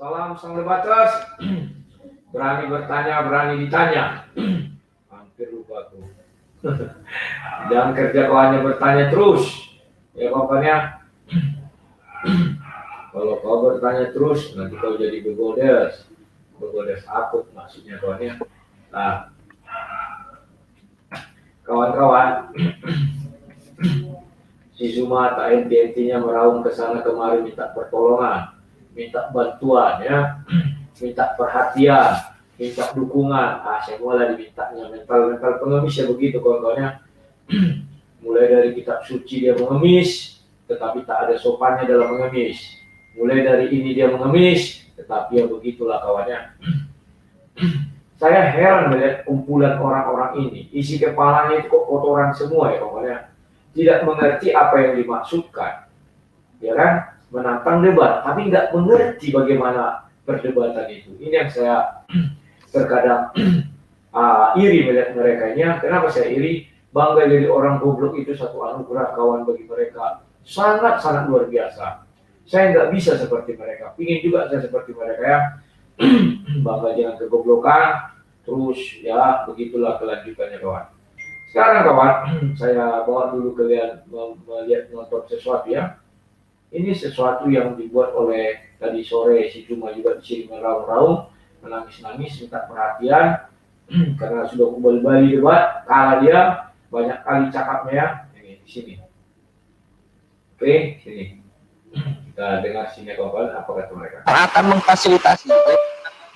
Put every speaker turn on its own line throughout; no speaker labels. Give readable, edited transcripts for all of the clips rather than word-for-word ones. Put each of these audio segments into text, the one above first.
Salam sang debaters. Berani bertanya, berani ditanya. Hampir lupa tuh. Jangan kerja kau hanya bertanya terus. Ya pokoknya kalau kau bertanya terus nanti kau jadi begodes. Begodes akut maksudnya kawannya. Nah, kawan-kawan, si Zuma tak henti-hentinya meraung ke sana kemari minta pertolongan, minta bantuan ya, minta perhatian, minta dukungan. Semua dimintanya. Mental pengemis ya begitu kawan-kawannya. Mulai dari kitab suci dia mengemis, tetapi tak ada sopannya dalam mengemis. Mulai dari ini dia mengemis, tetapi ya begitulah kawannya. Saya heran melihat kumpulan orang-orang ini, isi kepalanya itu kok kotoran semua ya kawannya. Tidak mengerti apa yang dimaksudkan, ya kan? Menantang debat, tapi nggak mengerti bagaimana perdebatan itu. Ini yang saya terkadang iri melihat mereka ini. Kenapa saya iri? Bangga jadi orang goblok itu satu anugerah kawan bagi mereka. Sangat-sangat luar biasa. Saya nggak bisa seperti mereka. Ingin juga saya seperti mereka ya. Bangga jangan kegoblokan. Terus ya begitulah kelanjutannya kawan. Sekarang kawan, saya bawa dulu kalian melihat nonton sesuatu ya. Ini sesuatu yang dibuat oleh tadi sore si Cuma juga di sini meraung-raung, menangis-nangis, minta perhatian karena sudah kembali debat, kalah dia banyak kali cakapnya ya. Ini di sini. Oke, sini. Kita dengar sini kawan, apa kata mereka.
Akan memfasilitasi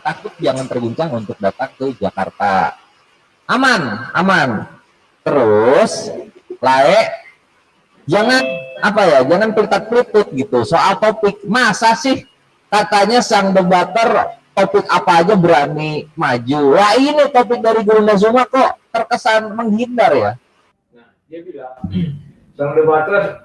takut jangan terguncang untuk datang ke Jakarta. Aman. Terus jangan jangan pelitat-pelitut gitu soal topik. Masa sih katanya sang debater topik apa aja berani maju. Wah, ini topik dari Gurunda Zuma kok terkesan menghindar ya.
Nah, dia bilang sang debater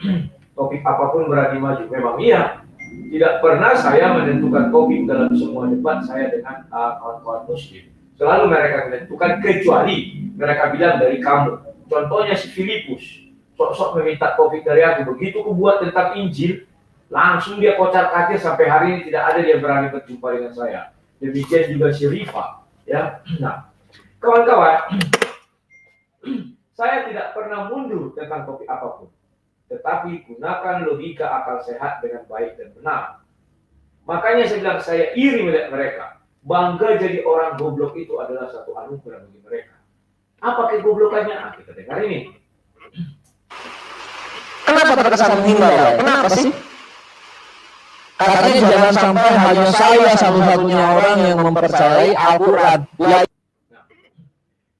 topik apapun berani maju. Memang iya. Tidak pernah saya menentukan topik dalam semua debat saya dengan kawan-kawan muslim. Selalu mereka menentukan kecuali mereka bilang dari kamu. Contohnya si Filipus. Sok-sok meminta topik dari aku. Begitu aku buat tentang Injil, langsung dia kocar-kacir sampai hari ini tidak ada dia berani berjumpa dengan saya. Demikian juga si Rifa. Ya. Nah, kawan-kawan, saya tidak pernah mundur tentang topik apapun. Tetapi gunakan logika akal sehat dengan baik dan benar. Makanya saya bilang saya iri melihat mereka. Bangga jadi orang goblok itu adalah satu anugerah bagi mereka. Apa kegoblokannya? Kita dengar ini.
Kenapa terkesan menghindar ya? Kenapa sih? Katanya jangan sampai hanya saya satu-satunya orang yang mempercayai Al-Quran.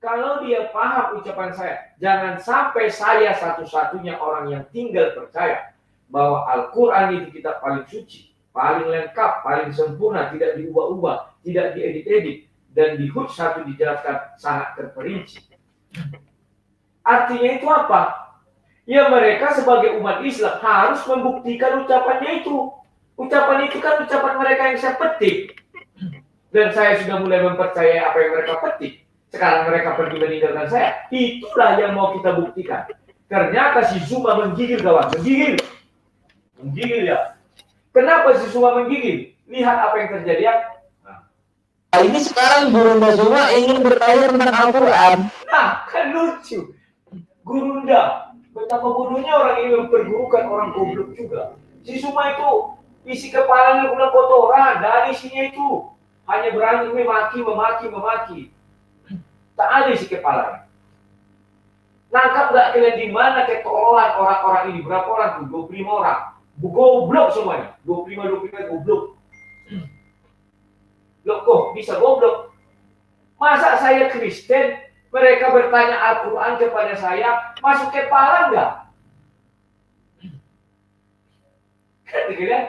Kalau dia paham ucapan saya, jangan sampai saya satu-satunya orang yang tinggal percaya bahwa Al-Quran itu kitab paling suci, paling lengkap, paling sempurna, tidak diubah-ubah, tidak diedit-edit, dan di HUT 1 dijelaskan sangat terperinci. Artinya itu apa? Ya mereka sebagai umat Islam harus membuktikan ucapannya itu. Ucapan itu kan ucapan mereka yang saya petik. Dan saya sudah mulai mempercayai apa yang mereka petik. Sekarang mereka pergi meninggalkan saya. Itulah yang mau kita buktikan. Ternyata si Zuma menggigil kawan. Menggigil ya. Kenapa si Zuma menggigil? Lihat apa yang terjadi ya.
Nah, ini sekarang Gurunda Zuma ingin bertanya tentang Al-Quran.
Nah, kan lucu. Gurunda. Betapa bodohnya orang ini mempergurukan orang goblok juga. Si Zuma itu isi kepalanya guna kotoran. Dari isinya itu hanya berani memaki. Tak ada isi kepalanya. Nangkap gak kalian di mana ketololan orang-orang ini? Berapa orang tuh? 25 orang. Goblok semuanya. 25 goblok. Loh kok bisa goblok? Masa saya Kristen, mereka bertanya Al-Quran kepada saya, masuk kepala enggak? Kan gitu kan?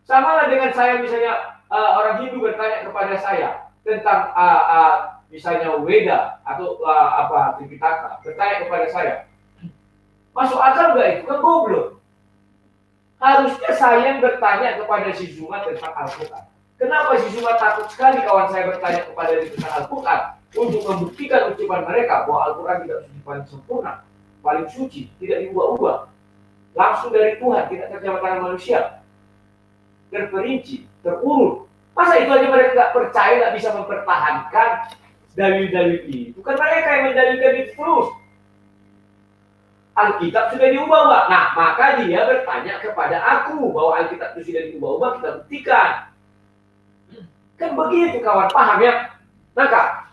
Sama lah dengan saya misalnya orang Hindu bertanya kepada saya tentang misalnya Weda atau Tripitaka, bertanya kepada saya, masuk akal enggak itu? Kan goblok. Harusnya saya yang bertanya kepada si Zuma tentang Al-Quran. Kenapa si Zuma takut sekali kawan saya bertanya kepada dia tentang Al-Quran untuk membuktikan ucapan mereka bahwa Al-Quran tidak suci paling sempurna, paling suci, tidak diubah-ubah, langsung dari Tuhan, tidak terjemah tangan manusia. terperinci, terurut. Masa itu aja mereka nggak percaya, nggak bisa mempertahankan dalil-dalil ini. Bukan mereka yang mendalilkan itu terus. Alkitab sudah diubah-ubah. Nah, maka dia bertanya kepada aku bahwa Alkitab itu sudah diubah-ubah, kita buktikan. Kan begitu kawan, paham ya? Maka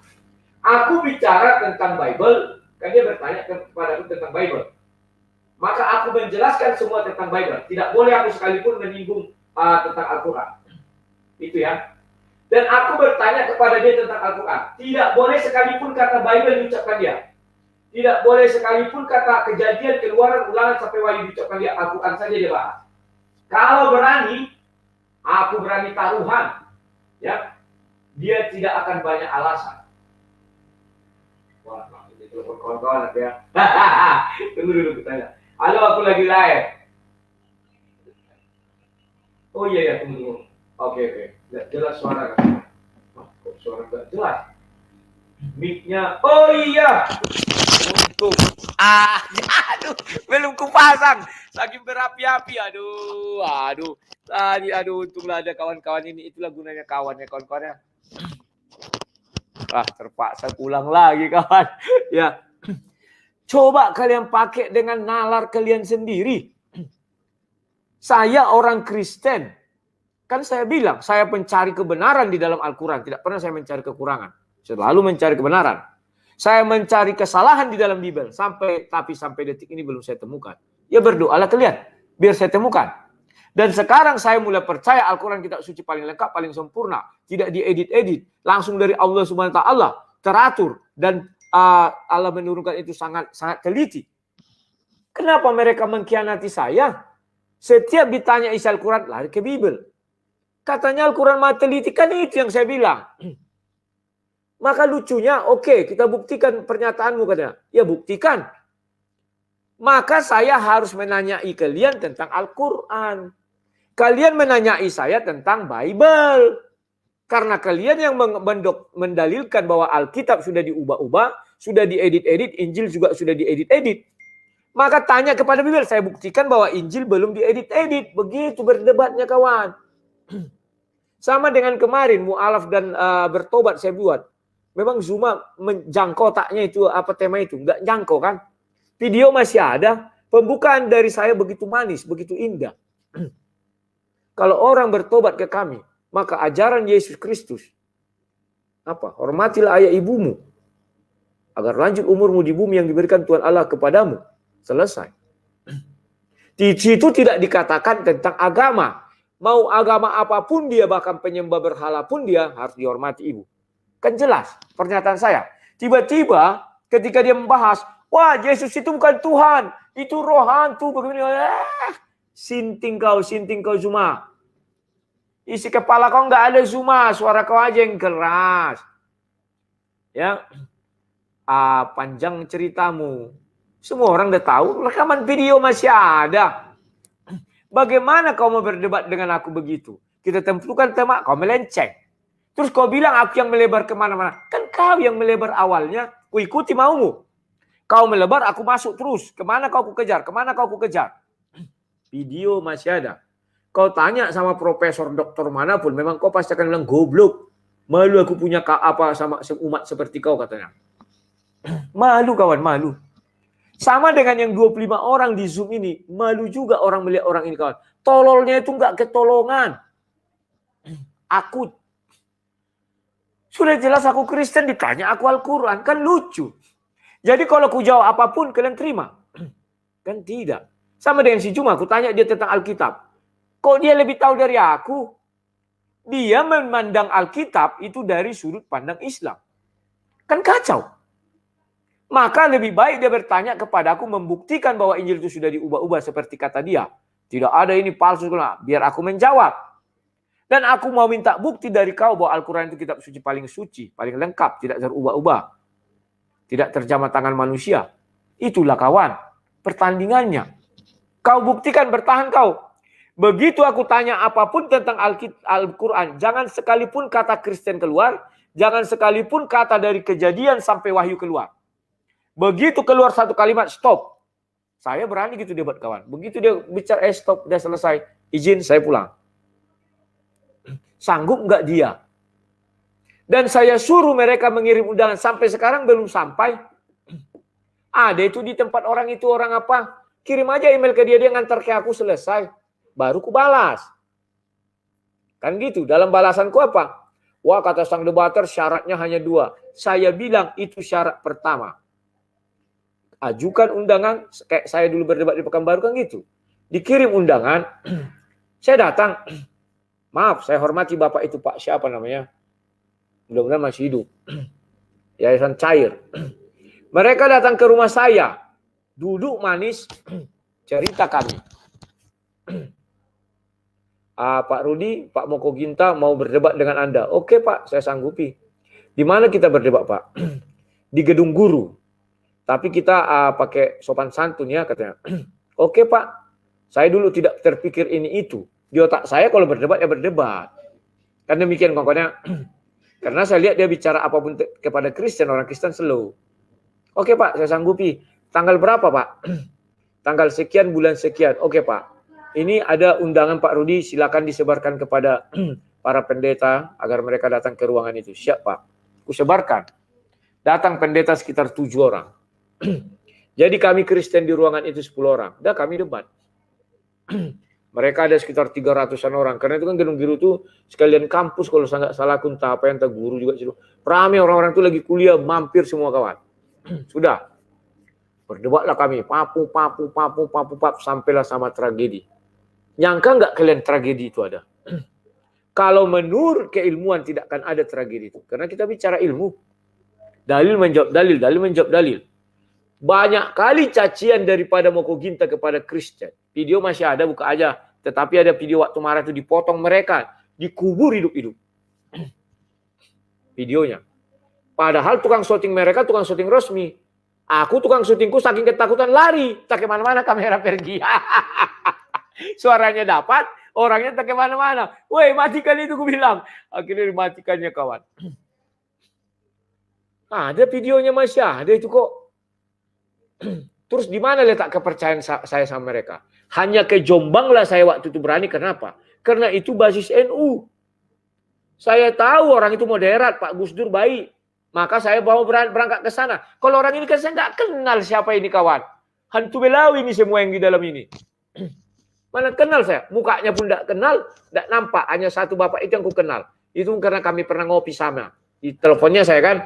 aku bicara tentang Bible, kan dia bertanya kepada aku tentang Bible. Maka aku menjelaskan semua tentang Bible. Tidak boleh aku sekalipun menyinggung tentang Al-Quran. Itu ya. Dan aku bertanya kepada dia tentang Al-Quran. Tidak boleh sekalipun kata Bible diucapkan dia. Tidak boleh sekalipun kata kejadian, keluaran, ulangan sampai wahyu diucapkan dia. Al-Quran saja dia bahas. Kalau berani, aku berani taruhan. Ya, dia tidak akan banyak alasan. Wah, ini telepon kawan-kawan ya. Tunggu dulu kita tanya. Halo, aku lagi live. Oh iya, tunggu. Oke. Nggak jelas suara kan? Kok suara nggak jelas? Mic-nya, oh iya. Untuk. Aduh, belum kupasang. Saking berapi-api, aduh. Tadi, untunglah ada kawan-kawan ini. Itulah gunanya kawannya, kawan-kawannya. Terpaksa pulang lagi, kawan. Ya. Coba kalian pakai dengan nalar kalian sendiri. Saya orang Kristen. Kan saya bilang, saya mencari kebenaran di dalam Al-Quran. Tidak pernah saya mencari kekurangan. Selalu mencari kebenaran. Saya mencari kesalahan di dalam Bible. Sampai detik ini belum saya temukan. Ya berdoalah kalian. Biar saya temukan. Dan sekarang saya mulai percaya Al-Quran kitab suci paling lengkap, paling sempurna. Tidak diedit-edit. Langsung dari Allah Subhanahu wa Ta'ala. Teratur. Dan Allah menurunkan itu sangat teliti. Kenapa mereka mengkhianati saya? Setiap ditanya isi Al-Quran, lari ke Bible. Katanya Al-Quran maha teliti. Kan itu yang saya bilang. Maka lucunya, oke, kita buktikan pernyataanmu katanya. Ya buktikan. Maka saya harus menanyai kalian tentang Al-Quran. Kalian menanyai saya tentang Bible. Karena kalian yang mendalilkan bahwa Alkitab sudah diubah-ubah, sudah diedit-edit, Injil juga sudah diedit-edit. Maka tanya kepada Bible, saya buktikan bahwa Injil belum diedit-edit. Begitu berdebatnya kawan. Sama dengan kemarin, mu'alaf dan bertobat saya buat. Memang Zuma menjangkau taknya itu, apa tema itu? Enggak jangkau kan? Video masih ada. Pembukaan dari saya begitu manis, begitu indah. Kalau orang bertobat ke kami, maka ajaran Yesus Kristus, hormatilah ayah ibumu, agar lanjut umurmu di bumi yang diberikan Tuhan Allah kepadamu. Selesai. Di situ tidak dikatakan tentang agama. Mau agama apapun dia, bahkan penyembah berhala pun dia, harus dihormati ibu. Kan jelas pernyataan saya. Tiba-tiba ketika dia membahas, wah Yesus itu bukan Tuhan, itu roh hantu, begini. Sinting kau Zuma. Isi kepala kau nggak ada Zuma, suara kau aja yang keras. Ya, panjang ceritamu. Semua orang udah tahu, rekaman video masih ada. Bagaimana kau mau berdebat dengan aku begitu? Kita tentukan tema, kau melenceng. Terus kau bilang aku yang melebar kemana-mana. Kan kau yang melebar awalnya, ku ikuti maumu. Kau melebar, aku masuk terus. Kemana kau ku kejar? Video masih ada. Kau tanya sama profesor doktor manapun, memang kau pasti akan bilang goblok. Malu aku punya sama umat seperti kau katanya. Malu kawan, malu. Sama dengan yang 25 orang di Zoom ini, malu juga orang melihat orang ini kawan. Tololnya itu enggak ketolongan. Aku sudah jelas aku Kristen, ditanya aku Al-Quran, kan lucu. Jadi kalau aku jawab apapun kalian terima? Kan tidak. Sama dengan si Juma, aku tanya dia tentang Alkitab. Kok dia lebih tahu dari aku? Dia memandang Alkitab itu dari sudut pandang Islam. Kan kacau. Maka lebih baik dia bertanya kepada aku, membuktikan bahwa Injil itu sudah diubah-ubah seperti kata dia. Tidak ada ini palsu, biar aku menjawab. Dan aku mau minta bukti dari kau bahwa Al-Quran itu kitab suci, paling lengkap, tidak terubah-ubah. Tidak terjamah tangan manusia. Itulah kawan, pertandingannya. Kau buktikan, bertahan kau. Begitu aku tanya apapun tentang Al-Quran, jangan sekalipun kata Kristen keluar, jangan sekalipun kata dari Kejadian sampai Wahyu keluar. Begitu keluar satu kalimat, stop. Saya berani gitu debat kawan. Begitu dia bicara, stop, udah selesai, izin, saya pulang. Sanggup nggak dia? Dan saya suruh mereka mengirim undangan. Sampai sekarang belum sampai. Ada itu di tempat orang itu orang apa? Kirim aja email ke dia, dia ngantar ke aku, selesai. Baru ku balas. Kan gitu. Dalam balasanku apa? Wah, kata sang debater syaratnya hanya 2. Saya bilang itu syarat pertama. Ajukan undangan, kayak saya dulu berdebat di Pekanbaru kan gitu. Dikirim undangan, saya datang. Maaf, saya hormati Bapak itu Pak, siapa namanya? Mudah-mudahan masih hidup. Yayasan Cair. Mereka datang ke rumah saya. Duduk manis, cerita kami. Pak Rudi, Pak Moko Ginta mau berdebat dengan Anda. Oke Pak, saya sanggupi. Di mana kita berdebat Pak? Di gedung guru. Tapi kita pakai sopan santun ya katanya. Oke Pak, saya dulu tidak terpikir ini itu. Di otak saya kalau berdebat ya berdebat. Kan demikian pokoknya. Karena saya lihat dia bicara apapun kepada Kristen, orang Kristen slow. Oke Pak, saya sanggupi. Tanggal berapa Pak? Tanggal sekian, bulan sekian. Oke Pak. Ini ada undangan Pak Rudi, silakan disebarkan kepada para pendeta agar mereka datang ke ruangan itu. Siap Pak. Kusebarkan. Datang pendeta sekitar 7 orang. Jadi kami Kristen di ruangan itu 10 orang. Udah kami debat. Mereka ada sekitar 300-an orang. Karena itu kan gedung biru itu sekalian kampus kalau saya nggak salah aku entah apa yang entah guru juga. Ramai orang-orang itu lagi kuliah, mampir semua kawan. Sudah. Berdebatlah kami. Papu, sampailah sama tragedi. Nyangka nggak kalian tragedi itu ada? Kalau menurut keilmuan tidak akan ada tragedi itu. Karena kita bicara ilmu. Dalil menjawab dalil, dalil menjawab dalil. Banyak kali cacian daripada Moko Ginta kepada Kristen. Video masih ada, buka aja. Tetapi ada video waktu marah itu dipotong mereka. Dikubur hidup-hidup. Videonya. Padahal tukang syuting mereka, tukang syuting resmi. Aku tukang syutingku saking ketakutan lari. Tak kemana-mana kamera pergi. Suaranya dapat, orangnya tak kemana-mana. Woi, matikan itu, ku bilang. Akhirnya dimatikannya kawan. Ada videonya masih ada itu kok. Terus di mana letak kepercayaan saya sama mereka? Hanya ke Jombang lah saya waktu itu berani. Kenapa? Karena itu basis NU. Saya tahu orang itu moderat, Pak Gus Dur baik. Maka saya bawa berangkat ke sana. Kalau orang ini kan saya nggak kenal siapa ini kawan. Hantu Belawi ini semua yang di dalam ini. Mana kenal saya? Mukanya pun tidak kenal, tidak nampak. Hanya satu bapak itu yang ku kenal. Itu karena kami pernah ngopi sama. Di teleponnya saya kan.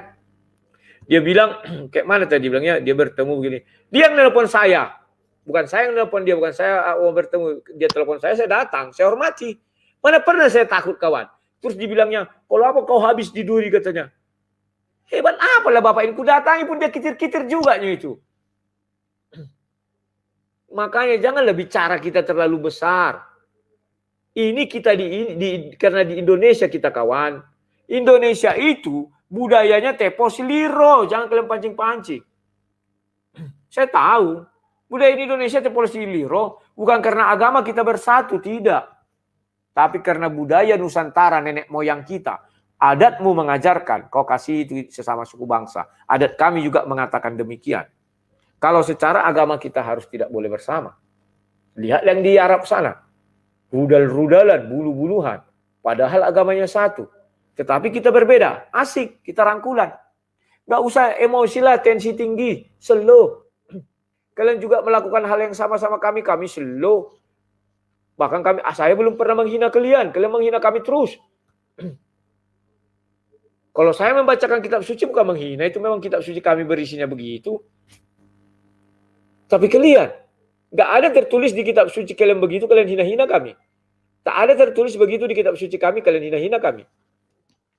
Dia bilang, kayak mana tadi bilangnya? Dia bertemu begini. Dia yang nelpon saya. Bukan saya yang nelpon dia. Bukan saya mau bertemu. Dia telepon saya datang. Saya hormati. Mana pernah saya takut kawan. Terus dibilangnya, kalau apa kau habis di duri katanya. Hebat apalah bapak ini. Ku datangi pun dia kitir-kitir juga itu. Makanya janganlah bicara kita terlalu besar. Ini kita karena di Indonesia kita kawan. Indonesia itu budayanya tepo siliro. Jangan kalian pancing-pancing. Saya tahu. Budaya di Indonesia tepo siliro. Bukan karena agama kita bersatu. Tidak. Tapi karena budaya Nusantara nenek moyang kita. Adatmu mengajarkan. Kau kasih itu sesama suku bangsa. Adat kami juga mengatakan demikian. Kalau secara agama kita harus tidak boleh bersama. Lihat yang di Arab sana. Rudal-rudalan, bulu-buluhan. Padahal agamanya satu. Tetapi kita berbeda. Asik, kita rangkulan. Nggak usah emosi lah, tensi tinggi. Slow. Kalian juga melakukan hal yang sama-sama kami. Kami slow. Bahkan saya belum pernah menghina kalian. Kalian menghina kami terus. Kalau saya membacakan kitab suci bukan menghina. Itu memang kitab suci kami berisinya begitu. Tapi kalian, nggak ada tertulis di kitab suci kalian begitu, kalian hina-hina kami. Tak ada tertulis begitu di kitab suci kami, kalian hina-hina kami.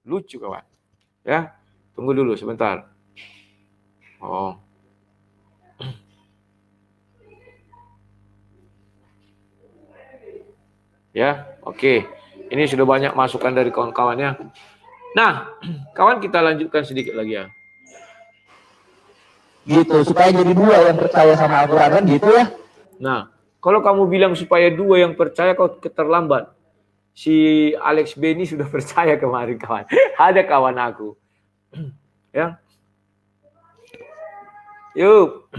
Lucu kawan. Ya, tunggu dulu sebentar. Oh. Ya, oke. Ini sudah banyak masukan dari kawan-kawannya. Nah, kawan kita lanjutkan sedikit lagi ya.
Gitu supaya jadi 2 yang percaya sama Al-Quran kan gitu ya.
Nah, kalau kamu bilang supaya 2 yang percaya, kau terlambat. Si Alex Beni sudah percaya kemarin kawan. Ada kawan aku. Ya. Yuk.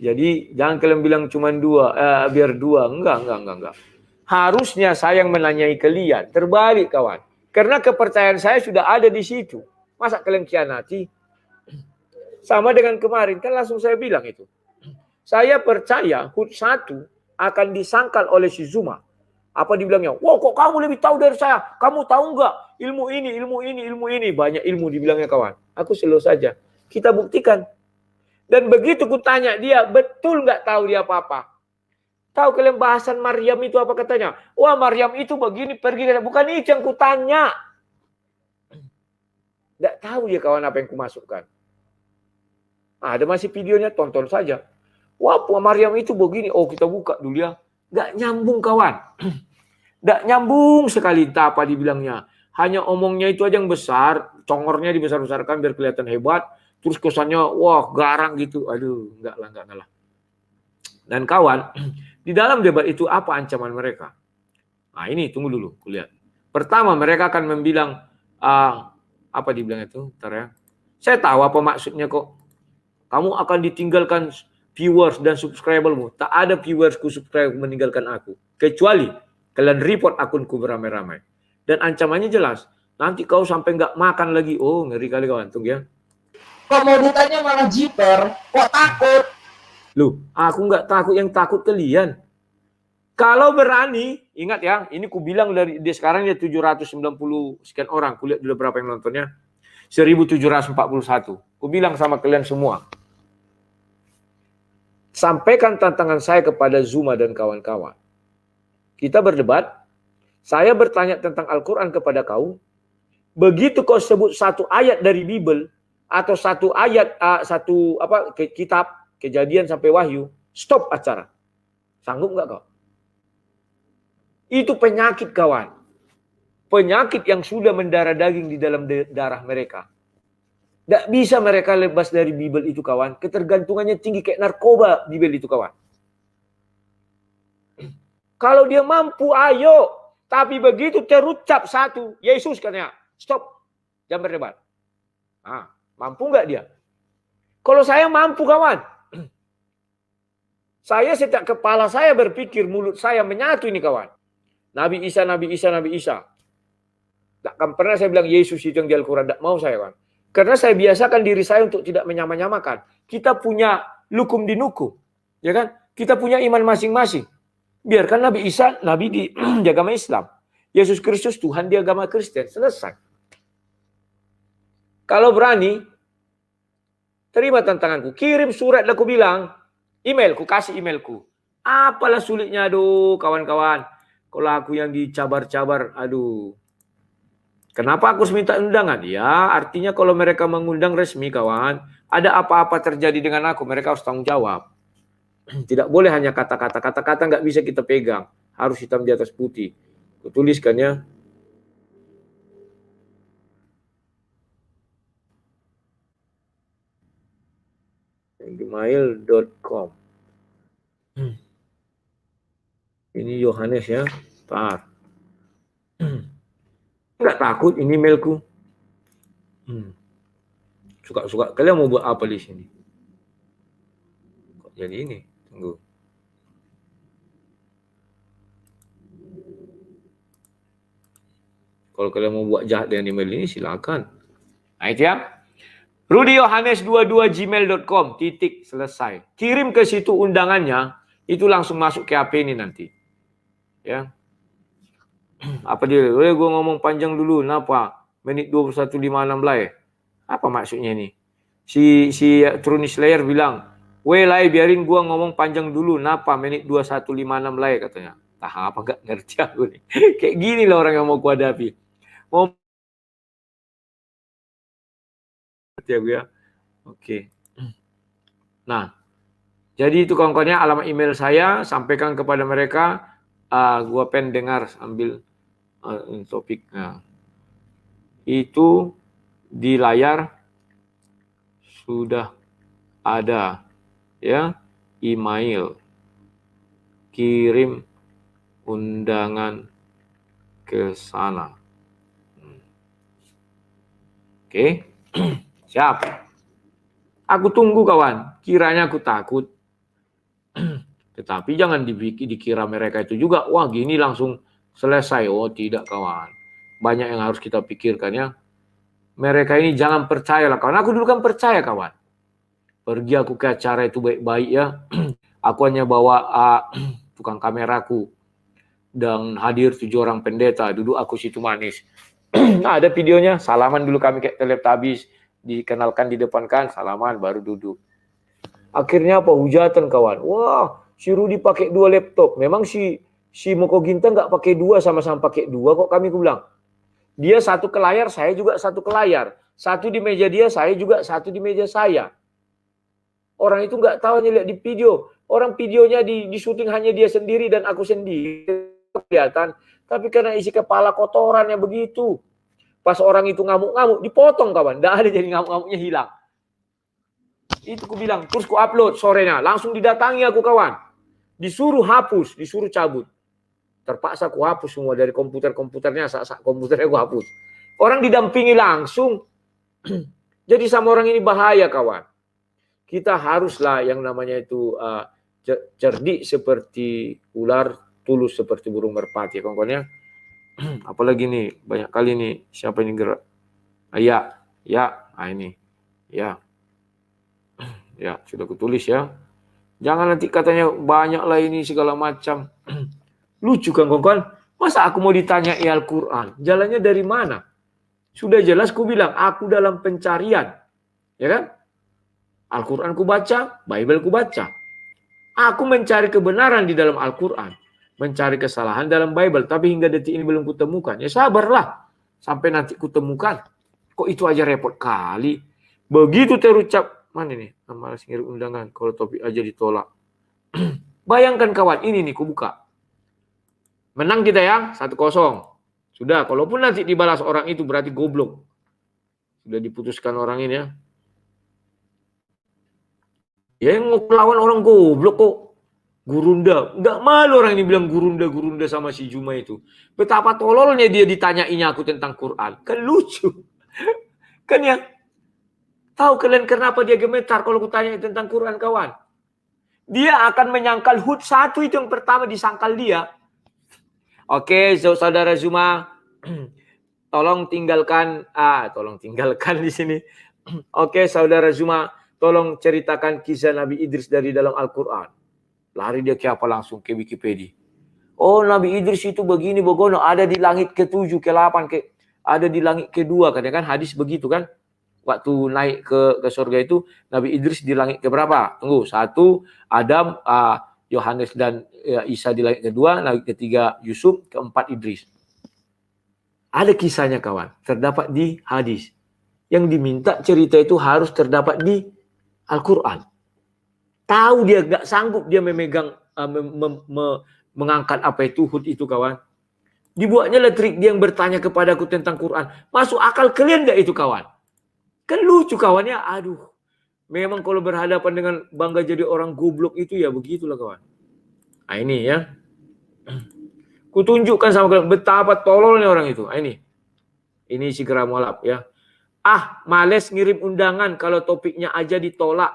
Jadi jangan kalian bilang cuma 2, biar 2. Enggak. Harusnya saya yang menanyai kalian. Terbalik kawan. Karena kepercayaan saya sudah ada di situ. Masa kalian khianati? Sama dengan kemarin, kan langsung saya bilang itu. Saya percaya HUT 1 akan disangkal oleh si Zuma. Apa dibilangnya? Wow, kok kamu lebih tahu dari saya? Kamu tahu nggak? Ilmu ini, ilmu ini, ilmu ini. Banyak ilmu dibilangnya kawan. Aku selalu saja. Kita buktikan. Dan begitu ku tanya dia, betul nggak tahu dia apa-apa? Tahu kalian bahasan Maryam itu apa katanya? Wah, Maryam itu begini, pergi. Bukan itu yang ku tanya. Nggak tahu dia kawan apa yang ku masukkan. Ada masih videonya, tonton saja. Wah, Maryam itu begini. Oh, kita buka dulu ya. Nggak nyambung kawan. Nggak nyambung sekali entah apa dibilangnya. Hanya omongnya itu aja yang besar. Congornya dibesar-besarkan biar kelihatan hebat. Terus kesannya, wah garang gitu. Aduh, enggak lah. Dan kawan, di dalam debat itu apa ancaman mereka? Nah ini tunggu dulu, kulihat. Pertama mereka akan membilang, apa dibilang itu? Ntar ya. Saya tahu apa maksudnya kok. Kamu akan ditinggalkan viewers dan subscribermu. Tak ada viewersku subscribe meninggalkan aku. Kecuali kalian report akunku beramai-ramai. Dan ancamannya jelas. Nanti kau sampai nggak makan lagi. Oh ngeri kali kawan. Tunggu ya.
Komoditannya malah jiper. Kok takut?
Loh, aku nggak takut, yang takut kalian. Kalau berani, ingat ya, ini ku bilang dari sekarang ya 790 sekian orang. Ku lihat dulu berapa yang nontonnya. 1741. Ku bilang sama kalian semua. Sampaikan tantangan saya kepada Zuma dan kawan-kawan. Kita berdebat. Saya bertanya tentang Al-Quran kepada kau. Begitu kau sebut satu ayat dari Bible atau satu ayat, kitab, Kejadian sampai Wahyu, stop acara. Sanggup nggak kau? Itu penyakit kawan. Penyakit yang sudah mendarah daging di dalam darah mereka. Nggak bisa mereka lepas dari Bible itu kawan. Ketergantungannya tinggi kayak narkoba Bible itu kawan. Kalau dia mampu, ayo. Tapi begitu terucap satu, Yesus katanya, stop. Jangan berdebat. Nah, mampu nggak dia? Kalau saya mampu kawan. Saya setiap kepala saya berpikir, mulut saya menyatu ini kawan. Nabi Isa, Nabi Isa, Nabi Isa. Takkan pernah saya bilang Yesus itu yang di Al-Quran. Tidak mau saya kawan. Karena saya biasakan diri saya untuk tidak menyamakan. Kita punya lukum dinukum. Ya kan? Kita punya iman masing-masing. Biarkan Nabi Isa, Nabi di agama Islam. Yesus Kristus Tuhan di agama Kristen. Selesai. Kalau berani, terima tantanganku. Kirim surat dan aku bilang, emailku, kasih emailku. Apalah sulitnya, aduh kawan-kawan. Kalau aku yang dicabar-cabar, aduh. Kenapa aku harus minta undangan? Ya, artinya kalau mereka mengundang resmi, kawan. Ada apa-apa terjadi dengan aku, mereka harus tanggung jawab. Tidak boleh hanya kata-kata. Kata-kata nggak bisa kita pegang. Harus hitam di atas putih. Aku tuliskan ya. gmail.com. Ini Yohanes ya. Tar. Enggak takut ini emailku. Suka-suka. Kalian mau buat apa di sini? Kok jadi ini? Tunggu. Kalau kalian mau buat jahat dengan email ini silakan. Nah itu ya. rudyyohanes22gmail.com titik selesai. Kirim ke situ undangannya, itu langsung masuk ke HP ini nanti. Ya. Apa dia? Gue ngomong panjang dulu, kenapa? Menit 21.56 lah. Apa maksudnya ini? Si Truni Slayer bilang, Lai biarin gua ngomong panjang dulu, kenapa? Menit 21.56 lah katanya. Apa gak ngerti aku nih. Kayak gini lah orang yang mau ku hadapi. Mau ya. Oke. Nah, jadi itu kawan-kawannya alamat email saya, sampaikan kepada mereka. Gua pengen dengar sambil topik. Nah, itu di layar sudah ada ya email, kirim undangan ke sana. Oke. Siap. Aku tunggu kawan. Kiranya aku takut. Tetapi jangan dikira mereka itu juga. Wah gini langsung selesai. Oh tidak kawan. banyak yang harus kita pikirkan ya. Mereka ini jangan percayalah kawan. Aku dulu kan percaya kawan. Pergi aku ke acara itu baik-baik ya. Aku hanya bawa tukang kameraku. Dan hadir 7 orang pendeta. Duduk aku situ manis. Nah, ada videonya. Salaman dulu kami kayak Teletubbies. Dikenalkan di depan kan. Salaman baru duduk. Akhirnya apa? Hujatan kawan. Wah, si Rudi pakai 2 laptop. Memang si Moko Ginta nggak pakai 2, sama-sama pakai 2 kok kami bilang. Dia satu ke layar, saya juga satu ke layar. Satu di meja dia, saya juga satu di meja saya. Orang itu nggak tahu hanya lihat di video. Orang videonya di syuting hanya dia sendiri dan aku sendiri. Kelihatan. Tapi karena isi kepala kotorannya begitu. Pas orang itu ngamuk-ngamuk, dipotong kawan. Nggak ada jadi ngamuk-ngamuknya hilang. Itu ku bilang, terus ku upload sorenya. Langsung didatangi aku kawan. Disuruh hapus, disuruh cabut. Terpaksa aku hapus semua dari komputernya, komputernya aku hapus. Orang didampingi langsung. Jadi sama orang ini bahaya kawan. Kita haruslah yang namanya itu cerdik seperti ular, tulus seperti burung merpati ya kawan-kawan ya. Apalagi nih, banyak kali nih, siapa ini gerak? Ya, ini. Ya, sudah kutulis ya. Jangan nanti katanya banyak lah ini segala macam. Lucu kan kawan-kawan? Masa aku mau ditanya Al-Quran? Jalannya dari mana? Sudah jelas ku bilang, aku dalam pencarian. Ya kan? Al-Quran ku baca, Bible ku baca. Aku mencari kebenaran di dalam Al-Quran. Mencari kesalahan dalam Bible. Tapi hingga detik ini belum kutemukan. Ya sabarlah. Sampai nanti kutemukan. Kok itu aja repot kali. Begitu terucap. Mana nih? Malas ngirim undangan. Kalau topik aja ditolak. Bayangkan kawan. Ini nih ku buka. Menang kita ya, 1-0. Sudah, kalaupun nanti dibalas orang itu berarti goblok. Sudah diputuskan orang ini ya. Ya yang lawan orang goblok kok. Gurunda. Nggak malu orang ini bilang gurunda sama si Juma itu. Betapa tololnya dia ditanyainya aku tentang Quran. Kan lucu. Kan ya. Tahu kalian kenapa dia gemetar kalau kutanya tentang Quran kawan? Dia akan menyangkal Hud 1 itu yang pertama disangkal dia. Oke, saudara Zuma, tolong tinggalkan di sini. Oke, saudara Zuma, tolong ceritakan kisah Nabi Idris dari dalam Al-Quran. Lari dia ke apa langsung ke Wikipedia. Oh, Nabi Idris itu begini, begono, ada di langit ke-7, ke-8, ada di langit ke-2, kan hadis begitu kan? Waktu naik ke surga itu, Nabi Idris di langit ke-berapa? Tunggu, 1, Adam, Yohanes dan Isa di langit ke-2, langit ke-3 Yusuf, ke-4 Idris. Ada kisahnya kawan, terdapat di hadis. Yang diminta cerita itu harus terdapat di Al-Quran. Tahu dia gak sanggup dia memegang, mengangkat apa itu Hud itu kawan. Dibuatnya lah trik dia yang bertanya kepadaku tentang Quran. Masuk akal kalian gak itu kawan? Kan lucu kawannya, aduh. Memang kalau berhadapan dengan bangga jadi orang goblok itu ya begitulah kawan. Nah ini ya. Kutunjukkan sama kalian betapa tololnya orang itu. Nah, ini si Geramolap ya. Males ngirim undangan kalau topiknya aja ditolak.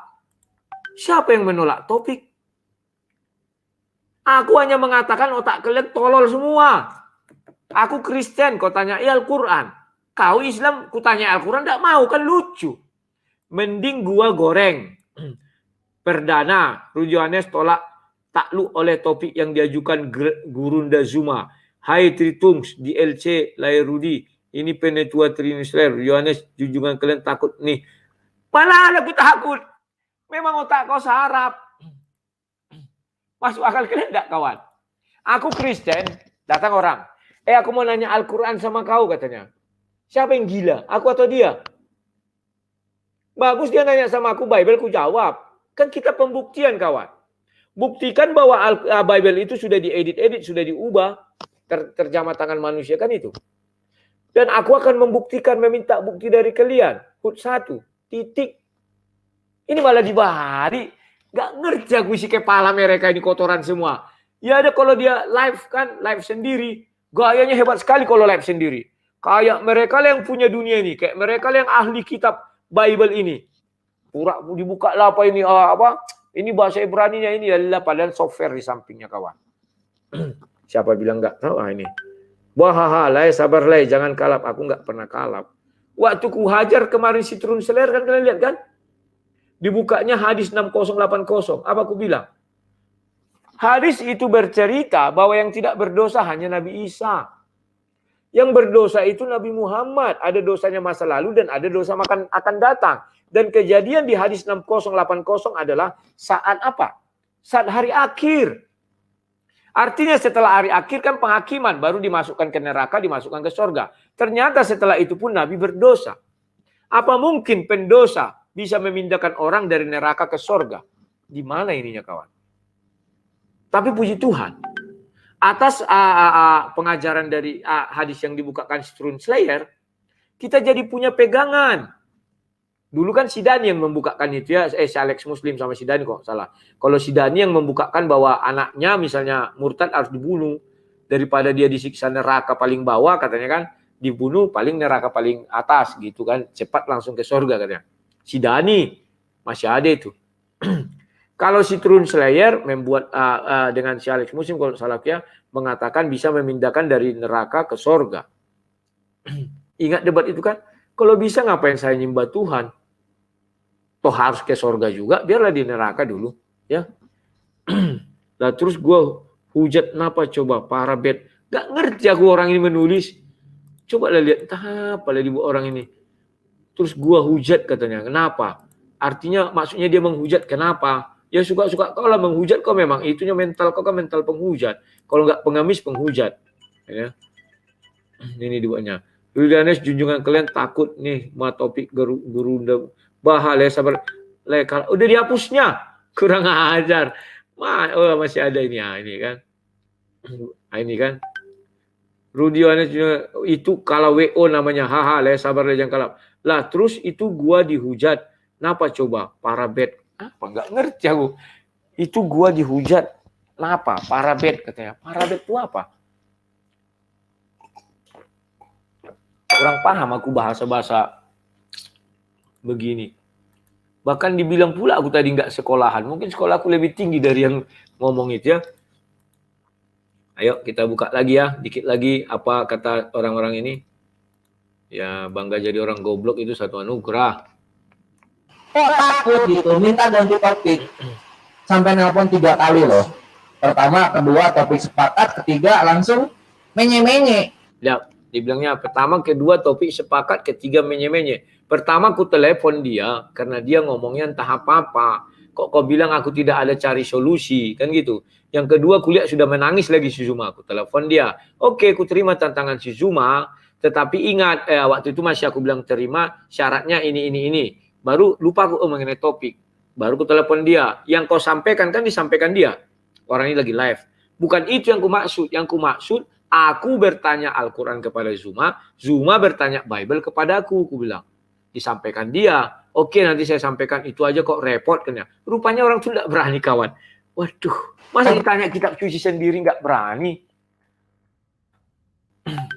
Siapa yang menolak topik? Aku hanya mengatakan otak kalian tolol semua. Aku Kristen, kau tanya Al-Quran. Kau Islam, ku tanya Al-Quran, tidak mau kan lucu. Mending gua goreng. Perdana, Rudi Yohanes tolak takluk oleh topik yang diajukan Gurunda Zuma. Hai Tritungs, DLC, Lahir Rudi. Ini penetua Trinisler. Yohanes, junjungan kalian takut nih. Mana ada aku takut? Memang otak kau sarap. Masuk akal kalian enggak kawan? Aku Kristen, datang orang. Aku mau nanya Al-Quran sama kau katanya. Siapa yang gila? Aku atau dia? Bagus dia nanya sama aku Bible, ku jawab. Kan kita pembuktian kawan. Buktikan bahwa Bible itu sudah diedit-edit, sudah diubah. Terjemah tangan manusia kan itu. Dan aku akan membuktikan, meminta bukti dari kalian. Hud 1, titik. Ini malah dibalik. Gak ngerti aku isi kepala mereka ini kotoran semua. Ya ada kalau dia live kan, live sendiri. Gayanya hebat sekali kalau live sendiri. Kayak mereka yang punya dunia ini. Kayak mereka yang ahli kitab Bible ini. Pura dibuka lah apa ini. Ini bahasa Ibraninya ini adalah padahal software di sampingnya kawan. Siapa bilang nggak tahu? Ini. Wah, lai sabar lai, jangan kalap. Aku nggak pernah kalap. Waktu ku hajar kemarin si turun seler kan kalian lihat kan? Dibukanya hadis 6080. Apa aku bilang? Hadis itu bercerita bahwa yang tidak berdosa hanya Nabi Isa. Yang berdosa itu Nabi Muhammad. Ada dosanya masa lalu dan ada dosa akan datang. Dan kejadian di hadis 6080 adalah saat apa? Saat hari akhir. Artinya setelah hari akhir kan penghakiman, baru dimasukkan ke neraka, dimasukkan ke surga. Ternyata setelah itu pun Nabi berdosa. Apa mungkin pendosa bisa memindahkan orang dari neraka ke surga? Di mana ininya kawan? Tapi puji Tuhan, atas pengajaran dari hadis yang dibukakan Strun Slayer, kita jadi punya pegangan. Dulu kan Sidani yang membukakan itu ya, si Alex Muslim sama Sidani kok salah. Kalau Sidani yang membukakan bahwa anaknya misalnya murtad harus dibunuh daripada dia disiksa neraka paling bawah katanya kan, dibunuh paling neraka paling atas gitu kan, cepat langsung ke surga katanya. Sidani masih ada itu. Kalau si Trun Slayer membuat dengan si Alex Muslim kalau salah ya mengatakan bisa memindahkan dari neraka ke surga. Ingat debat itu kan? Kalau bisa ngapain saya nyembah Tuhan? Toh harus ke surga juga, biarlah di neraka dulu, ya. Lah terus gue hujat kenapa coba para bed, gak ngerti aku orang ini menulis. Coba lihat entah apa lagi orang ini. Terus gue hujat katanya, kenapa? Artinya maksudnya dia menghujat, kenapa? Ya suka-suka kau lah menghujat, kau memang itunya mental kau kan mental penghujat. Kalau nggak pengamis penghujat, ya. Ini duanya. Yulianes junjungan kalian takut nih ma topik guru bahaya sabar lekal udah dihapusnya kurang ajar masih ada ini ya ini kan ini kan Rudioanes itu kalau WO namanya haha le sabar le jangan kalap lah terus itu gua dihujat kenapa coba para bed apa nggak ngerti aku itu gua dihujat kenapa para bed katanya para bed itu apa kurang paham aku bahasa-bahasa begini. Bahkan dibilang pula aku tadi nggak sekolahan. Mungkin sekolahku lebih tinggi dari yang ngomong itu ya. Ayo kita buka lagi ya. Dikit lagi apa kata orang-orang ini. Ya bangga jadi orang goblok itu satu anugerah.
Kok takut gitu. Minta ganti topik. Sampai nelpon 3 kali loh. Pertama, kedua topik sepakat. Ketiga langsung menye-menye.
Ya. Dibilangnya pertama, kedua topik sepakat, ketiga menye-menye. Pertama aku telepon dia karena dia ngomongnya entah apa-apa. Kok kau bilang aku tidak ada cari solusi, kan gitu. Yang kedua aku lihat sudah menangis lagi si Zuma. Aku telepon dia. Oke, aku terima tantangan si Zuma, tetapi ingat waktu itu masih aku bilang terima syaratnya ini. Baru lupa aku mengenai topik. Baru aku telepon dia. Yang kau sampaikan kan disampaikan dia. Orang ini lagi live. Bukan itu yang ku maksud. Yang ku maksud aku bertanya Al-Quran kepada Zuma, Zuma bertanya Bible kepada aku bilang. Disampaikan dia. Oke, nanti saya sampaikan itu aja kok repot kan ya. Rupanya orang itu tidak berani kawan. Waduh, masa ditanya kitab suci sendiri nggak berani?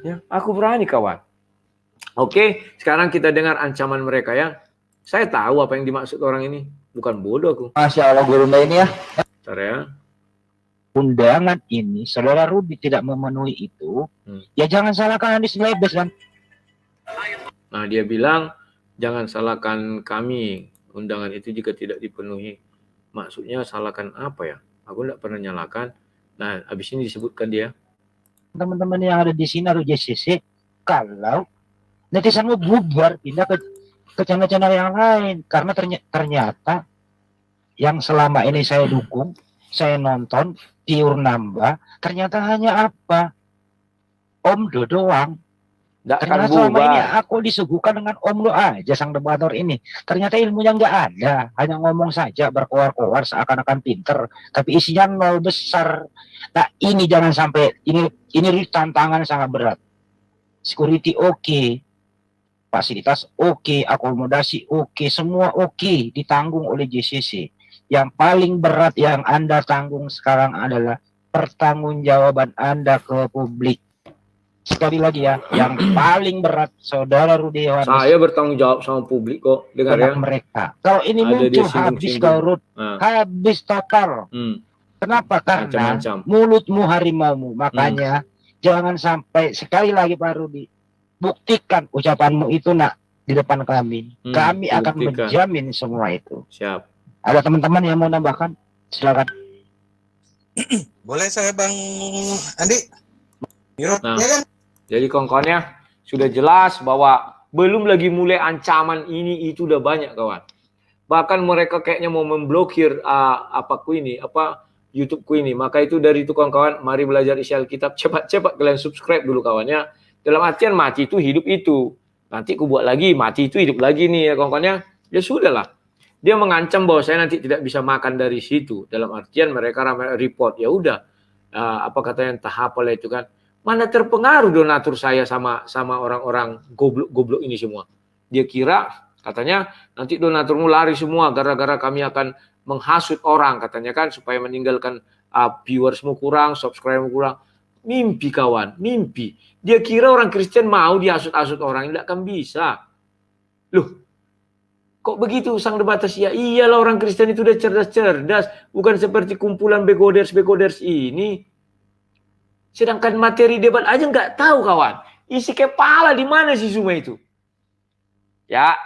Ya, aku berani kawan. Oke, sekarang kita dengar ancaman mereka ya. Saya tahu apa yang dimaksud orang ini. Bukan bodoh aku.
Masya Allah guru ini ya.
Bentar ya.
Undangan ini, saudara Rudi tidak memenuhi itu, ya jangan salahkan hadis Lebes kan.
Nah dia bilang jangan salahkan kami undangan itu jika tidak dipenuhi. Maksudnya salahkan apa ya? Aku tidak pernah nyalakan. Nah habis ini disebutkan dia.
Teman-teman yang ada di sini harus JCC. Kalau netizen mau bubar pindah ke channel-channel yang lain, karena ternyata yang selama ini saya dukung, saya nonton Tiur nambah, ternyata hanya apa? Omdo doang. Ternyata selama ini aku disuguhkan dengan Omdo aja sang debator ini. Ternyata ilmunya nggak ada, hanya ngomong saja berkoar-koar seakan-akan pinter, tapi isinya nol besar. Nah ini jangan sampai ini tantangan sangat berat. Security oke, fasilitas oke, akomodasi oke, semua oke, ditanggung oleh JCC. Yang paling berat yang Anda tanggung sekarang adalah pertanggungjawaban Anda ke publik. Sekali lagi ya, yang paling berat saudara Rudi Yohanes.
Saya bertanggung jawab sama publik kok, dengar ya.
Mereka. Kalau ini ada muncul habis kau Rud, habis total. Kenapa? Karena mulutmu harimaumu. Makanya Jangan sampai sekali lagi baru dibuktikan ucapanmu itu nak di depan kami. Kami akan
buktikan.
menjamin semua itu.
Siap.
Ada teman-teman yang mau nambahkan? Silakan.
Boleh saya Bang Andi? Yuk,
Nah.
ya kan?
Jadi kawan-kawannya sudah jelas bahwa belum lagi mulai ancaman ini itu udah banyak kawan. Bahkan mereka kayaknya mau memblokir YouTubeku ini. Maka itu dari itu kawan-kawan, mari belajar isi Alkitab. Cepat-cepat kalian subscribe dulu kawannya. Dalam artian mati itu hidup itu. Nanti aku buat lagi, mati itu hidup lagi nih ya kawan-kawannya. Ya sudahlah. Dia mengancam bahwa saya nanti tidak bisa makan dari situ. Dalam artian mereka ramai report. Ya udah. Apa katanya entah apa lah itu kan. Mana terpengaruh donatur saya sama orang-orang goblok ini semua. Dia kira katanya nanti donaturmu lari semua gara-gara kami akan menghasut orang katanya kan supaya meninggalkan viewersmu kurang, subscribermu kurang. Mimpi kawan, mimpi. Dia kira orang Kristen mau dihasut-hasut orang, tidak akan bisa. Loh, kok begitu sang debatas? Ya iyalah orang Kristen itu udah cerdas-cerdas, bukan seperti kumpulan begoders ini. Sedangkan materi debat aja nggak tahu kawan. Isi kepala di mana sih semua itu? Ya,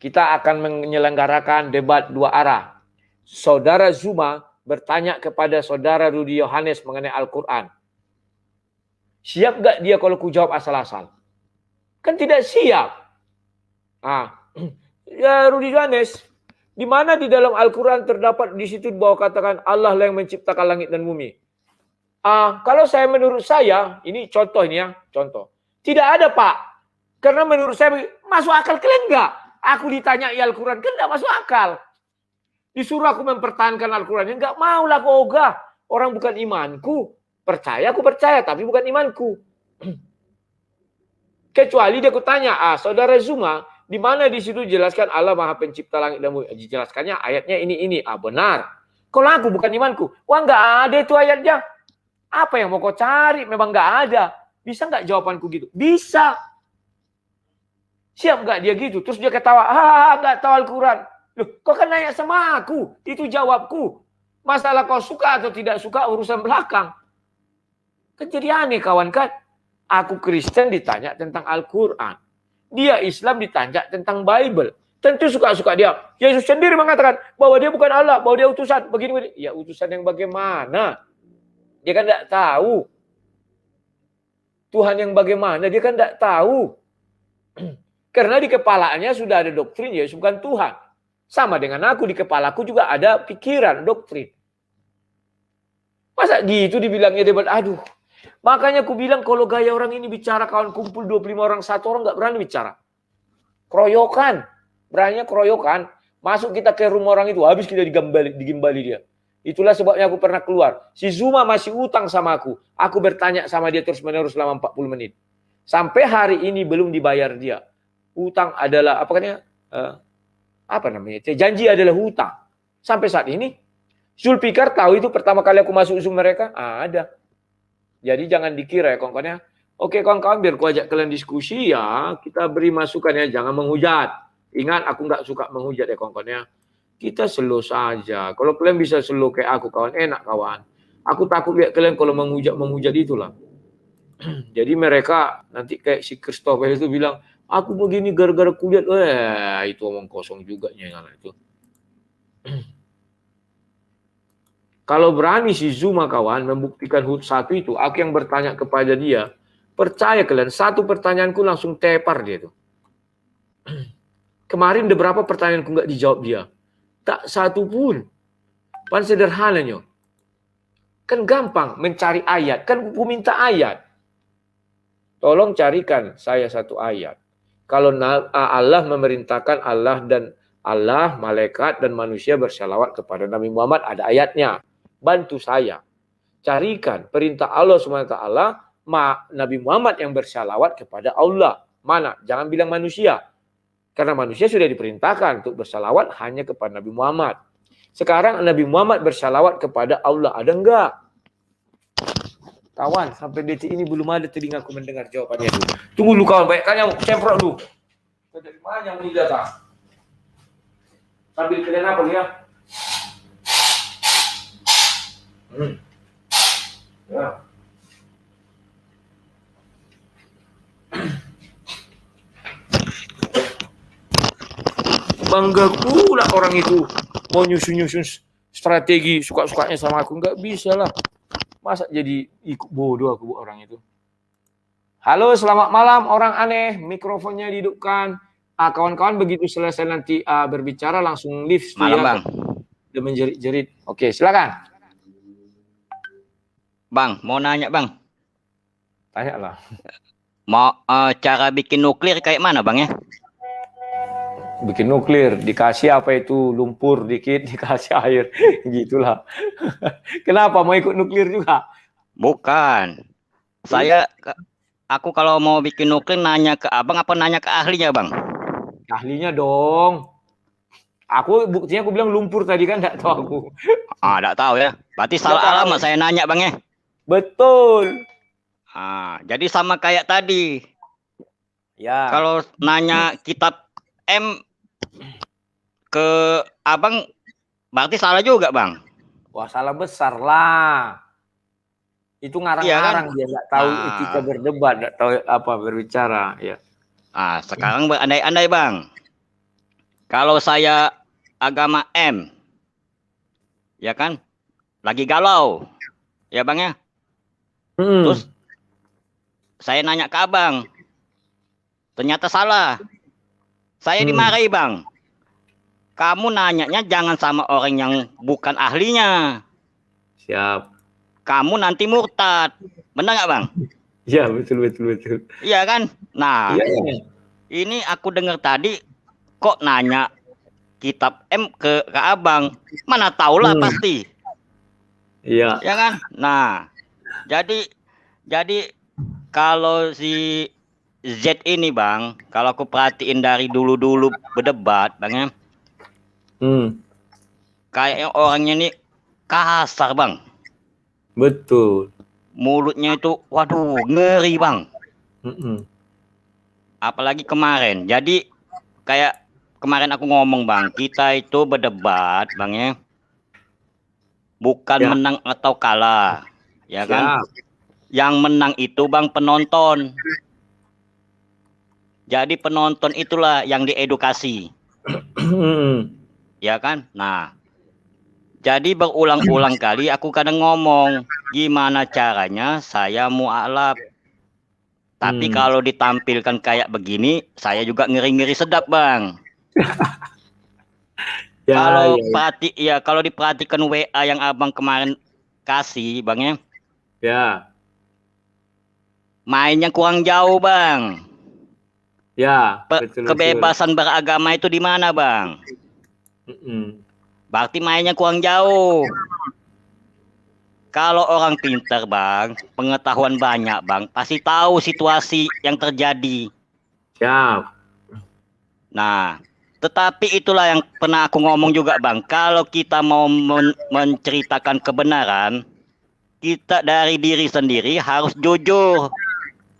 kita akan menyelenggarakan debat dua arah. Saudara Zuma bertanya kepada saudara Rudi Yohanes mengenai Al-Quran. Siap nggak dia kalau ku jawab asal-asal? Kan tidak siap. Ya Rudi Yohanes, di mana di dalam Al-Quran terdapat di situ bahwa katakan Allah lah yang menciptakan langit dan bumi? Kalau menurut saya, ini contoh ini ya, contoh. Tidak ada Pak. Karena menurut saya, masuk akal kalian enggak? Aku ditanya Al-Quran, kan enggak masuk akal. Disuruh aku mempertahankan Al-Quran, enggak mau lah aku ogah. Orang bukan imanku. Percaya, aku percaya, tapi bukan imanku. Kecuali dia aku tanya, saudara Zuma, di mana di situ jelaskan Allah Maha Pencipta langit dan bumi? Dijelaskannya ayatnya ini. Benar. Kalau aku bukan imanku, wah enggak ada itu ayatnya. Apa yang mau kau cari? Memang nggak ada. Bisa nggak jawabanku gitu? Bisa. Siap nggak dia gitu? Terus dia ketawa. Nggak tahu Al-Quran. Loh, kau kan nanya sama aku. Itu jawabku. Masalah kau suka atau tidak suka urusan belakang. Kan jadi aneh kawan kan. Aku Kristen ditanya tentang Al-Quran. Dia Islam ditanya tentang Bible. Tentu suka-suka dia. Yesus sendiri mengatakan bahwa dia bukan Allah. Bahwa dia utusan. Begini. Ya utusan yang bagaimana? Dia kan tidak tahu. Tuhan yang bagaimana, dia kan tidak tahu. Karena di kepalanya sudah ada doktrin, Yesus bukan Tuhan. Sama dengan aku, di kepalaku juga ada pikiran, doktrin. Masa gitu dibilangnya debat, aduh. Makanya aku bilang kalau gaya orang ini bicara, kawan kumpul 25 orang, satu orang nggak berani bicara. Keroyokan. Beraninya keroyokan. Masuk kita ke rumah orang itu, habis kita digimbali dia. Itulah sebabnya aku pernah keluar. Si Zuma masih utang sama aku. Aku bertanya sama dia terus-menerus selama 40 menit. Sampai hari ini belum dibayar dia. Utang adalah, janji adalah hutang. Sampai saat ini. Zulfikar tahu itu pertama kali aku masuk Zoom mereka? Ada. Jadi jangan dikira ya kawan-kawannya. Oke kawan-kawan, biar aku ajak kalian diskusi ya. Kita beri masukan ya, jangan menghujat. Ingat, aku nggak suka menghujat ya kawan-kawannya. Kita slow saja. Kalau kalian bisa slow kayak aku, kawan, enak kawan. Aku takut lihat kalian kalau menghujat itulah. Jadi mereka nanti kayak si Christopher itu bilang, aku begini gara-gara kulihat. Itu omong kosong juga itu. Kalau berani si Zuma kawan membuktikan HUT 1 itu, aku yang bertanya kepada dia, percaya kalian, satu pertanyaanku langsung tepar dia tuh. Kemarin ada berapa pertanyaanku nggak dijawab dia. Tak satu pun. Pan sederhananya. Kan gampang mencari ayat. Kan aku minta ayat. Tolong carikan saya satu ayat. Kalau Allah memerintahkan Allah, malaikat, dan manusia bersalawat kepada Nabi Muhammad, ada ayatnya. Bantu saya. Carikan perintah Allah SWT, Nabi Muhammad yang bersalawat kepada Allah. Mana? Jangan bilang manusia. Karena manusia sudah diperintahkan untuk bersalawat hanya kepada Nabi Muhammad. Sekarang Nabi Muhammad bersalawat kepada Allah. Ada enggak? Kawan, sampai detik ini belum ada telingaku mendengar jawabannya. Tunggu dulu kawan, banyak kan yang semprot dulu. Dari mana yang ini datang? Sambil kalian apa ya? Ya. bangga pula orang itu mau nyusun strategi suka-sukanya sama aku. Nggak bisa lah. Masa jadi ikut bodoh aku orang itu. Halo, selamat malam orang aneh. Mikrofonnya dihidupkan. Kawan-kawan begitu selesai nanti berbicara langsung lift
Malam, Bang.
Udah menjerit-jerit. Oke, silakan.
Bang, mau nanya, Bang.
Tanya lah.
Mau cara bikin nuklir kayak mana, Bang ya?
Bikin nuklir, dikasih apa itu lumpur dikit, dikasih air, gitulah. Kenapa mau ikut nuklir juga?
Bukan. Aku kalau mau bikin nuklir nanya ke Abang apa nanya ke ahlinya, Bang?
Ahlinya dong. Buktinya aku bilang lumpur tadi kan, nggak tahu aku.
Nggak tahu ya. Berarti salah alamat saya nanya, Bang ya.
Betul.
Jadi sama kayak tadi.
Ya.
Kalau nanya kitab M ke Abang, berarti salah juga, Bang.
Wah, salah besar lah. Itu ngarang-ngarang, dia nggak tahu etika berdebat, nggak tahu apa berbicara. Ya.
Sekarang berandai-andai, Bang. Kalau saya agama M, ya kan, lagi galau, ya Bang ya. Terus saya nanya ke Abang, ternyata salah. Saya dimarahi, Bang. Kamu nanyanya jangan sama orang yang bukan ahlinya.
Siap.
Kamu nanti murtad. Benar nggak, Bang?
Iya, betul.
Iya kan? Nah,
ya.
Ini aku dengar tadi kok nanya kitab M ke Abang. Mana tahulah pasti.
Iya.
Ya kan? Nah, jadi kalau si Z ini, Bang, kalau aku perhatiin dari dulu berdebat, Bang ya. Kayaknya orangnya ini kasar, Bang.
Betul.
Mulutnya itu, waduh, ngeri, Bang. Apalagi kemarin. Jadi kayak kemarin aku ngomong, Bang, kita itu berdebat, Bang ya. Bukan menang atau kalah, ya kan? Yang menang itu, Bang, penonton. Jadi penonton itulah yang diedukasi. Ya kan? Nah, jadi berulang-ulang kali aku kadang ngomong, gimana caranya saya mu'alaf. Tapi kalau ditampilkan kayak begini, saya juga ngeri-ngeri sedap, Bang. Kalau diperhatikan WA yang Abang kemarin kasih, Bang ya.
Ya.
Mainnya kurang jauh, Bang.
Ya, betul.
Kebebasan beragama itu di mana, Bang? Berarti mainnya kurang jauh. Kalau orang pintar, Bang, pengetahuan banyak, Bang, pasti tahu situasi yang terjadi.
Siap.
Nah, tetapi itulah yang pernah aku ngomong juga, Bang. Kalau kita mau menceritakan kebenaran, kita dari diri sendiri harus jujur.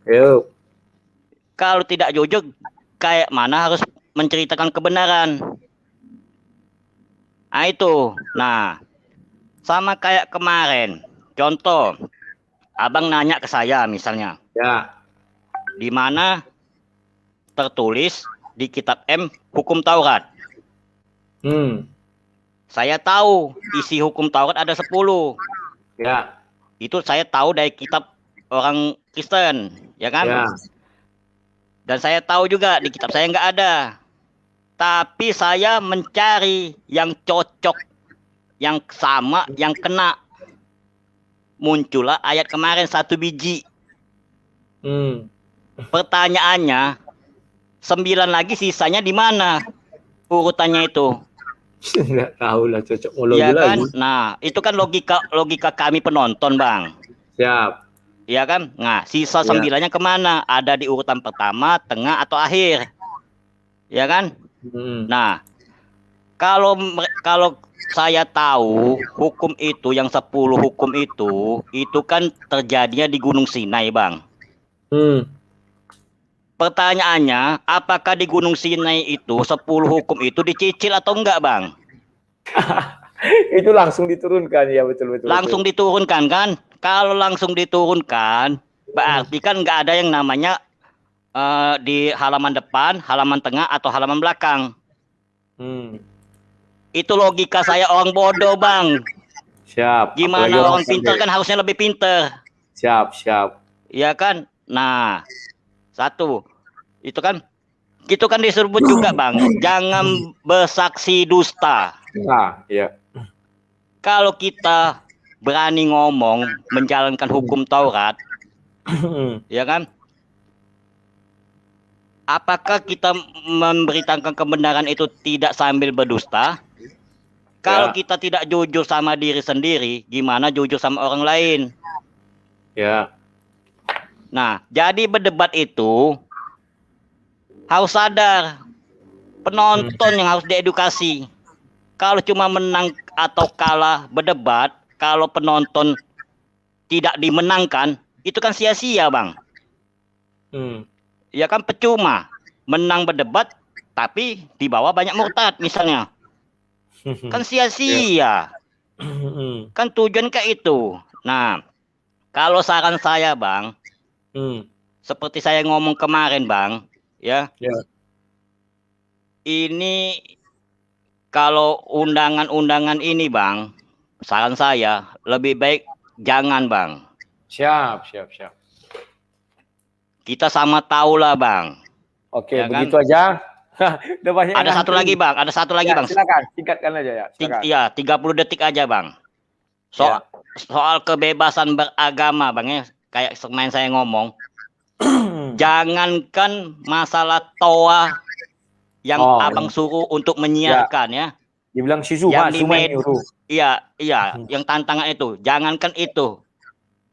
Yuk.
Kalau tidak jujur, kayak mana harus menceritakan kebenaran? Nah, itu. Nah, sama kayak kemarin. Contoh, Abang nanya ke saya misalnya.
Ya.
Di mana tertulis di kitab M hukum Taurat. Saya tahu isi hukum Taurat ada 10.
Ya.
Itu saya tahu dari kitab orang Kristen, ya kan?
Ya.
Dan saya tahu juga di kitab saya nggak ada. Tapi saya mencari yang cocok, yang sama, yang kena. Muncullah ayat kemarin 1 biji. Pertanyaannya, 9 lagi sisanya di mana urutannya itu?
Nggak tahu lah, cocok mulu
ya kan?
lagi.
Nah, itu kan logika kami penonton, Bang.
Siap.
Ya kan? Nah, sisa 9-nya kemana? Ada di urutan pertama, tengah, atau akhir? Ya kan? Nah, kalau saya tahu hukum itu, yang 10 hukum itu kan terjadinya di Gunung Sinai, Bang. Pertanyaannya, apakah di Gunung Sinai itu 10 hukum itu dicicil atau enggak, Bang?
Itu langsung diturunkan, ya betul.
Langsung diturunkan kan? Kalau langsung diturunkan, berarti kan nggak ada yang namanya di halaman depan, halaman tengah, atau halaman belakang. Itu logika saya orang bodoh, Bang.
Siap.
Gimana
Apalagi
orang pintar kan harusnya lebih pintar.
Siap.
Iya kan? Nah, satu. Itu kan disebut juga, Bang. Jangan bersaksi dusta.
Nah, ya.
Kalau kita berani ngomong menjalankan hukum Taurat, ya kan? Apakah kita memberitakan kebenaran itu tidak sambil berdusta? Kalau kita tidak jujur sama diri sendiri, gimana jujur sama orang lain?
Ya.
Nah, jadi berdebat itu harus sadar penonton yang harus diedukasi. Kalau cuma menang atau kalah berdebat, kalau penonton tidak dimenangkan, itu kan sia-sia, Bang. Ya kan percuma menang berdebat tapi di bawah banyak murtad misalnya. Kan sia-sia. Kan tujuan kayak itu. Nah, kalau saran saya, Bang, seperti saya ngomong kemarin, Bang, ya. Ini kalau undangan-undangan ini, Bang, saran saya lebih baik jangan, Bang.
Siap.
Kita sama tahu lah, Bang.
Oke,
Ya
begitu aja. Udah banyak
Ada satu lagi, Bang. Bang.
Silakan, singkatkan aja ya. Silakan.
Iya, 30 detik aja, Bang. Soal kebebasan beragama, Bang, ya. Kayak semain saya ngomong. Jangankan masalah toa yang Abang suruh untuk menyiarkan, ya.
Dibilang si Zuma nyuruh.
Iya, yang tantangan itu. Jangankan itu.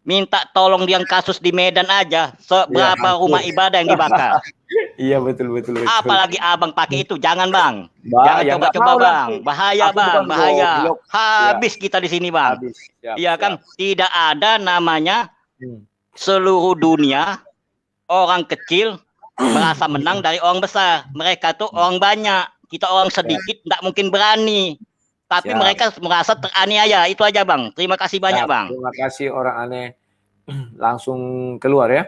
Minta tolong yang kasus di Medan aja, seberapa rumah ibadah yang dibakar.
Iya, betul.
Apalagi Abang pakai itu, jangan, Bang.
Jangan
Coba-coba, Bang. Bahaya, Bang, bahaya. Habis kita di sini, Bang. Iya kan? Tidak ada namanya seluruh dunia orang kecil merasa menang dari orang besar. Mereka tuh orang banyak, kita orang sedikit, tidak mungkin berani. Tapi mereka merasa teraniaya. Itu aja, Bang. Terima kasih banyak, Bang.
Terima kasih orang aneh. Langsung keluar ya.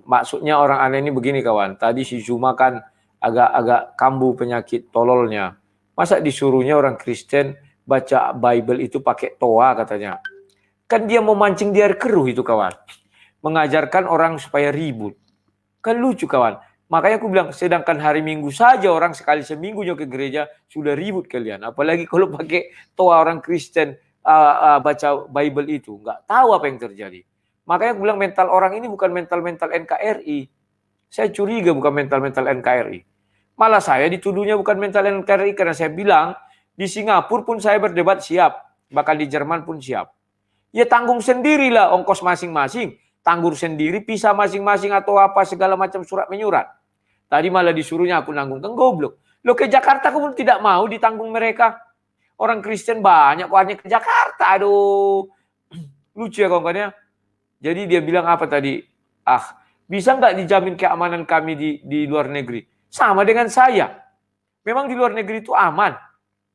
Maksudnya orang aneh ini begini, kawan. Tadi si Zuma kan agak kambuh penyakit tololnya. Masa disuruhnya orang Kristen baca Bible itu pakai toa katanya. Kan dia mau mancing di air keruh itu, kawan. Mengajarkan orang supaya ribut. Kan lucu, kawan. Makanya aku bilang, sedangkan hari Minggu saja orang sekali seminggunya ke gereja sudah ribut kalian. Apalagi kalau pakai toa orang Kristen baca Bible itu. Nggak tahu apa yang terjadi. Makanya aku bilang mental orang ini bukan mental-mental NKRI. Saya curiga bukan mental-mental NKRI. Malah saya dituduhnya bukan mental NKRI karena saya bilang di Singapura pun saya berdebat siap. Bahkan di Jerman pun siap. Ya tanggung sendirilah ongkos masing-masing. Tanggung sendiri, pisah masing-masing atau apa segala macam surat menyurat. Tadi malah disuruhnya aku nanggung, kan goblok. Lo ke Jakarta kamu tidak mau ditanggung mereka. Orang Kristen banyak kok hanya ke Jakarta. Aduh. Lucu ya kawan-kawannya. Jadi dia bilang apa tadi? Bisa nggak dijamin keamanan kami di luar negeri? Sama dengan saya. Memang di luar negeri itu aman.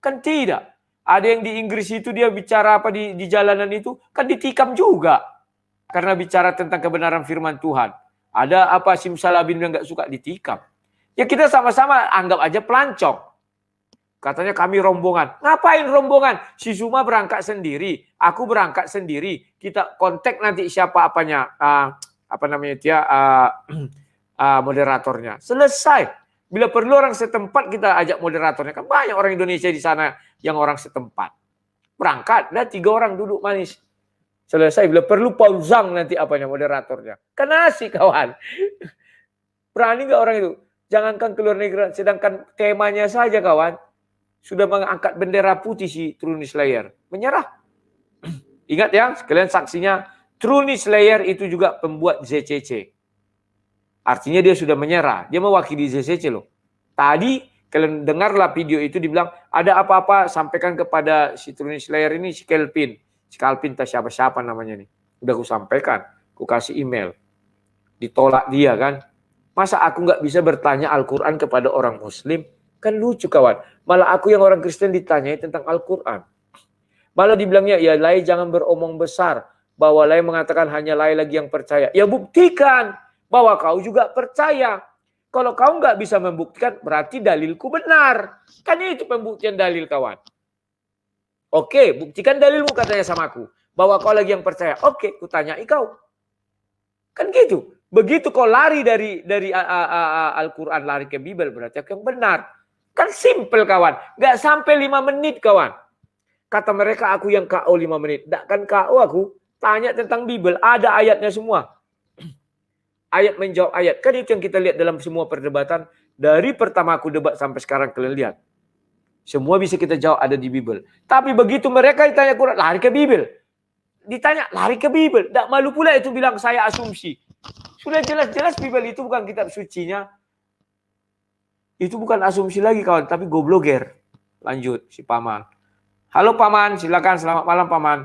Kan tidak. Ada yang di Inggris itu dia bicara apa di jalanan itu. Kan ditikam juga. Karena bicara tentang kebenaran firman Tuhan. Ada apa simsalabim yang nggak suka ditikam. Ya kita sama-sama anggap aja pelancong. Katanya kami rombongan. Ngapain rombongan? Si Zuma berangkat sendiri. Aku berangkat sendiri. Kita kontak nanti siapa apanya. Moderatornya. Selesai. Bila perlu orang setempat kita ajak moderatornya. Kan banyak orang Indonesia di sana yang orang setempat. Berangkat. Dan 3 orang duduk manis. Selesai. Bila perlu Paul Zhang nanti apanya moderatornya. Kan asik kawan. Berani nggak orang itu? Jangankan ke luar negeri. Sedangkan temanya saja kawan. Sudah mengangkat bendera putih si Truly Slayer. Menyerah. Ingat ya. Sekalian saksinya. Truly Slayer itu juga pembuat ZCC. Artinya dia sudah menyerah. Dia mewakili ZCC loh. Tadi kalian dengarlah video itu dibilang. Ada apa-apa sampaikan kepada si Truly Slayer ini si Kelvin. Si Calvin tak siapa-siapa namanya nih. Udah aku sampaikan. Aku kasih email. Ditolak dia kan. Masa aku nggak bisa bertanya Al-Quran kepada orang Muslim? Kan lucu kawan. Malah aku yang orang Kristen ditanyai tentang Al-Quran. Malah dibilangnya, ya Lai jangan beromong besar. Bahwa Lai mengatakan hanya Lai lagi yang percaya. Ya buktikan bahwa kau juga percaya.
Kalau kau nggak bisa membuktikan, berarti dalilku benar. Kan itu pembuktian dalil, kawan. Oke, buktikan dalilmu, katanya sama aku. Bahwa kau lagi yang percaya. Oke, kutanyai kau. Kan gitu. Begitu kau lari dari Al-Quran, lari ke Bible, berarti aku yang benar. Kan simple, kawan. Nggak sampai 5 menit, kawan. Kata mereka, aku yang KO 5 menit. Nggak kan KO aku. Tanya tentang Bible. Ada ayatnya semua. Ayat menjawab ayat. Kan itu yang kita lihat dalam semua perdebatan. Dari pertama aku debat sampai sekarang, kalian lihat. Semua bisa kita jawab ada di Bible. Tapi begitu mereka ditanya Quran, lari ke Bible. Ditanya, lari ke Bible. Tak malu pula itu bilang saya asumsi. Sudah jelas-jelas Bible itu bukan kitab sucinya. Itu bukan asumsi lagi, kawan. Tapi gobloger. Lanjut, si Paman. Halo Paman, silakan. Selamat malam, Paman.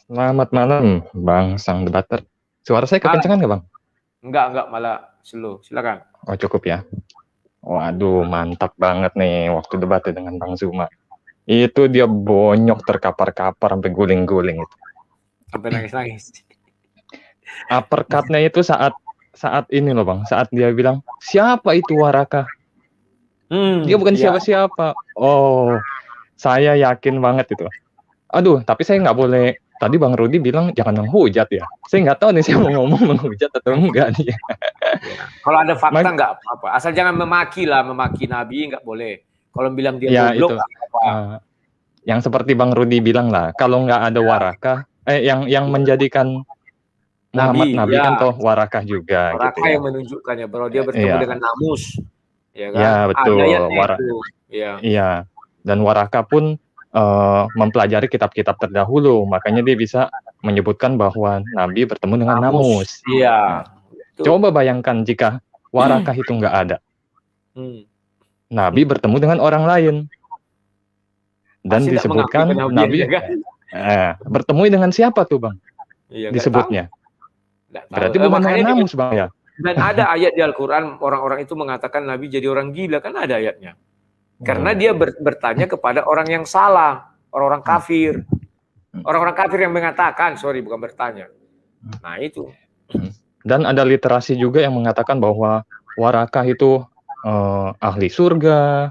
Selamat malam, Bang Sang Debater. Suara saya kekencangan nggak, Bang?
Enggak, malah slow. Silakan.
Oh, cukup ya. Waduh, mantap banget nih waktu debat dengan Bang Zuma. Itu dia bonyok terkapar-kapar sampai guling-guling itu.
Sampai nangis-nangis.
Uppercut-nya itu saat ini loh, Bang. Saat dia bilang, siapa itu Waraka? Dia bukan siapa-siapa. Oh, saya yakin banget itu. Aduh, tapi saya nggak boleh. Tadi Bang Rudi bilang jangan menghujat ya. Saya nggak tahu nih saya mau ngomong menghujat atau enggak nih.
Kalau ada fakta nggak apa-apa. Asal jangan memaki Nabi nggak boleh. Kalau bilang dia
Ya,
goblok
itu.
nggak apa-apa.
Yang seperti Bang Rudi bilang lah, kalau nggak ada Waraka, yang menjadikan Muhammad Nabi kan toh Warakah juga.
Warakah
gitu ya.
yang menunjukkannya bahwa dia bertemu dengan Namus. Ya kan?
Ya, betul.
Iya.
Dan Waraka pun mempelajari kitab-kitab terdahulu, makanya dia bisa menyebutkan bahwa Nabi bertemu dengan Namus.
Iya.
Coba bayangkan jika Warakah itu nggak ada. Nabi bertemu dengan orang lain. Dan
Masih
disebutkan Nabi bertemu dengan siapa tuh, Bang?
Iya,
disebutnya. Berarti bukan dengan Namus, Bang ya.
Dan ada ayat di Al-Quran, orang-orang itu mengatakan Nabi jadi orang gila, kan ada ayatnya. Karena dia bertanya kepada orang yang salah, orang-orang kafir. Orang-orang kafir yang mengatakan, bukan bertanya. Nah itu.
Dan ada literasi juga yang mengatakan bahwa Warakah itu ahli surga,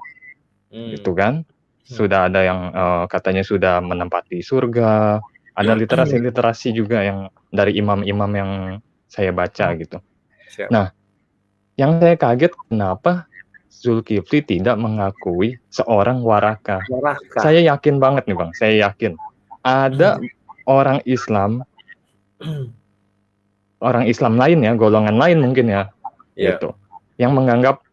gitu kan? Sudah ada yang katanya sudah menempati surga. Ada literasi-literasi juga yang dari imam-imam yang saya baca gitu. Nah, yang saya kaget kenapa Zulkifli tidak mengakui seorang Warakah. Saya yakin banget nih, Bang. Saya yakin ada orang Islam lain ya, golongan lain mungkin ya, gitu, yang menganggap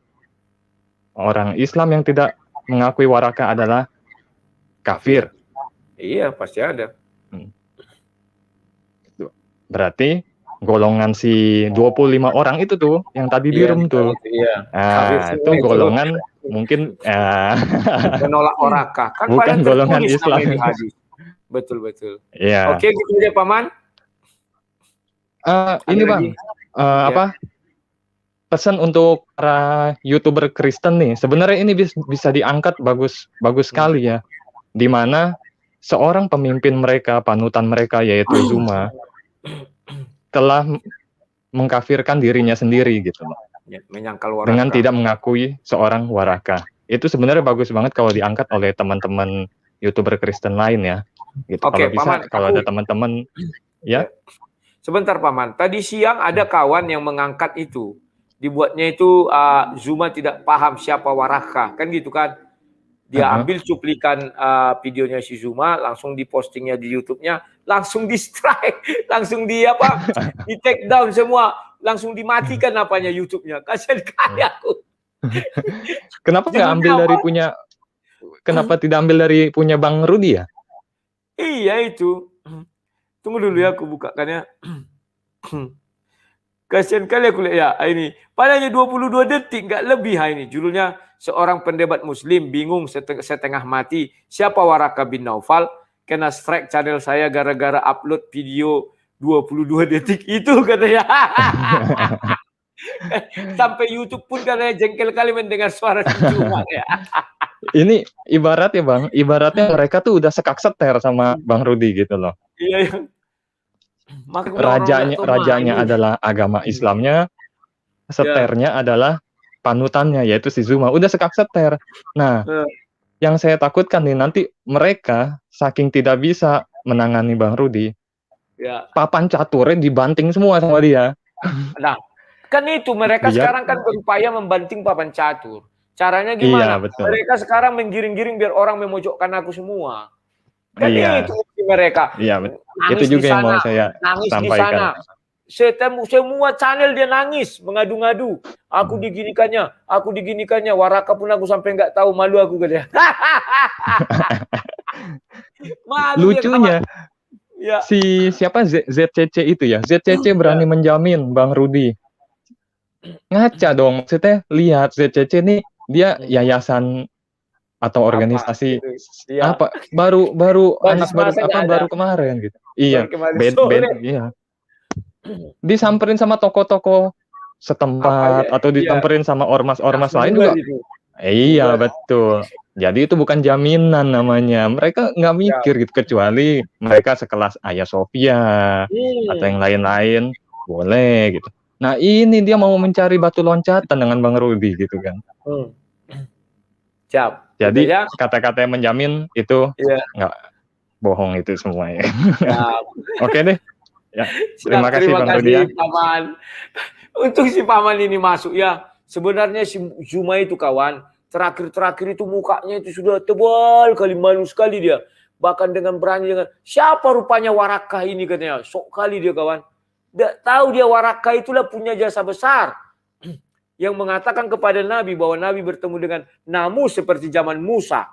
orang Islam yang tidak mengakui Warakah adalah kafir.
Iya, pasti ada.
Berarti golongan si 25 orang itu tuh yang tadi direm tuh. Itu golongan mungkin
menolak Warakah. Kan
bukan golongan Islam.
Betul.
Iya.
Oke, gitu aja, Paman.
Ini Bang, pesan untuk para YouTuber Kristen nih. Sebenarnya ini bisa diangkat bagus sekali ya. Di mana seorang pemimpin mereka, panutan mereka yaitu Zuma telah mengkafirkan dirinya sendiri gitu loh.
Menyangkal Warakah.
Dengan tidak mengakui seorang Warakah. Itu sebenarnya bagus banget kalau diangkat oleh teman-teman YouTuber Kristen lain ya. Gitu.
Oke,
kalau bisa,
Paman,
kalau ada teman-teman ya.
Sebentar, Paman. Tadi siang ada kawan yang mengangkat itu. Dibuatnya itu Zuma tidak paham siapa Warakah. Kan gitu kan. Dia ambil cuplikan videonya si Zuma, langsung dipostingnya di YouTube-nya, langsung di strike, langsung di take down semua, langsung dimatikan YouTube-nya. Kasihan kali aku.
Kenapa nggak ambil dari punya? Kenapa tidak ambil dari punya Bang Rudi ya?
Iya itu. Tunggu dulu ya, aku bukakannya. Kasihan kali aku lihat ya ini. Padahal 22 detik, nggak lebih ini. Judulnya seorang pendebat Muslim bingung setengah mati. Siapa Warakah bin Naufal? Kena strike channel saya gara-gara upload video 22 detik itu katanya. Sampai YouTube pun katanya jengkel kali mendengar suara Zuma ya.
Ini ibarat ya Bang, ibaratnya mereka tuh udah sekak seter sama Bang Rudi gitu loh.
Iya.
Rajanya adalah agama Islamnya, seternya adalah panutannya, yaitu si Zuma. Udah sekak seter. Nah,
Eh.
yang saya takutkan nih, nanti mereka saking tidak bisa menangani Bang Rudi,
Ya.
papan caturnya dibanting semua sama dia.
Nah, kan itu mereka
Biar-
sekarang kan berupaya membanting papan catur. Caranya
Iya,
gimana?
betul.
Mereka sekarang menggiring-giring biar orang memojokkan aku semua. Kan
Iya.
itu mereka.
Iya,
Nangis
itu juga
di
yang mau
sana,
saya
nangis di
sampaikan.
sana. Semua channel dia nangis, mengadu-ngadu. Aku diginikannya. Waraka pun aku sampai nggak tahu, malu aku ke dia. Malu dia,
Lucunya,
kawan. Ya.
si siapa ZCC itu ya, ZCC berani menjamin Bang Rudi. Ngaca dong, maksudnya lihat ZCC nih dia yayasan atau organisasi
Iya.
apa baru
Basis masanya ada.
baru kemarin gitu. Iya,
Kemarin
band
sore.
iya. Disamperin sama toko-toko setempat
Apa,
atau
iya.
disamperin sama ormas-ormas
Langsung
lain
bubar
juga.
itu.
Iya,
Bubar.
betul. Jadi itu bukan jaminan namanya. Mereka nggak mikir gitu, kecuali mereka sekelas Ayah Sofia atau yang lain-lain boleh gitu. Nah, ini dia mau mencari batu loncatan dengan Bang Rudi gitu kan.
Siap.
Jadi
Gitu ya.
kata-kata yang menjamin itu
Iya.
nggak bohong itu semuanya.
Siap.
Oke deh. Ya, terima kasih Bang Rudi ya.
Paman. Untuk si Paman ini masuk ya. Sebenarnya si Zuma itu kawan, terakhir-terakhir itu mukanya itu sudah tebal kali, malu sekali dia. Bahkan dengan berani dengan siapa rupanya Warakah ini katanya. Sok kali dia kawan. Tidak tahu dia Warakah itulah punya jasa besar. Yang mengatakan kepada Nabi bahwa Nabi bertemu dengan Namus seperti zaman Musa.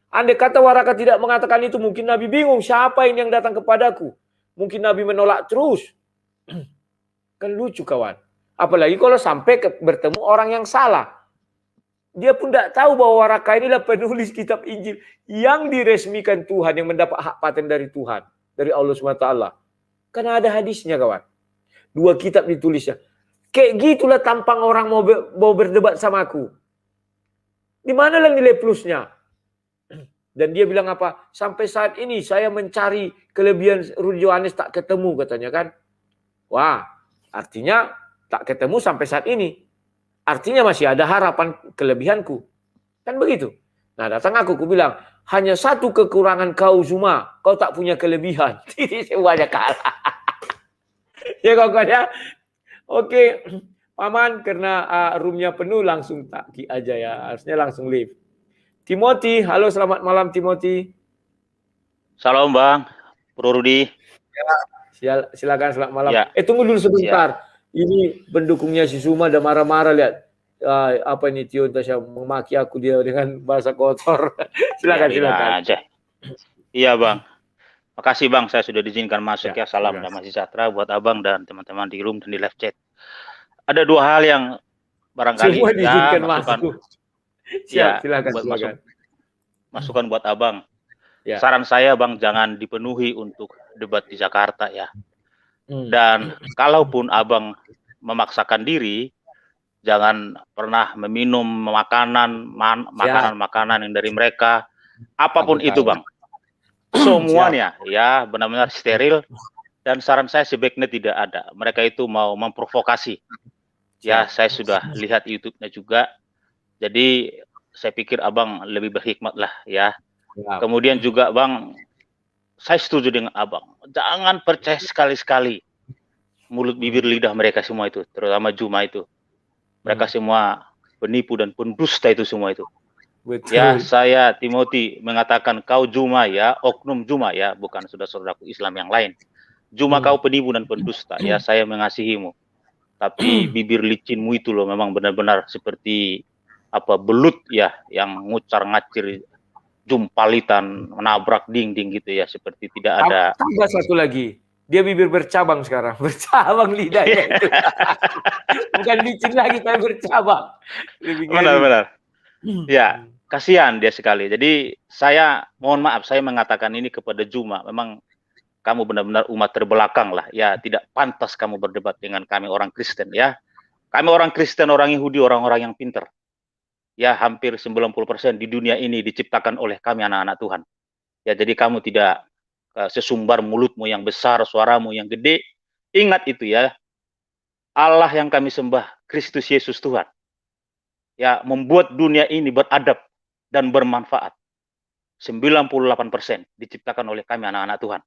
Andai kata Warakah tidak mengatakan itu, mungkin Nabi bingung siapa ini yang datang kepadaku. Mungkin Nabi menolak terus. Kan lucu kawan. Apalagi kalau sampai bertemu orang yang salah. Dia pun tidak tahu bahwa Warakah inilah penulis kitab Injil yang diresmikan Tuhan, yang mendapat hak paten dari Tuhan, dari Allah SWT. Karena ada hadisnya kawan. 2 kitab ditulisnya. Kayak gitulah tampang orang mau berdebat sama aku. Di manalah nilai plusnya? Dan dia bilang apa? Sampai saat ini saya mencari kelebihan Rudi Johannes tak ketemu katanya kan. Wah, artinya tak ketemu sampai saat ini. Artinya masih ada harapan kelebihanku. Kan begitu. Nah, datang aku bilang, hanya satu kekurangan kau Zuma, kau tak punya kelebihan. Jadi semuanya kalah. Ya kawan ya. Oke, Paman, karena roomnya penuh langsung tak aja ya. Harusnya langsung leave. Timothy, halo selamat malam Timothy.
Salam Bang, Bro Rudi.
Silakan selamat malam.
Ya.
Tunggu dulu sebentar. Ini pendukungnya si Zuma udah marah-marah lihat. Apa ini Tio Tasya memaki aku dia dengan bahasa kotor. Silakan.
Aja. Iya Bang. Makasih Bang, saya sudah diizinkan masuk ya. Salam damai sejahtera buat Abang dan teman-teman di room dan di live chat. Ada 2 hal yang barangkali
semua diizinkan
masukan.
masuk.
Ya,
Silakan.
Masukan buat Abang.
Ya.
Saran saya Bang, jangan dipenuhi untuk debat di Jakarta ya. Dan kalaupun Abang memaksakan diri, jangan pernah meminum makanan yang dari mereka, apapun itu Bang. Semuanya ya benar-benar steril, dan saran saya sebaiknya tidak ada. Mereka itu mau memprovokasi. Ya, saya sudah lihat YouTube-nya juga. Jadi saya pikir Abang lebih berhikmat lah ya. Kemudian juga Bang, saya setuju dengan Abang. Jangan percaya sekali-sekali mulut bibir lidah mereka semua itu, terutama Zuma itu. Mereka semua penipu dan pendusta itu semua itu.
Betul.
Ya, saya Timothy mengatakan kau Zuma ya, oknum Zuma ya, bukan saudaraku Islam yang lain. Zuma kau penipu dan pendusta ya, saya mengasihimu. Tapi bibir licinmu itu loh memang benar-benar seperti belut ya, yang ngucar-ngacir, jumpalitan, menabrak dinding gitu ya, seperti tidak ada.
Tambah satu lagi, dia bibir bercabang sekarang, bercabang lidahnya itu. Bukan licin lagi, tapi bercabang.
Benar-benar. Ya, kasihan dia sekali. Jadi saya mohon maaf, saya mengatakan ini kepada Zuma, memang kamu benar-benar umat terbelakang lah. Ya, tidak pantas kamu berdebat dengan kami orang Kristen ya. Kami orang Kristen, orang Yahudi, orang-orang yang pintar. Ya, hampir 90% di dunia ini diciptakan oleh kami anak-anak Tuhan. Ya, jadi kamu tidak sesumbar mulutmu yang besar, suaramu yang gede. Ingat itu ya. Allah yang kami sembah, Kristus Yesus Tuhan, ya membuat dunia ini beradab dan bermanfaat. 98% diciptakan oleh kami anak-anak Tuhan.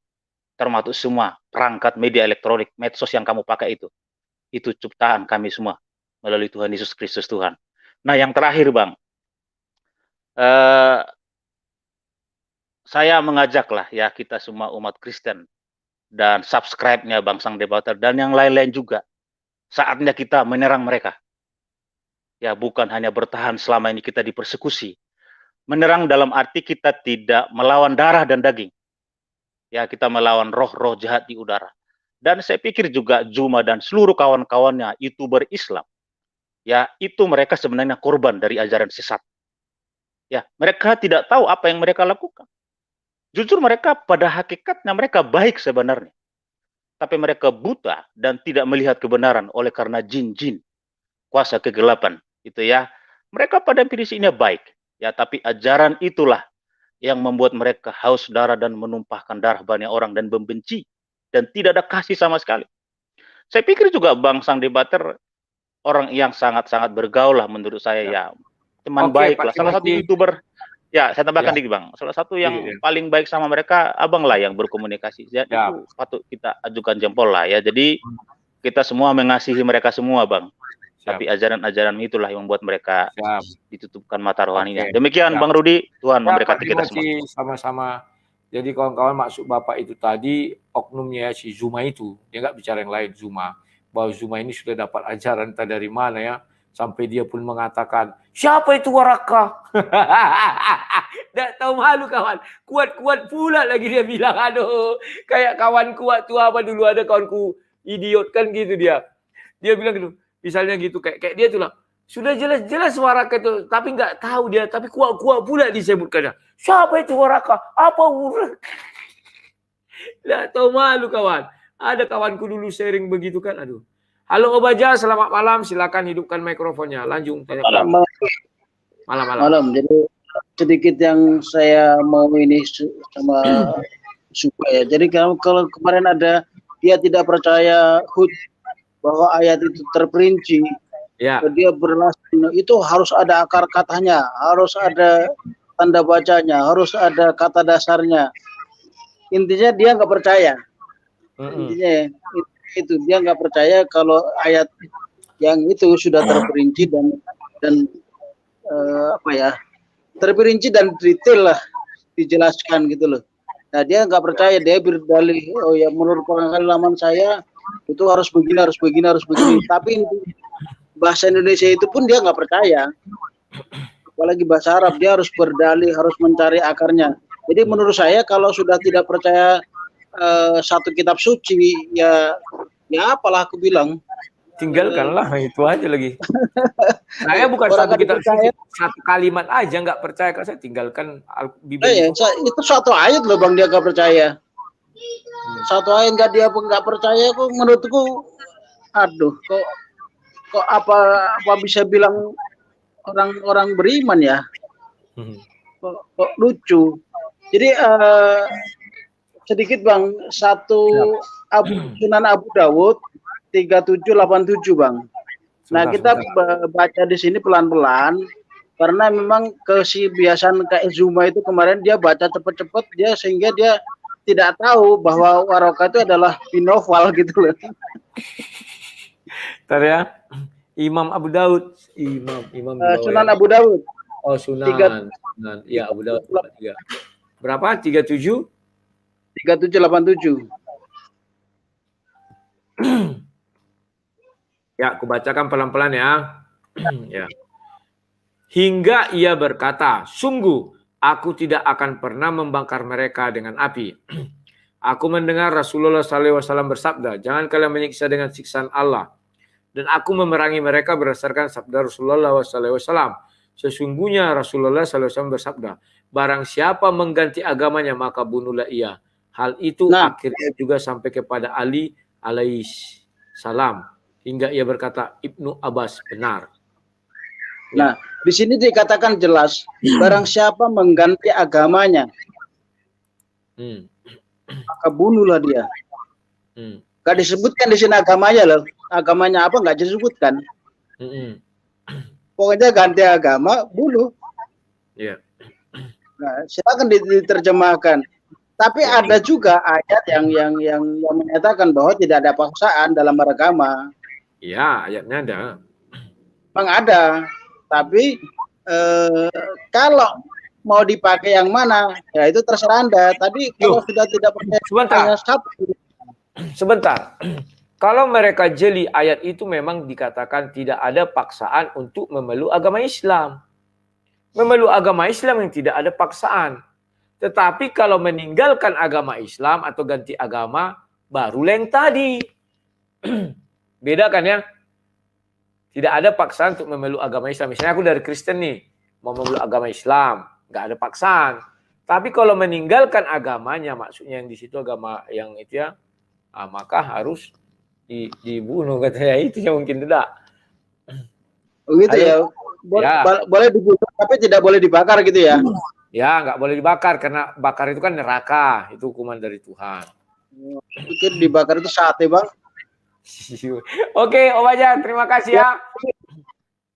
Termasuk semua perangkat media elektronik, medsos yang kamu pakai itu ciptaan kami semua melalui Tuhan Yesus Kristus Tuhan. Nah, yang terakhir Bang, saya mengajaklah ya kita semua umat Kristen dan subscribe-nya Bang Sang Debater dan yang lain-lain juga, saatnya kita menyerang mereka. Ya, bukan hanya bertahan selama ini kita dipersekusi. Menyerang dalam arti kita tidak melawan darah dan daging. Ya, kita melawan roh-roh jahat di udara. Dan saya pikir juga Zuma dan seluruh kawan-kawannya YouTuber Islam, ya itu mereka sebenarnya korban dari ajaran sesat. Ya, mereka tidak tahu apa yang mereka lakukan. Jujur mereka pada hakikatnya mereka baik sebenarnya. Tapi mereka buta dan tidak melihat kebenaran oleh karena jin-jin, kuasa kegelapan, itu ya. Mereka pada prinsipnya baik, ya, tapi ajaran itulah yang membuat mereka haus darah dan menumpahkan darah banyak orang dan membenci dan tidak ada kasih sama sekali. Saya pikir juga Bang Sang Debater orang yang sangat-sangat bergaul lah menurut saya ya, teman baik lah. Salah satu YouTuber, ya saya tambahkan dikit Bang, salah satu yang paling baik sama mereka Abang lah yang berkomunikasi. Jadi itu patut kita ajukan jempol lah ya. Jadi kita semua mengasihi mereka semua Bang. Tapi ajaran-ajaran itulah yang membuat mereka ditutupkan mata rohaninya. Demikian Bang Rudi, Tuhan memberkati kita semua.
Sama-sama. Jadi kawan-kawan, maksud Bapak itu tadi oknumnya si Zuma itu, dia nggak bicara yang lain Zuma. Bahwa Zuma ini sudah dapat ajaran entah dari mana ya, sampai dia pun mengatakan, siapa itu Waraka? Nggak tahu malu kawan. Kuat-kuat pula lagi dia bilang, aduh, kayak kawan kuat tuh apa dulu ada kawanku idiot kan gitu dia. Dia bilang gitu. Misalnya gitu kayak dia tuh lah. Sudah jelas-jelas Waraka itu, tapi nggak tahu dia, tapi kuat-kuat pula disebutkannya. Siapa itu Waraka? Apa Waraka? Nggak tahu malu kawan. Ada kawanku dulu sharing begitu kan, aduh. Halo Obaja, selamat malam. Silakan hidupkan mikrofonnya. Lanjut tanya.
Malam. Jadi sedikit yang saya mau ini sama supaya. Jadi kalau kemarin ada dia tidak percaya HUT bahwa ayat itu terperinci, ya. Dia beralasan itu harus ada akar katanya, harus ada tanda bacanya, harus ada kata dasarnya. Intinya dia nggak percaya. Intinya itu dia nggak percaya kalau ayat yang itu sudah terperinci dan terperinci dan detail lah dijelaskan gitu loh. Nah dia nggak percaya, dia berdalih, oh ya menurut pengalaman saya itu harus begini. Tapi bahasa Indonesia itu pun dia nggak percaya. Apalagi bahasa Arab, dia harus berdalih, harus mencari akarnya. Jadi menurut saya kalau sudah tidak percaya satu kitab suci, ya apalah aku bilang.
Tinggalkanlah, itu aja lagi. Saya bukan satu kitab suci, satu kalimat aja nggak percaya, kalau saya tinggalkan Bibel.
Itu satu ayat loh Bang, dia nggak percaya. Satu ayat dia nggak percaya, kok menurutku, aduh, kok apa bisa bilang orang beriman ya? Kok lucu. Jadi sedikit Bang, Sunan Abu Dawud 3787 Bang. Nah kita baca di sini pelan-pelan karena memang kebiasaan kayak Zuma itu kemarin dia baca cepet-cepet dia sehingga dia tidak tahu bahwa Waraka itu adalah binoval gitu loh.
Ntar ya, Imam Abu Daud, Imam
Sunan Abu Dawud.
Oh Sunan. Iya Abu Daud. Berapa? 37?
3787.
Ya, aku bacakan pelan-pelan ya. Ya. Hingga ia berkata, sungguh aku tidak akan pernah membakar mereka dengan api. Aku mendengar Rasulullah SAW bersabda, jangan kalian menyiksa dengan siksaan Allah. Dan aku memerangi mereka berdasarkan sabda Rasulullah SAW. Sesungguhnya Rasulullah SAW bersabda, barang siapa mengganti agamanya maka bunuhlah ia. Hal itu akhirnya juga sampai kepada Ali alaihissalam. Hingga ia berkata, Ibnu Abbas benar.
Nah, di sini dikatakan jelas, barang siapa mengganti agamanya, maka bunuhlah dia. Gak disebutkan di sini agamanya loh. agamanya apa nggak disebutkan.
Mm-mm.
Pokoknya ganti agama, bunuh.
Iya.
Nah, silakan diterjemahkan. Tapi ada juga ayat yang menyatakan bahwa tidak ada paksaan dalam beragama.
Iya, ayatnya ada.
Memang ada. Tapi kalau mau dipakai yang mana, ya itu terserah Anda. Tadi kalau sudah tidak percaya
Sebentar.
hanya satu.
Sebentar. Kalau mereka jeli ayat itu memang dikatakan tidak ada paksaan untuk memeluk agama Islam. Memeluk agama Islam yang tidak ada paksaan. Tetapi kalau meninggalkan agama Islam atau ganti agama, barulah yang tadi. Beda kan ya? Tidak ada paksaan untuk memeluk agama Islam. Misalnya aku dari Kristen nih, mau memeluk agama Islam, nggak ada paksaan. Tapi kalau meninggalkan agamanya, maksudnya yang di situ agama yang itu ya, maka harus dibunuh katanya, itu yang mungkin tidak.
Begitu ya. Boleh dibunuh, tapi tidak boleh dibakar gitu ya?
Ya, nggak boleh dibakar karena bakar itu kan neraka, itu hukuman dari Tuhan.
Pikir dibakar itu sate bang.
Oke, Om Ajan, terima kasih ya.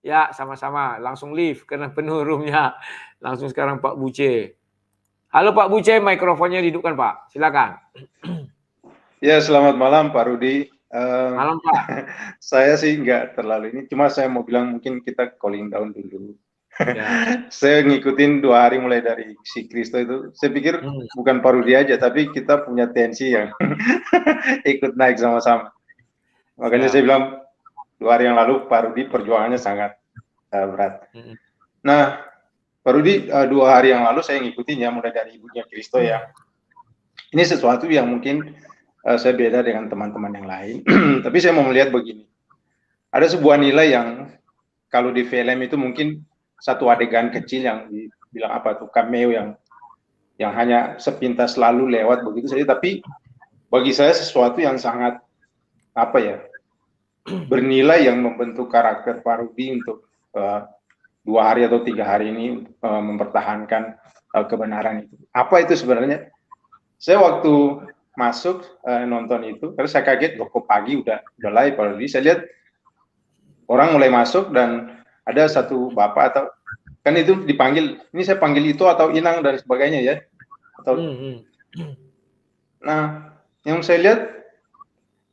Ya, sama-sama. Langsung live karena penuh roomnya. Langsung sekarang Pak Buce. Halo Pak Buce, mikrofonnya dihidupkan Pak. Silakan.
Ya, selamat malam Pak Rudi.
Malam Pak.
Saya sih nggak terlalu ini, cuma saya mau bilang mungkin kita calling down dulu.
Ya.
Saya ngikutin 2 hari mulai dari si Kristo itu. Saya pikir bukan Pak Rudi aja, tapi kita punya tensi yang ikut naik sama-sama. Makanya saya bilang 2 hari yang lalu Pak Rudi perjuangannya sangat berat. Nah, Pak Rudi 2 hari yang lalu saya ngikutin ya mulai dari ibunya Kristo ya. Ini sesuatu yang mungkin saya beda dengan teman-teman yang lain. Tapi saya mau melihat begini. Ada sebuah nilai yang kalau di film itu mungkin satu adegan kecil yang dibilang apa tuh cameo yang hanya sepintas lalu lewat begitu saja. Tapi bagi saya sesuatu yang sangat apa ya bernilai yang membentuk karakter Pak Rudi untuk 2 hari atau 3 hari ini mempertahankan kebenaran itu. Apa itu sebenarnya? Saya waktu masuk nonton itu, karena saya kaget kok pagi udah live Pak Rudi. Saya lihat orang mulai masuk dan ada satu bapak atau kan itu dipanggil, ini saya panggil itu atau inang dan sebagainya ya. Atau nah, yang saya lihat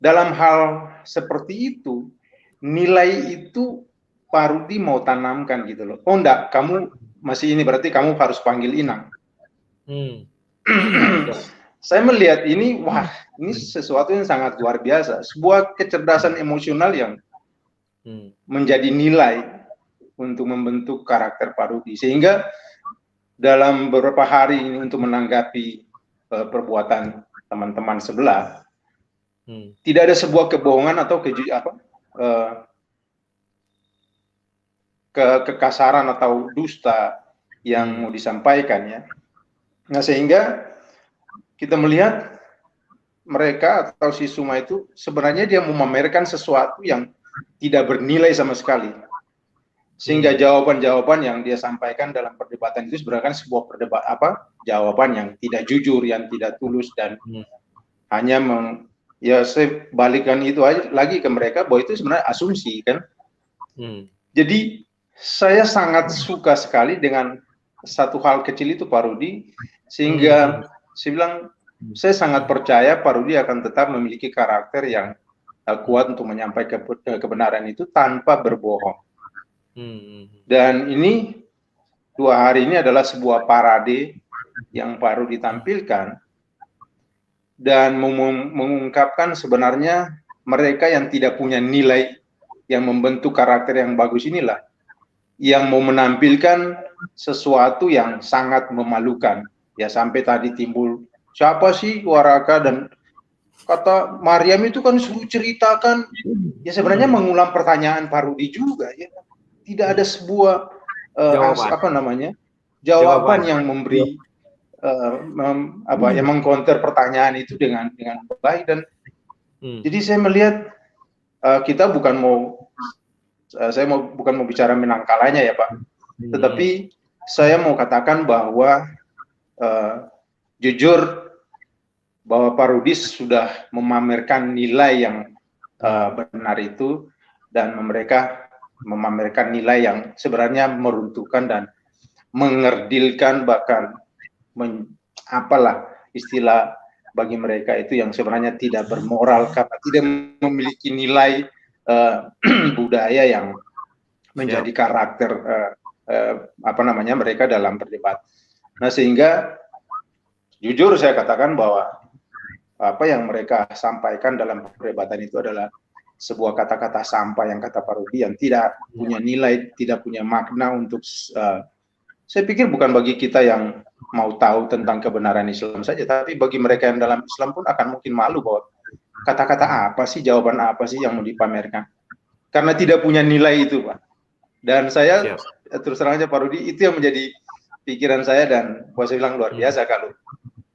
dalam hal seperti itu, nilai itu Pak Rudi mau tanamkan gitu loh. Oh enggak, kamu masih ini berarti kamu harus panggil inang. Saya melihat ini, wah, ini sesuatu yang sangat luar biasa. Sebuah kecerdasan emosional yang menjadi nilai untuk membentuk karakter Pak Rudi. Sehingga dalam beberapa hari ini untuk menanggapi perbuatan teman-teman sebelah, tidak ada sebuah kebohongan atau kekasaran atau dusta yang mau disampaikan ya. Nah, sehingga kita melihat mereka atau si Suma itu sebenarnya dia memamerkan sesuatu yang tidak bernilai sama sekali. Sehingga jawaban-jawaban yang dia sampaikan dalam perdebatan itu sebenarnya kan sebuah jawaban yang tidak jujur, yang tidak tulus dan hanya ya saya balikan itu aja lagi ke mereka bahwa itu sebenarnya asumsi kan. Jadi saya sangat suka sekali dengan satu hal kecil itu Pak Rudi, sehingga saya bilang saya sangat percaya Pak Rudi akan tetap memiliki karakter yang kuat untuk menyampaikan kebenaran itu tanpa berbohong. Dan ini 2 hari ini adalah sebuah parade yang Pak Rudi tampilkan dan mengungkapkan sebenarnya mereka yang tidak punya nilai yang membentuk karakter yang bagus inilah yang mau menampilkan sesuatu yang sangat memalukan. Ya sampai tadi timbul siapa sih Waraka dan kata Maryam itu kan suruh ceritakan. Ya sebenarnya mengulang pertanyaan Pak Rudi juga ya. Tidak ada sebuah jawaban yang memberi yang mengcounter pertanyaan itu dengan baik dan jadi saya melihat kita bukan mau bicara menang kalahnya ya Pak, tetapi saya mau katakan bahwa jujur bahwa Pak Rudi sudah memamerkan nilai yang benar itu, dan mereka memamerkan nilai yang sebenarnya meruntuhkan dan mengerdilkan, bahkan apalah istilah bagi mereka itu yang sebenarnya tidak bermoral karena tidak memiliki nilai budaya yang menjadi karakter mereka dalam berdebat. Nah, sehingga jujur saya katakan bahwa apa yang mereka sampaikan dalam perdebatan itu adalah sebuah kata-kata sampah, yang kata Pak Rudi, yang tidak punya nilai, tidak punya makna untuk saya pikir bukan bagi kita yang mau tahu tentang kebenaran Islam saja, tapi bagi mereka yang dalam Islam pun akan mungkin malu bahwa kata-kata apa sih, jawaban apa sih yang mau dipamerkan, karena tidak punya nilai itu, Pak. Dan saya terus terang aja Pak Rudi, itu yang menjadi pikiran saya, dan saya bilang luar biasa kalau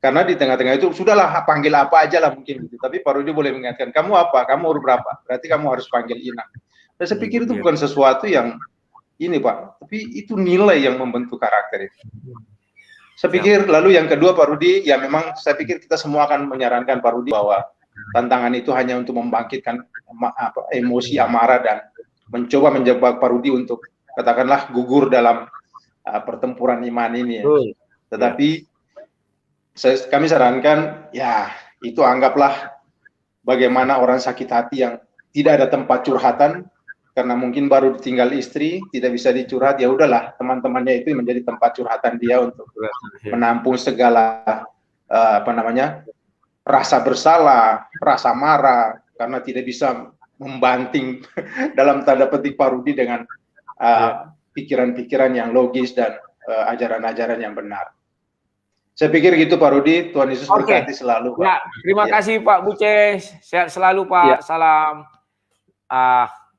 karena di tengah-tengah itu sudahlah panggil apa aja lah mungkin gitu. Tapi Pak Rudi boleh mengingatkan, kamu apa, kamu umur berapa, berarti kamu harus panggil Inang. Dan saya pikir itu bukan sesuatu yang ini Pak, tapi itu nilai yang membentuk karakter itu. Saya pikir lalu yang kedua Pak Rudi, ya memang saya pikir kita semua akan menyarankan Pak Rudi bahwa tantangan itu hanya untuk membangkitkan emosi amarah dan mencoba menjebak Pak Rudi untuk katakanlah gugur dalam pertempuran iman ini ya. Tetapi kami sarankan ya itu anggaplah bagaimana orang sakit hati yang tidak ada tempat curhatan karena mungkin baru ditinggal istri, tidak bisa dicurhat, ya udahlah teman-temannya itu menjadi tempat curhatan dia untuk menampung segala rasa bersalah, rasa marah karena tidak bisa membanting dalam tanda petik Pak Rudi dengan pikiran-pikiran yang logis dan ajaran-ajaran yang benar. Saya pikir gitu Pak Rudi, Tuhan Yesus berkati selalu. Pak.
Ya, terima kasih Pak Buce, sehat selalu Pak. Salam.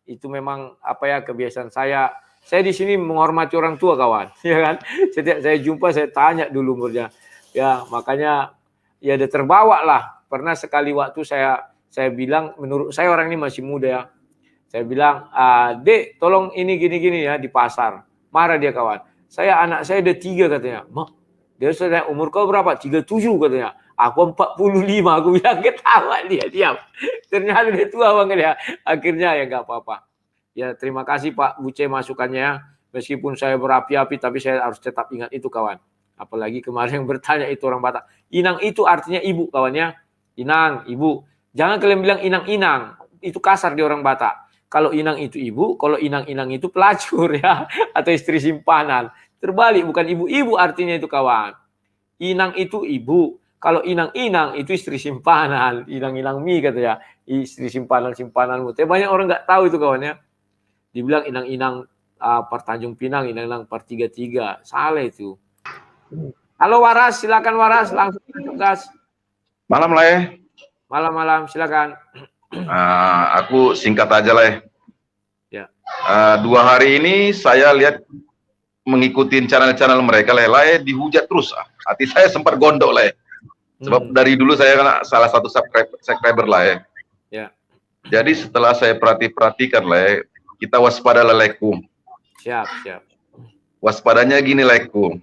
Itu memang kebiasaan saya. Saya di sini menghormati orang tua kawan, ya kan. Setiap saya jumpa saya tanya dulu umurnya. Ya, makanya ya dia terbawa lah. Pernah sekali waktu saya bilang, menurut saya orang ini masih muda ya. Saya bilang, Dek, tolong ini gini-gini ya di pasar. Marah dia kawan. Anak saya ada 3 katanya. Mak, dia sudah umur kau berapa? 37 katanya. Aku 45, aku bilang ketawa dia, diam. Ternyata dia tua banget ya. Akhirnya ya nggak apa-apa. Ya terima kasih Pak Buce masukannya. Meskipun saya berapi-api, tapi saya harus tetap ingat itu kawan. Apalagi kemarin yang bertanya itu orang Batak. Inang itu artinya ibu kawannya. Inang, ibu. Jangan kalian bilang inang-inang. Itu kasar di orang Batak. Kalau inang itu ibu, kalau inang-inang itu pelacur ya. Atau istri simpanan. Terbalik, bukan ibu-ibu artinya itu kawan. Inang itu ibu. Kalau inang-inang itu istri simpanan, inang-inang mie katanya, istri simpanan-simpananmu. Tapi banyak orang nggak tahu itu kawannya. Dibilang inang-inang Pertanjung Pinang, inang-inang Per33. Salah itu. Halo Waras, silakan Waras, langsung tugas.
Malam Le.
Malam-malam, silakan.
Aku singkat aja Le.
Ya.
2 hari ini saya lihat mengikuti channel-channel mereka Le dihujat terus. Hati saya sempat gondok Le. Sebab dari dulu saya kan salah satu subscriber lah ya. Jadi setelah saya perhatikan lah, kita waspada lah Leku.
Siap.
Waspadanya gini Leku.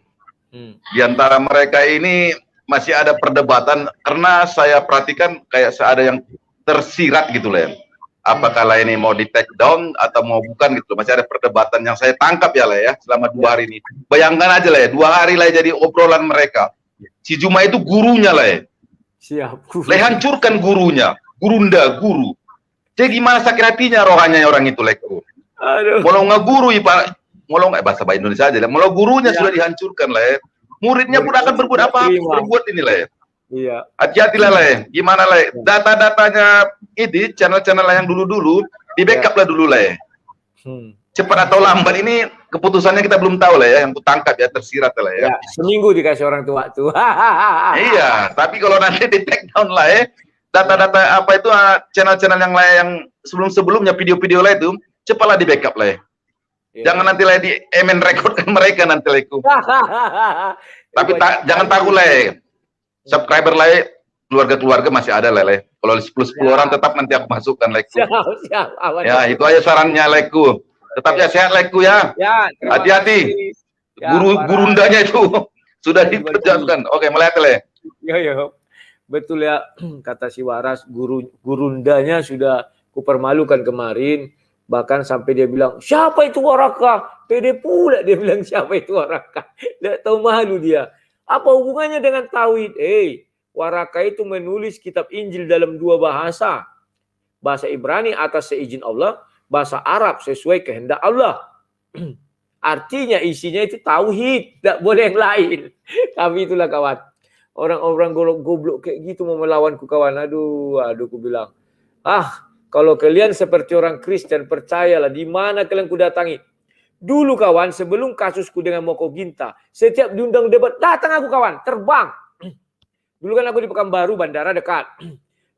Di antara mereka ini masih ada perdebatan karena saya perhatikan kayak ada yang tersirat gitu lah. Apakah lah ini mau di take down atau mau bukan gitu. Masih ada perdebatan yang saya tangkap ya lah ya selama 2 hari ini. Bayangkan aja lah ya, 2 hari lah jadi obrolan mereka. Si Juma itu gurunya lah ya.
Siap.
Hancurkan gurunya, guru. Jadi gimana sakit hatinya rohanya orang itu Leku. Mau nggak guru Pak, mau nggak bahasa Indonesia aja. Mau gurunya sudah dihancurkan lah ya. Muridnya pun akan berbuat apa? Berbuat ini lah ya.
Iya.
Hati-hati lah ya. Gimana lah ya? Data-datanya ini channel-channel yang dulu-dulu di backup lah dulu lah ya. Cepat atau lambat ini keputusannya kita belum tahu lah ya, yang kutangkap ya tersirat lah ya.
Seminggu dikasih orang tua tuh.
Iya, tapi kalau nanti di take down lah ya, data-data apa itu channel-channel yang lain yang sebelum-sebelumnya video-video lain itu cepatlah di backup lah ya. Jangan nanti lah di emen record mereka nanti lah itu. Tapi jangan takut lah ya. Subscriber lah ya, keluarga-keluarga masih ada lah ya. Kalau 10 orang tetap nanti aku masukkan lah.
Siap.
Ya, itu aja sarannya Leku. Tetap ya sehat Leku ya. Hati-hati. Gurundanya itu sudah diperjalanan. Oke, melihat Le.
Yo. Betul ya kata si Waras, gurundanya sudah kupermalukan kemarin, bahkan sampai dia bilang, siapa itu Waraka? Pede pula dia bilang, siapa itu Waraka? Tidak tahu malu dia. Apa hubungannya dengan tauhid? Waraka itu menulis kitab Injil dalam 2 bahasa. Bahasa Ibrani atas seizin Allah, bahasa Arab sesuai kehendak Allah. Artinya isinya itu tauhid, tidak boleh yang lain. Tapi itulah kawan. Orang-orang goblok kayak gitu mau melawanku kawan. Aduh, ku bilang. Kalau kalian seperti orang Kristen, percayalah di mana kalian ku datangi. Dulu kawan, sebelum kasusku dengan Moko Ginta, setiap diundang debat, datang aku kawan, terbang. Dulu kan aku di Pekanbaru, bandara dekat.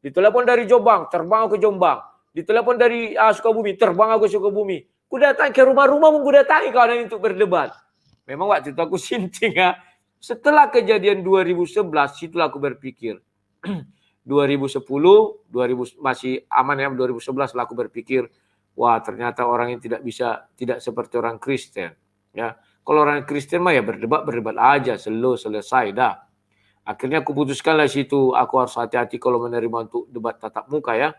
Ditelepon dari Jombang, terbang aku ke Jombang. Ditelepon dari Sukabumi, terbang aku ke Sukabumi. Ku datang ke rumah-rumah ku datangi kawan untuk berdebat. Memang waktu itu aku sinting ya. Setelah kejadian 2011, situlah aku berpikir. 2010, masih aman ya, 2011 lah aku berpikir, wah ternyata orang yang tidak seperti orang Kristen. Ya, kalau orang Kristen mah ya berdebat aja, selesai dah. Akhirnya aku putuskanlah situ, aku harus hati-hati kalau menerima untuk debat tatap muka ya.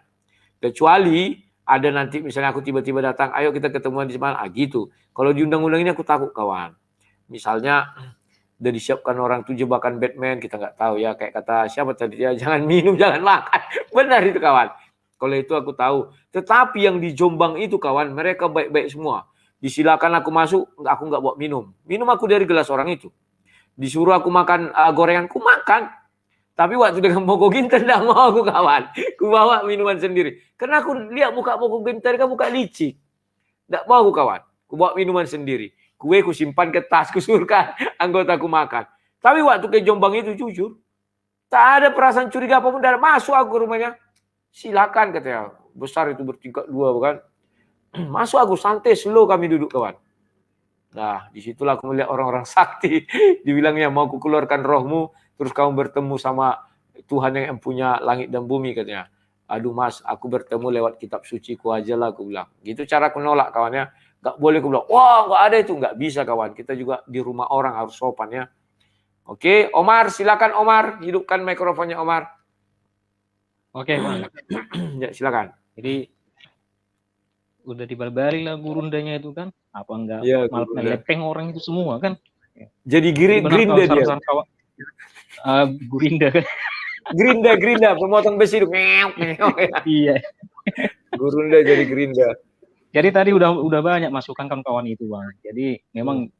Kecuali ada nanti misalnya aku tiba-tiba datang, ayo kita ketemuan di mana, gitu. Kalau di undang-undang ini aku takut kawan. Misalnya udah disiapkan orang tuh jebakan Batman, kita nggak tahu ya, kayak kata siapa tadi ya, jangan minum, jangan makan. Benar itu kawan. Kalau itu aku tahu. Tetapi yang di Jombang itu kawan, mereka baik-baik semua. Disilakan aku masuk, aku nggak bawa minum. Minum aku dari gelas orang itu. Disuruh aku makan gorengan, aku makan. Tapi waktu dengan Moko Ginta tidak mau aku kawan. Ku bawa minuman sendiri. Karena aku lihat muka Moko Ginta kan muka licik. Tidak mau aku kawan. Ku bawa minuman sendiri. Kue ku simpan ke tas, ku surkan anggota ku makan. Tapi waktu ke Jombang itu jujur, tak ada perasaan curiga apapun. Dari masuk aku ke rumahnya, silakan katanya. Besar itu bertingkat 2 bukan. Masuk aku santai, slow kami duduk kawan. Nah, disitulah aku melihat orang-orang sakti. Dibilangnya mau ku keluarkan rohmu, terus kamu bertemu sama Tuhan yang punya langit dan bumi katanya. Aduh mas, aku bertemu lewat kitab suci ku aja lah, aku bilang. Gitu cara aku nolak kawannya. Gak boleh aku bilang, wah gak ada itu. Gak bisa kawan, kita juga di rumah orang harus sopan ya. Oke, Omar, silakan Omar. Hidupkan mikrofonnya Omar.
Oke, Bang.
Ya, silakan.
Jadi udah dibarbari lah gurundanya itu kan. Apa enggak
ya,
malah melepeng orang itu semua kan.
Jadi gerinda dia.
Gurinda kan.
Gerinda, pemotong besi itu.
Iya.
Gurunda jadi gerinda.
Jadi tadi udah banyak masukan kawan-kawan itu Bang. Jadi memang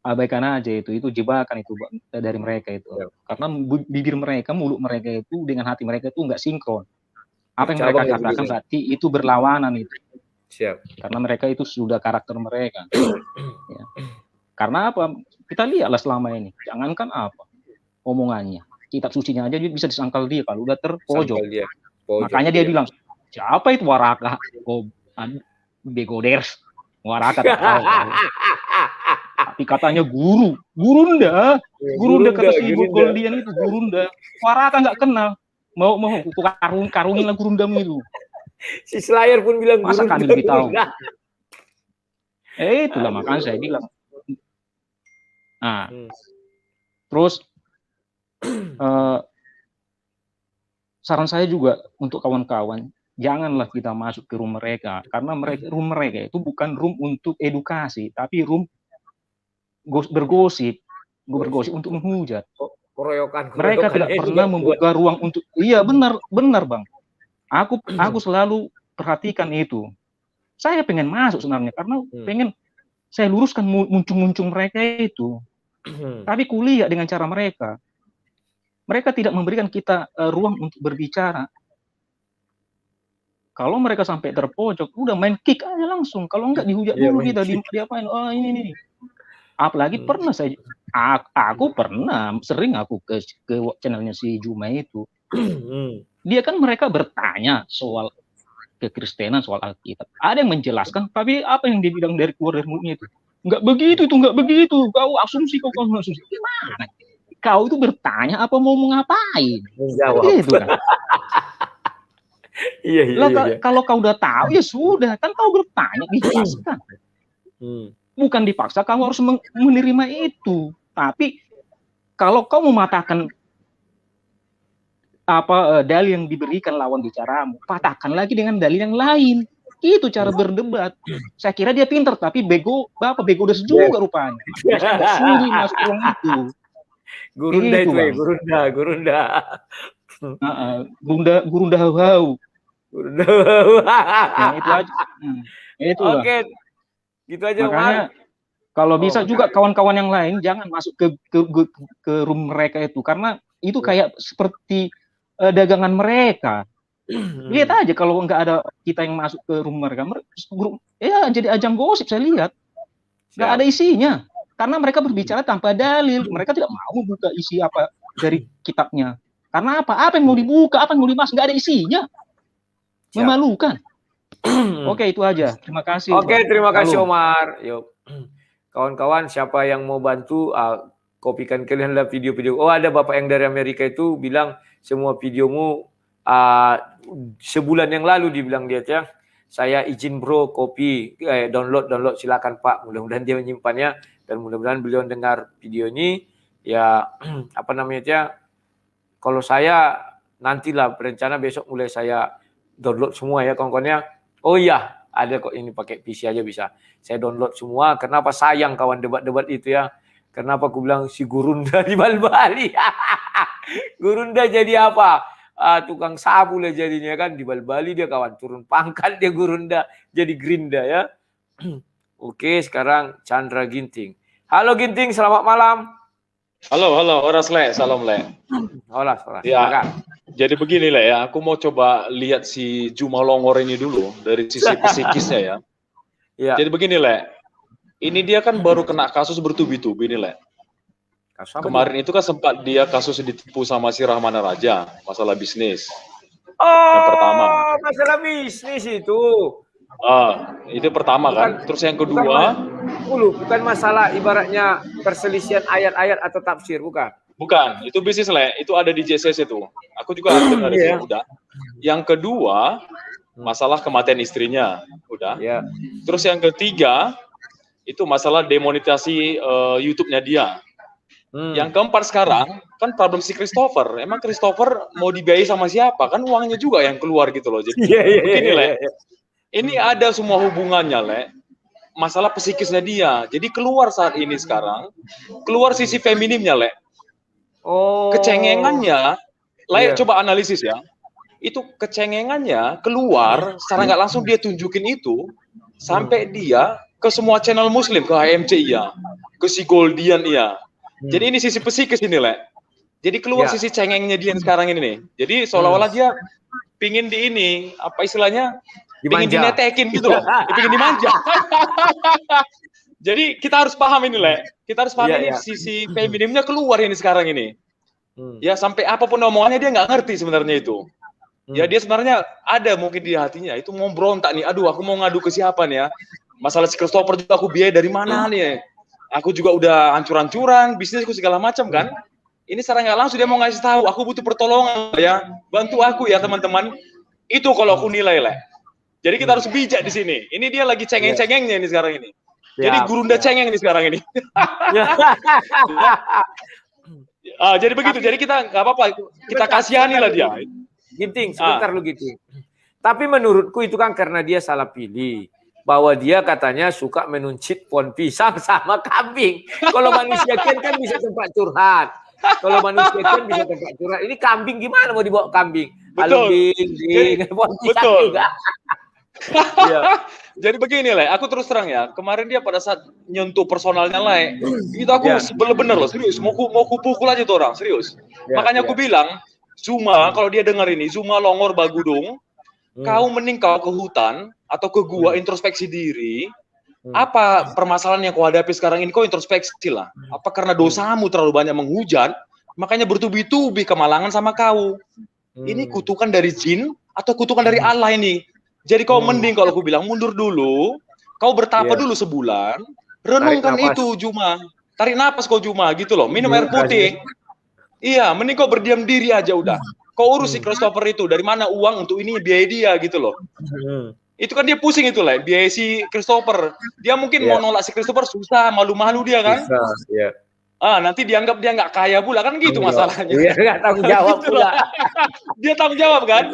abaikan aja itu jebakan itu dari mereka itu. Karena bibir mereka, mulut mereka itu dengan hati mereka itu enggak sinkron. Apa yang mereka katakan berarti itu berlawanan itu.
Siap.
Karena mereka itu sudah karakter mereka. Ya. Karena apa? Kita lihatlah selama ini. Jangankan apa omongannya. Kitab sucinya aja bisa disangkal dia kalau udah terpojok. Makanya dia bilang, siapa itu Waraka? Begoders. Waraka tak tahu. Tapi katanya Gurunda kata si Ibu Goldian itu Gurunda. Waraka nggak kenal. Mau karungin lah Gurundamu itu.
Si Slayer pun bilang
masa kami lebih tahu. Itulah makanya saya bilang. Nah, terus saran saya juga untuk kawan-kawan, janganlah kita masuk ke room mereka, karena room mereka itu bukan room untuk edukasi, tapi room bergosip untuk menghujat. Mereka tidak pernah membuka ruang untuk, iya benar Bang. Aku selalu perhatikan itu. Saya pengen masuk sebenarnya karena pengen saya luruskan muncung-muncung mereka itu. Tapi kuliah dengan cara mereka. Mereka tidak memberikan kita ruang untuk berbicara. Kalau mereka sampai terpojok, udah main kick aja langsung. Kalau enggak dihujat dulu kita diapain? Oh ini. Apalagi pernah aku pernah sering aku ke channelnya si Juma itu. Dia kan mereka bertanya soal kekristenan, soal Alkitab. Ada yang menjelaskan, tapi apa yang dia bilang dari keluar dari mulutnya itu? Enggak begitu. Kau asumsi. Gimana? Kau itu bertanya apa mau ngapain?
Menjawab.
Gitu kan. Iya. Kalau kau udah tahu ya sudah, kan kau bertanya dijelaskan. Bukan dipaksa kamu harus menerima itu. Tapi kalau kau mematahkan dalil yang diberikan lawan bicaramu, patahkan lagi dengan dalil yang lain. Itu cara berdebat. Saya kira dia pintar, tapi bego udah juga rupanya. Dia nggak sudi masuk ruang itu.
Gurunda itu ya, gurunda.
Gurunda hau-hau. Yang itu aja. Itu lah.
Oke, gitu aja.
Makanya kalau bisa juga kawan-kawan yang lain jangan masuk ke room mereka itu, karena itu kayak seperti dagangan mereka. Lihat aja kalau nggak ada kita yang masuk ke room mereka, ya jadi ajang gosip. Saya lihat nggak ada isinya, karena mereka berbicara tanpa dalil. Mereka tidak mau buka isi apa dari kitabnya. Karena apa yang mau dibuka, apa yang mau dibahas, nggak ada isinya. Memalukan. Oke, itu aja. Terima kasih.
Oke, terima kasih Omar. Yuk, kawan-kawan, siapa yang mau bantu, kopikan kalianlah video-video. Oh, ada Bapak yang dari Amerika itu bilang semua videomu sebulan yang lalu, dibilang dia ya. Saya izin bro kopi, download silakan Pak. Mudah-mudahan dia menyimpannya dan mudah-mudahan beliau dengar video ini. Ya apa namanya ya? Kalau saya nantilah berencana besok mulai saya download semua ya kawan-kawannya. Oh iya, ada kok ini pakai PC aja bisa. Saya download semua. Kenapa sayang kawan debat-debat itu ya? Kenapa aku bilang si Gurunda di Bali? Gurunda jadi apa? Tukang sapu lah jadinya kan, di Bali dia kawan, turun pangkat dia Gurunda jadi Grinda ya. Oke, sekarang Chandra Ginting. Halo Ginting, selamat malam.
Halo, Oras Le, salam Le.
Oras.
Ya, jadi begini Le ya, aku mau coba lihat si Juma Longor ini dulu dari sisi psikisnya ya.
Ya.
Jadi begini Le, ini dia kan baru kena kasus bertubi-tubi nih Le. Kemarin itu kan sempat dia kasus ditipu sama si Rahmana Raja, masalah bisnis. Yang pertama.
Masalah bisnis itu.
Itu pertama kan. Terus yang kedua.
Bukan masalah ibaratnya perselisihan ayat-ayat atau tafsir, bukan?
Bukan, itu bisnis Le. Itu ada di JCC itu. Aku juga dengar itu udah. Yang kedua, masalah kematian istrinya, udah.
Yeah.
Terus yang ketiga, itu masalah demonetasi YouTube-nya dia. Yang keempat sekarang kan problem si Christopher. Emang Christopher mau dibiayai sama siapa? Kan uangnya juga yang keluar gitu loh. Jadi begini Le, ini ada semua hubungannya Le. Masalah psikisnya dia. Jadi keluar saat ini sekarang, keluar sisi feminimnya Le. Kecengengannya, coba analisis ya. Itu kecengengannya keluar, secara nggak langsung dia tunjukin itu, sampai dia ke semua channel Muslim, ke HMC iya, ke si Goldian iya. Jadi ini sisi psikis ini Le. Jadi keluar sisi cengengnya dia sekarang ini nih. Jadi seolah-olah dia pingin di ini, apa istilahnya, pingin dinetekin gitu loh, pingin dimanja. Jadi kita harus paham ini Le. Kita harus paham ini sisi feminimnya keluar ini sekarang ini. Ya sampai apapun omongannya dia nggak ngerti sebenarnya itu. Ya dia sebenarnya ada mungkin di hatinya itu mau berontak nih. Aduh aku mau ngadu ke siapa nih ya? Masalah si Christopher juga aku biaya dari mana nih? Aku juga udah hancur-hancuran, bisnisku segala macam kan. Ini secara nggak langsung dia mau ngasih tahu, aku butuh pertolongan ya, bantu aku ya teman-teman. Itu kalau aku nilai Le. Jadi kita harus bijak di sini. Ini dia lagi cengeng-cengengnya ini sekarang ini. Jadi Gurunda cengeng ini sekarang ini. Jadi begitu. Jadi kita nggak apa-apa, kita kasihani lah dia.
Ginting, sebentar lu Ginting. Tapi menurutku itu kan karena dia salah pilih. Bahwa dia katanya suka menuncit pohon pisang sama kambing. Kalau manusia kan bisa tempat curhat. Kalau manusia kan bisa tempat curhat. Ini kambing gimana mau dibawa kambing?
Betul.
Pohon pisang juga.
Jadi begini Le, aku terus terang ya. Kemarin dia pada saat nyentuh personalnya Le, itu aku bener-bener loh, serius. Mau kupukul aja tuh orang, serius. Makanya aku bilang, Zuma, kalau dia dengar ini, Zuma Longor Bagudung, kau mending kau ke hutan atau ke gua introspeksi diri. Apa permasalahan yang kau hadapi sekarang ini? Kau introspeksi lah. Apa karena dosamu terlalu banyak menghujat, makanya bertubi-tubi kemalangan sama kau? Ini kutukan dari jin atau kutukan dari Allah ini? Jadi kau mending kalau aku bilang mundur dulu, kau bertapa dulu sebulan, renungkan itu Juma, tarik napas kau Juma gitu loh, minum air putih. Iya, mending kau berdiam diri aja udah. Kau urus si Christopher itu, dari mana uang untuk ini biaya dia gitu loh. Itu kan dia pusing itu lah, biaya si Christopher. Dia mungkin mau nolak si Christopher susah, malu-malu dia kan. nanti dianggap dia nggak kaya pula kan gitu masalahnya.
Iya, nggak tanggung jawab
Gitu
pula.
loh. Dia tanggung jawab kan?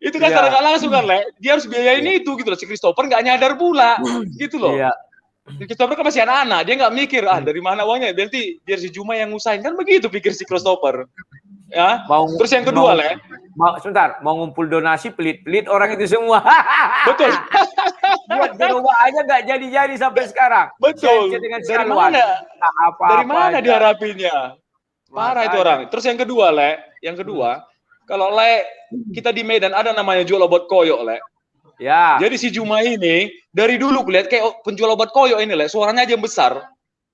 Itu kan
Iya.
secara nggak langsung kan, Le. Dia harus biayain itu gitu loh. Si Christopher nggak nyadar pula, gitu loh.
Iya.
Si Christopher kan masih anak-anak, dia nggak mikir dari mana uangnya. Berarti biar si Juma yang ngusahin kan begitu pikir si Christopher. Ya. Terus yang kedua, Le.
Sebentar, mau ngumpul donasi pelit-pelit orang itu semua.
Betul.
Buat gerobak aja nggak jadi-jadi sampai sekarang.
Betul.
Share dengan
Dari
Salwan.
mana?
Apa-apa
Dari mana
aja.
diharapinnya? Parah itu orang. Terus yang kedua, Le. Yang kedua, kalau Le kita di Medan ada namanya jual obat koyok, Le.
Ya.
Jadi si Juma ini dari dulu kulihat kayak penjual obat koyok ini, Le, suaranya aja yang besar.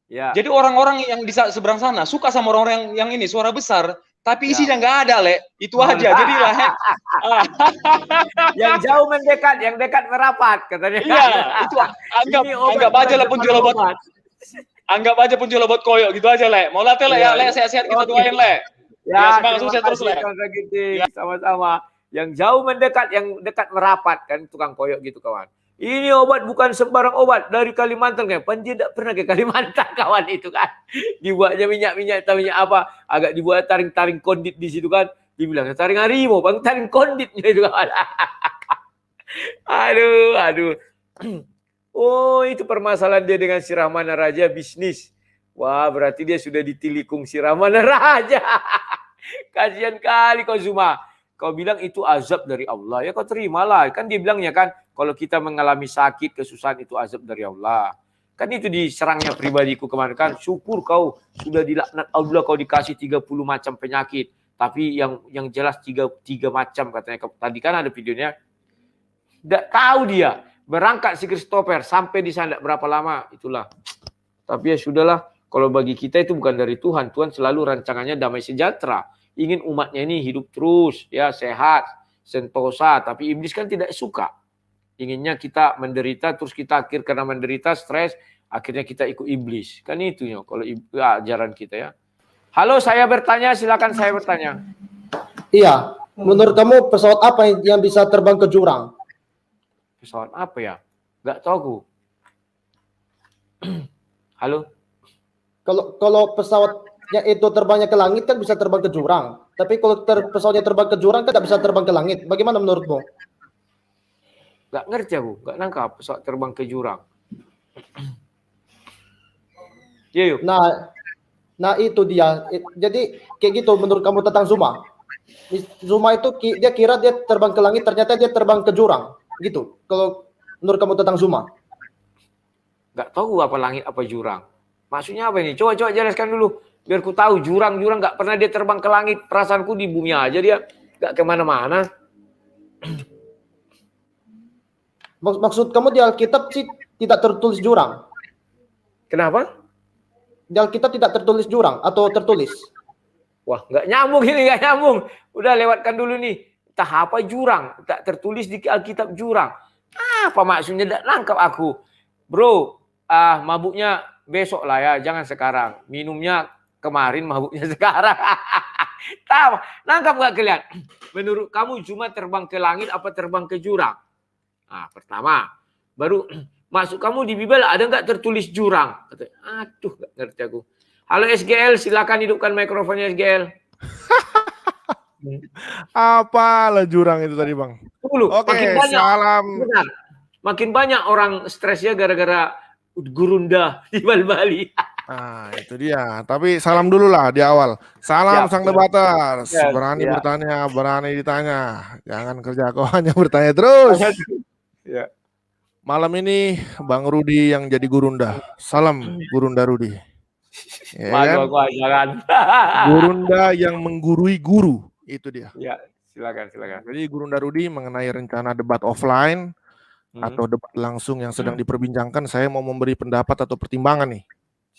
Ya.
Jadi orang-orang yang di seberang sana suka sama orang-orang yang ini suara besar, tapi isinya nggak ada, Le. Itu aja. Jadi lah.
Yang jauh mendekat, yang dekat merapat katanya.
Iya, itu anggap aja lah penjual obat. Anggap aja penjual obat koyok gitu aja, Le. Mau latih, Le, ya, Le, sehat-sehat kita doain, Le. Ya, semangat sukses terus, Le.
Ya, sama-sama. Yang jauh mendekat, yang dekat merapat kan tukang koyok gitu, kawan. Ini obat bukan sembarang obat dari Kalimantan kan. Panji tidak pernah ke Kalimantan kawan itu kan. Dibuatnya minyak-minyak atau minyak apa. Agak dibuat taring-taring kondit di situ kan. Dibilang taring harimau, bang taring konditnya itu kawan. Aduh. Oh itu permasalahan dia dengan si Rahmana Raja bisnis. Wah berarti dia sudah ditilikung si Rahmana Raja. Kasihan kali kau Zuma. Kau bilang itu azab dari Allah. Ya kau terimalah. Kan dia bilangnya kan. Kalau kita mengalami sakit, kesusahan itu azab dari Allah. Kan itu diserangnya pribadiku kemarin kan. Syukur kau sudah dilaknat Allah kau dikasih 30 macam penyakit. Tapi yang jelas tiga macam katanya. Tadi kan ada videonya. Tidak tahu dia. Berangkat si Christopher. Sampai di sana berapa lama. Itulah. Tapi ya sudahlah. Kalau bagi kita itu bukan dari Tuhan. Tuhan selalu rancangannya damai sejahtera. Ingin umatnya ini hidup terus. Ya sehat. Sentosa. Tapi iblis kan tidak suka. Inginnya kita menderita, terus kita akhir karena menderita, stres, akhirnya kita ikut iblis. Kan itu ya, kalau ajaran kita ya. Halo, saya bertanya, silakan saya bertanya.
Iya, menurut kamu pesawat apa yang bisa terbang ke jurang?
Pesawat apa ya? Nggak tahu aku. Halo?
Kalau pesawatnya itu terbangnya ke langit kan bisa terbang ke jurang. Tapi kalau pesawatnya terbang ke jurang kan tidak bisa terbang ke langit. Bagaimana menurutmu?
Gak ngerti aku, gak nangkap pesawat terbang ke jurang. Iya yuk.
Nah itu dia. Jadi kayak gitu menurut kamu tentang Zuma. Zuma itu dia kira dia terbang ke langit, ternyata dia terbang ke jurang. Gitu. Kalau menurut kamu tentang Zuma.
Gak tahu apa langit apa jurang. Maksudnya apa ini? Coba jelaskan dulu. Biar ku tahu jurang gak pernah dia terbang ke langit. Perasaanku di bumi aja dia. Gak kemana-mana.
Maksud kamu di Alkitab sih tidak tertulis jurang.
Kenapa?
Di Alkitab tidak tertulis jurang atau tertulis?
Wah, nggak nyambung ini, nggak nyambung. Udah lewatkan dulu nih. Entah apa jurang, tak tertulis di Alkitab jurang. Apa maksudnya? Tidak nangkap aku. Bro, mabuknya besok lah ya, jangan sekarang. Minumnya kemarin, mabuknya sekarang. Tahu, nangkap nggak kalian? Menurut kamu cuma terbang ke langit apa terbang ke jurang? Nah, pertama, baru masuk kamu di Bible ada nggak tertulis jurang? Aduh, nggak ngerti aku. Halo SGL, silakan hidupkan mikrofonnya SGL.
Apalah jurang itu tadi Bang?
Tunggu,
Oke,
makin banyak,
salam.
benar, makin banyak orang stresnya gara-gara gurunda di Bali.
Nah, itu dia. Tapi salam dulu lah di awal. Salam sang debaters. Berani bertanya, berani ditanya. Jangan kerja kau hanya bertanya terus.
Ya.
Malam ini Bang Rudi yang jadi gurunda. Salam Gurunda Rudi. Ya kan? Gurunda yang menggurui guru. Itu dia.
Ya, silakan.
Jadi Gurunda Rudi mengenai rencana debat offline atau debat langsung yang sedang diperbincangkan, saya mau memberi pendapat atau pertimbangan nih.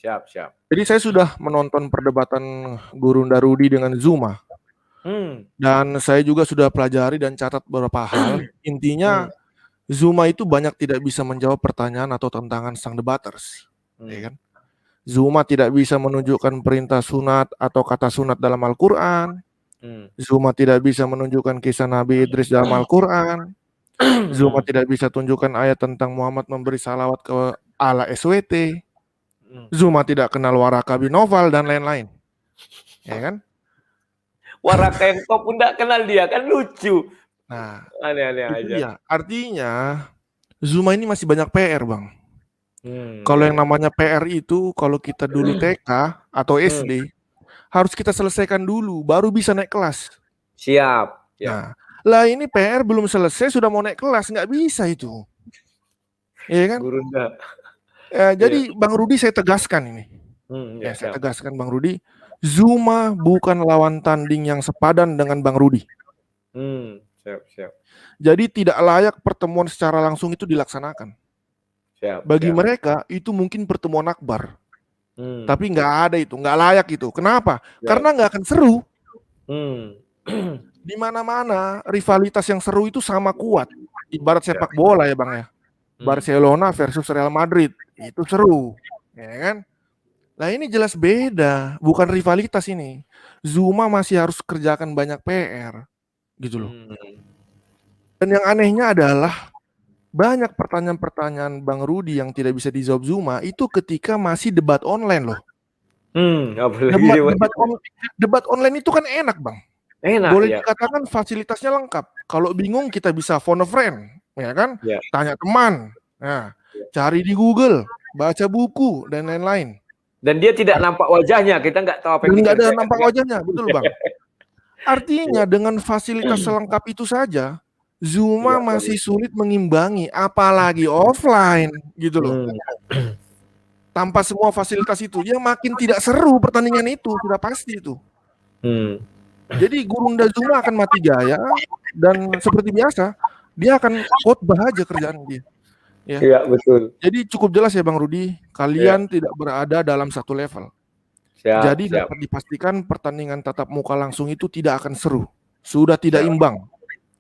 Siap.
Jadi saya sudah menonton perdebatan Gurunda Rudi dengan Zuma. Dan saya juga sudah pelajari dan catat beberapa hal. Intinya Zuma itu banyak tidak bisa menjawab pertanyaan atau tantangan sang debaters. Ya kan? Zuma tidak bisa menunjukkan perintah sunat atau kata sunat dalam Al-Quran. Zuma tidak bisa menunjukkan kisah Nabi Idris dalam Al-Quran. Zuma tidak bisa tunjukkan ayat tentang Muhammad memberi salawat ke ala SWT. Zuma tidak kenal Waraka bin Noval dan lain-lain. Ya kan?
Waraka yang kau pun tidak kenal dia, kan lucu.
Nah,
Aneh-aneh
itu
aja.
dia. Artinya Zuma ini masih banyak PR, Bang. Kalau
Iya.
yang namanya PR itu, kalau kita dulu TK atau SD, harus kita selesaikan dulu, baru bisa naik kelas.
Siap.
Nah, lah ini PR belum selesai, sudah mau naik kelas, nggak bisa itu. Iya kan?
Gurunda.
Jadi Bang Rudi saya tegaskan ini.
Ya,
Saya
siap.
tegaskan Bang Rudi, Zuma bukan lawan tanding yang sepadan dengan Bang Rudi.
Siap.
Jadi tidak layak pertemuan secara langsung itu dilaksanakan.
Siap.
Bagi mereka itu mungkin pertemuan akbar. Tapi nggak ada itu, nggak layak itu. Kenapa? Karena nggak akan seru. Di mana-mana rivalitas yang seru itu sama kuat. Ibarat sepak bola ya Bang ya. Barcelona versus Real Madrid itu seru, ya kan? Nah ini jelas beda, bukan rivalitas ini. Zuma masih harus kerjakan banyak PR, gitu loh. Dan yang anehnya adalah banyak pertanyaan-pertanyaan Bang Rudi yang tidak bisa dijawab Zuma itu ketika masih debat online loh. Debat online itu kan enak Bang.
Enak,
boleh
ya.
dikatakan fasilitasnya lengkap. Kalau bingung kita bisa phone a friend, ya kan? Tanya teman, nah, cari di Google, baca buku dan lain-lain.
Dan dia tidak nampak wajahnya, kita nggak tahu apa yang
Nggak ada
dikerjakan.
nampak wajahnya, betul Bang. Artinya dengan fasilitas selengkap itu saja, Zuma masih sulit mengimbangi, apalagi offline, gitu loh. Tanpa semua fasilitas itu, ya makin tidak seru pertandingan itu, sudah pasti itu. Jadi Gurunda Zuma akan mati gaya dan seperti biasa dia akan khotbah aja kerjaan dia.
Iya, betul.
Jadi cukup jelas ya Bang Rudi, kalian tidak berada dalam satu level. Jadi dapat dipastikan pertandingan tatap muka langsung itu tidak akan seru. Sudah tidak imbang.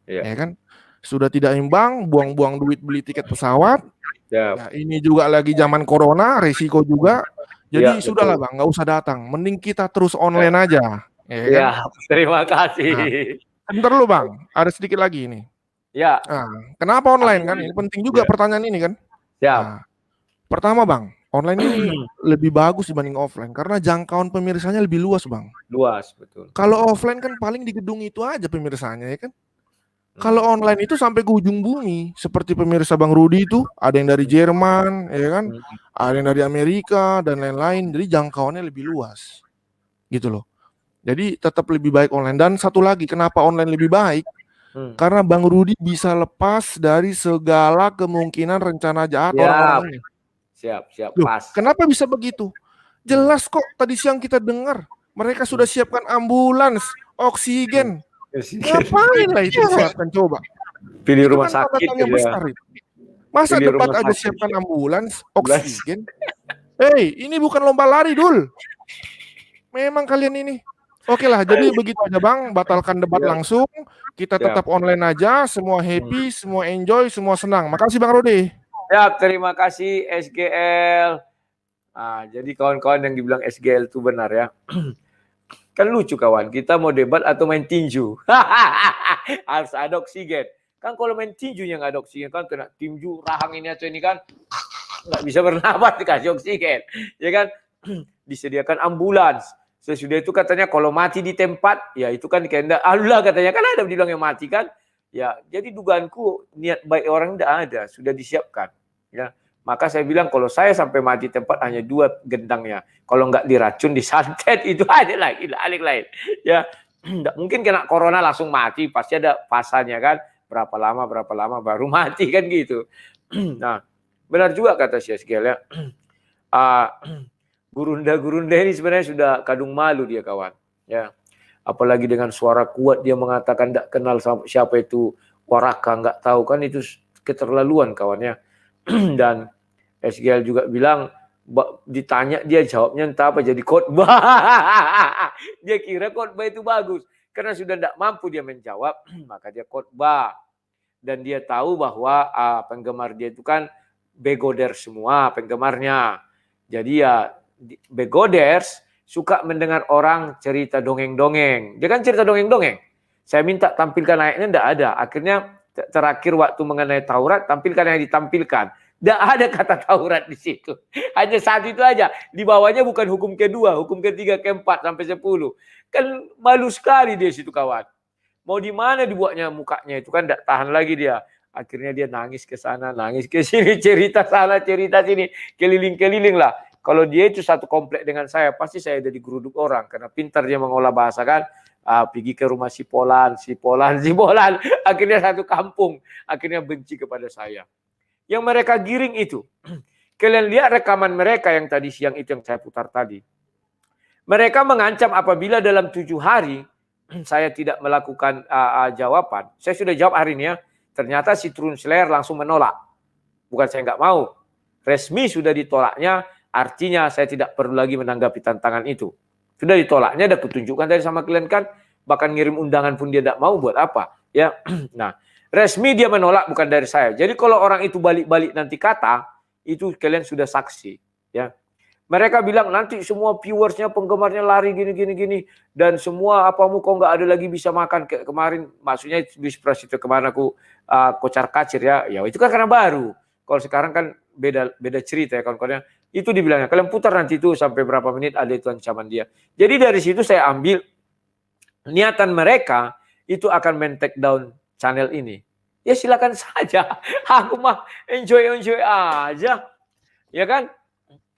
Ya kan? Sudah tidak imbang, buang-buang duit beli tiket pesawat. Nah, ini juga lagi zaman corona, resiko juga. Jadi sudahlah Bang, nggak usah datang. Mending kita terus online aja.
Ya, terima kasih.
Nah, bentar lu Bang, ada sedikit lagi ini.
Ya.
Nah, kenapa online kan? Ini penting juga pertanyaan ini kan. Nah, pertama Bang, online ini lebih bagus dibanding offline karena jangkauan pemirsanya lebih luas Bang.
Luas, betul.
Kalau offline kan paling di gedung itu aja pemirsanya ya kan. Kalau online itu sampai ke ujung bumi, seperti pemirsa Bang Rudi itu, ada yang dari Jerman, ya kan, ada yang dari Amerika dan lain-lain. Jadi jangkauannya lebih luas, gitu loh. Jadi tetap lebih baik online. Dan satu lagi, kenapa online lebih baik? Karena Bang Rudi bisa lepas dari segala kemungkinan rencana jahat orang-orang ini.
Siap,
Loh,
pas.
kenapa bisa begitu? Jelas kok tadi siang kita dengar mereka sudah siapkan ambulans, oksigen. Ngapain lah itu siapkan coba?
Pilih rumah
kan
sakit
yang besar itu. Masa
Pilih
debat
rumah
aja
sakit.
siapkan ambulans, oksigen? Hei, ini bukan lomba lari, Dul. Memang kalian ini. Oke lah, jadi begitu aja Bang, batalkan debat langsung. Kita tetap online aja, semua happy, semua enjoy, semua senang. Makasih Bang Rudi.
Ya, terima kasih SGL. Nah, jadi kawan-kawan yang dibilang SGL itu benar ya. Kan lucu kawan, kita mau debat atau main tinju. Harus ada oksigen. Kan kalau main tinjunya nggak ada oksigen kan kena tinju rahang ini atau ini kan nggak bisa bernapas dikasih oksigen. Ya kan disediakan ambulans. Sesudah itu katanya kalau mati di tempat, ya itu kan kehendak Allah katanya kan ada bilang yang mati kan. Ya, jadi dugaanku niat baik orang tidak ada, sudah disiapkan. Ya, maka saya bilang kalau saya sampai mati tempat hanya 2 gendangnya. Kalau nggak diracun, disantet itu aja lagi, lain. Ya, nggak mungkin kena corona langsung mati, pasti ada pasannya kan. Berapa lama baru mati kan gitu. Nah, benar juga kata si SGL ya. Gurunda ini sebenarnya sudah kadung malu dia kawan. Ya, apalagi dengan suara kuat dia mengatakan tidak kenal siapa itu Waraka, nggak tahu kan itu keterlaluan kawannya. Dan SGL juga bilang ditanya dia jawabnya entah apa jadi khotbah. Dia kira khotbah itu bagus karena sudah tidak mampu dia menjawab, maka dia khotbah. Dan dia tahu bahwa penggemar dia itu kan begoders semua penggemarnya. Jadi ya begoders suka mendengar orang cerita dongeng-dongeng. Dia kan cerita dongeng-dongeng. Saya minta tampilkan ayatnya, tidak ada. Akhirnya terakhir waktu mengenai Taurat, tampilkan yang ditampilkan. Tidak ada kata Taurat di situ. Hanya satu itu aja. Di bawahnya bukan hukum kedua, hukum ketiga, keempat, sampai 10. Kan malu sekali dia situ kawan. Mau di mana dibuatnya mukanya itu kan tidak tahan lagi dia. Akhirnya dia nangis ke sana, nangis ke sini, cerita sana, cerita sini, keliling-keliling lah. Kalau dia itu satu komplek dengan saya, pasti saya ada digeruduk orang karena pintar dia mengolah bahasa kan. Pergi ke rumah si Polan. Akhirnya satu kampung, akhirnya benci kepada saya. Yang mereka giring itu, kalian lihat rekaman mereka yang tadi siang itu yang saya putar tadi. Mereka mengancam apabila dalam 7 hari saya tidak melakukan jawaban. Saya sudah jawab hari ini ya. Ternyata si Trun Slayer langsung menolak. Bukan saya nggak mau. Resmi sudah ditolaknya, artinya saya tidak perlu lagi menanggapi tantangan itu. Sudah ditolaknya, ada kutunjukkan dari sama kalian kan. Bahkan ngirim undangan pun dia tidak mau, buat apa? Ya, nah, resmi dia menolak, bukan dari saya. Jadi kalau orang itu balik-balik nanti kata, itu kalian sudah saksi. Ya, mereka bilang nanti semua viewersnya, penggemarnya lari gini. Dan semua apamu kok nggak ada lagi bisa makan. Kemarin, maksudnya di Spras itu kemarin aku kocar kacir ya. Ya itu kan karena baru. Kalau sekarang kan beda cerita ya kawan-kawannya. Itu dibilangnya, kalian putar nanti itu sampai berapa menit ada itu ancaman dia. Jadi dari situ saya ambil niatan mereka itu akan men-take down channel ini. Ya silakan saja. Aku mah enjoy aja. Ya kan?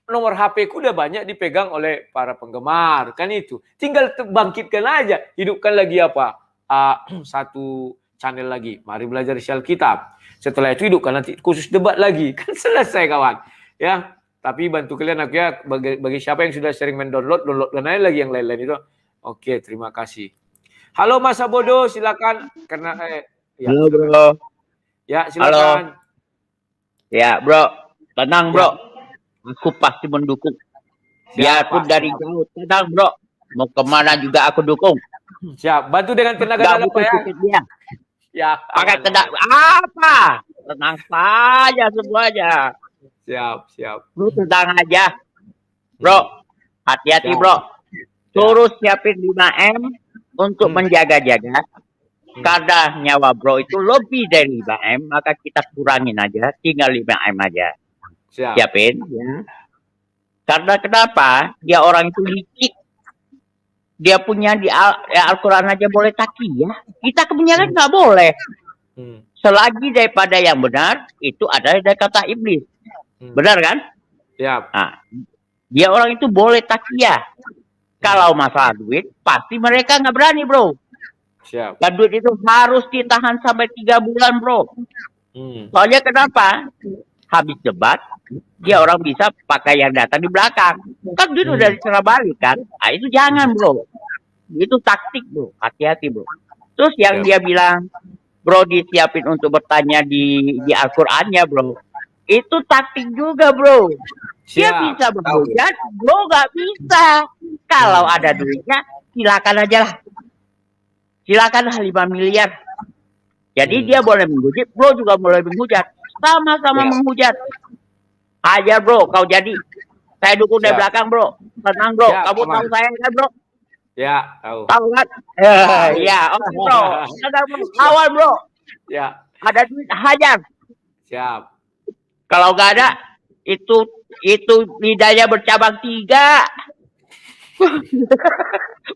Nomor HP ku udah banyak dipegang oleh para penggemar. Kan itu. Tinggal bangkitkan aja. Hidupkan lagi apa? Satu channel lagi. Mari belajar isi Alkitab. Setelah itu hidupkan nanti khusus debat lagi. Kan selesai kawan. Ya. Tapi bantu kalian aku ya, bagi siapa yang sudah sering downloadkan aja lagi yang lain-lain itu. Oke, terima kasih. Halo Mas Abodo, silakan. Karena ya.
Halo bro.
Ya, silakan.
Halo. Ya bro, tenang bro. Aku pasti mendukung. Biarpun dari jauh, tenang bro. Mau kemana juga aku dukung.
Siap, bantu dengan tenaga dalam Pak ya.
Dia.
Ya.
Pakai tenaga apa? Tenang saja semuanya.
Siap.
Lu tenang aja. Bro, hati-hati bro. Suruh siapin 5M untuk menjaga-jaga. Karena nyawa bro itu lebih dari 5M, maka kita kurangin aja. Tinggal 5M aja. Siapin. Ya. Karena kenapa? Dia orang itu licik. Dia punya di Al-Quran aja boleh takiyah. Kita kebanyakan nggak boleh. Selagi daripada yang benar, itu adalah dari kata iblis. Benar kan?
Siap.
Nah, dia orang itu boleh takiyah. Kalau masalah duit, pasti mereka nggak berani, bro.
Siap.
Dan duit itu harus ditahan sampai 3 bulan, bro. Soalnya kenapa? Habis debat, dia orang bisa pakai yang datang di belakang. Kan duit udah diserah balik kan? Nah, itu jangan, bro. Itu taktik, bro. Hati-hati, bro. Terus yang dia bilang, bro disiapin untuk bertanya di Al-Qurannya, bro. Itu taktik juga, bro. Dia bisa berhujat, bro nggak bisa. Kalau ada duitnya, silakan aja lah. Silakan 5 miliar. Jadi dia boleh menghujat, bro juga boleh menghujat. Sama-sama menghujat. Ajar bro, kau jadi. Saya dukung dari belakang, bro. Tenang, bro. Kamu tahu saya kan, bro?
Ya, tahu.
Tahu kan? Ya, oke, bro. Tenang, bro. Awal, bro.
Ya.
Ada duit, hajar.
Siap.
Kalau nggak ada, itu lidahnya bercabang 3.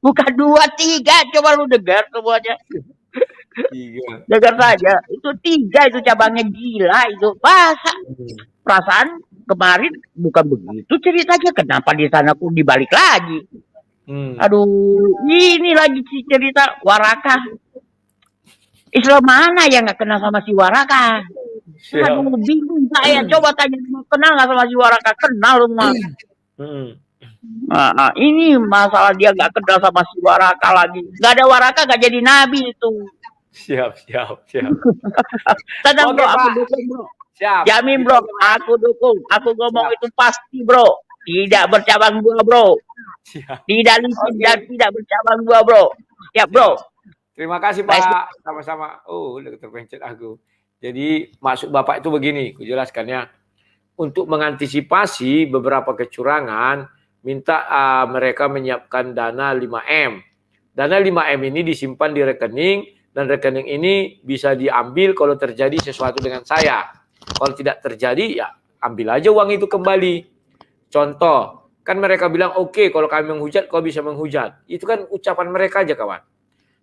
Bukan 2, 3. Coba lu dengar semuanya.
3.
Dengar saja. Itu 3 itu cabangnya, gila itu. Masa? Perasaan kemarin bukan begitu ceritanya. Kenapa di sana pun dibalik lagi? Aduh, ini lagi cerita Waraka. Islam mana yang nggak kenal sama si Waraka? Aduh, bingung saya. Coba tanya, kenal nggak sama si Waraka? Kenal semua. Nah, ini masalah dia nggak kenal sama si Waraka lagi. Nggak ada Waraka nggak jadi nabi itu.
Siap.
Tenang bro, aku dukung bro.
Siap.
Jamin bro, aku dukung. Aku ngomong itu pasti bro. Tidak bercabang 2 bro. Tidak licin dan tidak bercabang 2 bro. Siap bro.
Terima kasih Pak. Sama-sama. Oh, udah terpencet aku. Jadi maksud Bapak itu begini, aku jelaskannya. Untuk mengantisipasi beberapa kecurangan, minta mereka menyiapkan dana 5M. Dana 5M ini disimpan di rekening, dan rekening ini bisa diambil kalau terjadi sesuatu dengan saya. Kalau tidak terjadi, ya ambil aja uang itu kembali. Contoh, kan mereka bilang, oke, kalau kami menghujat, kau bisa menghujat. Itu kan ucapan mereka aja, kawan.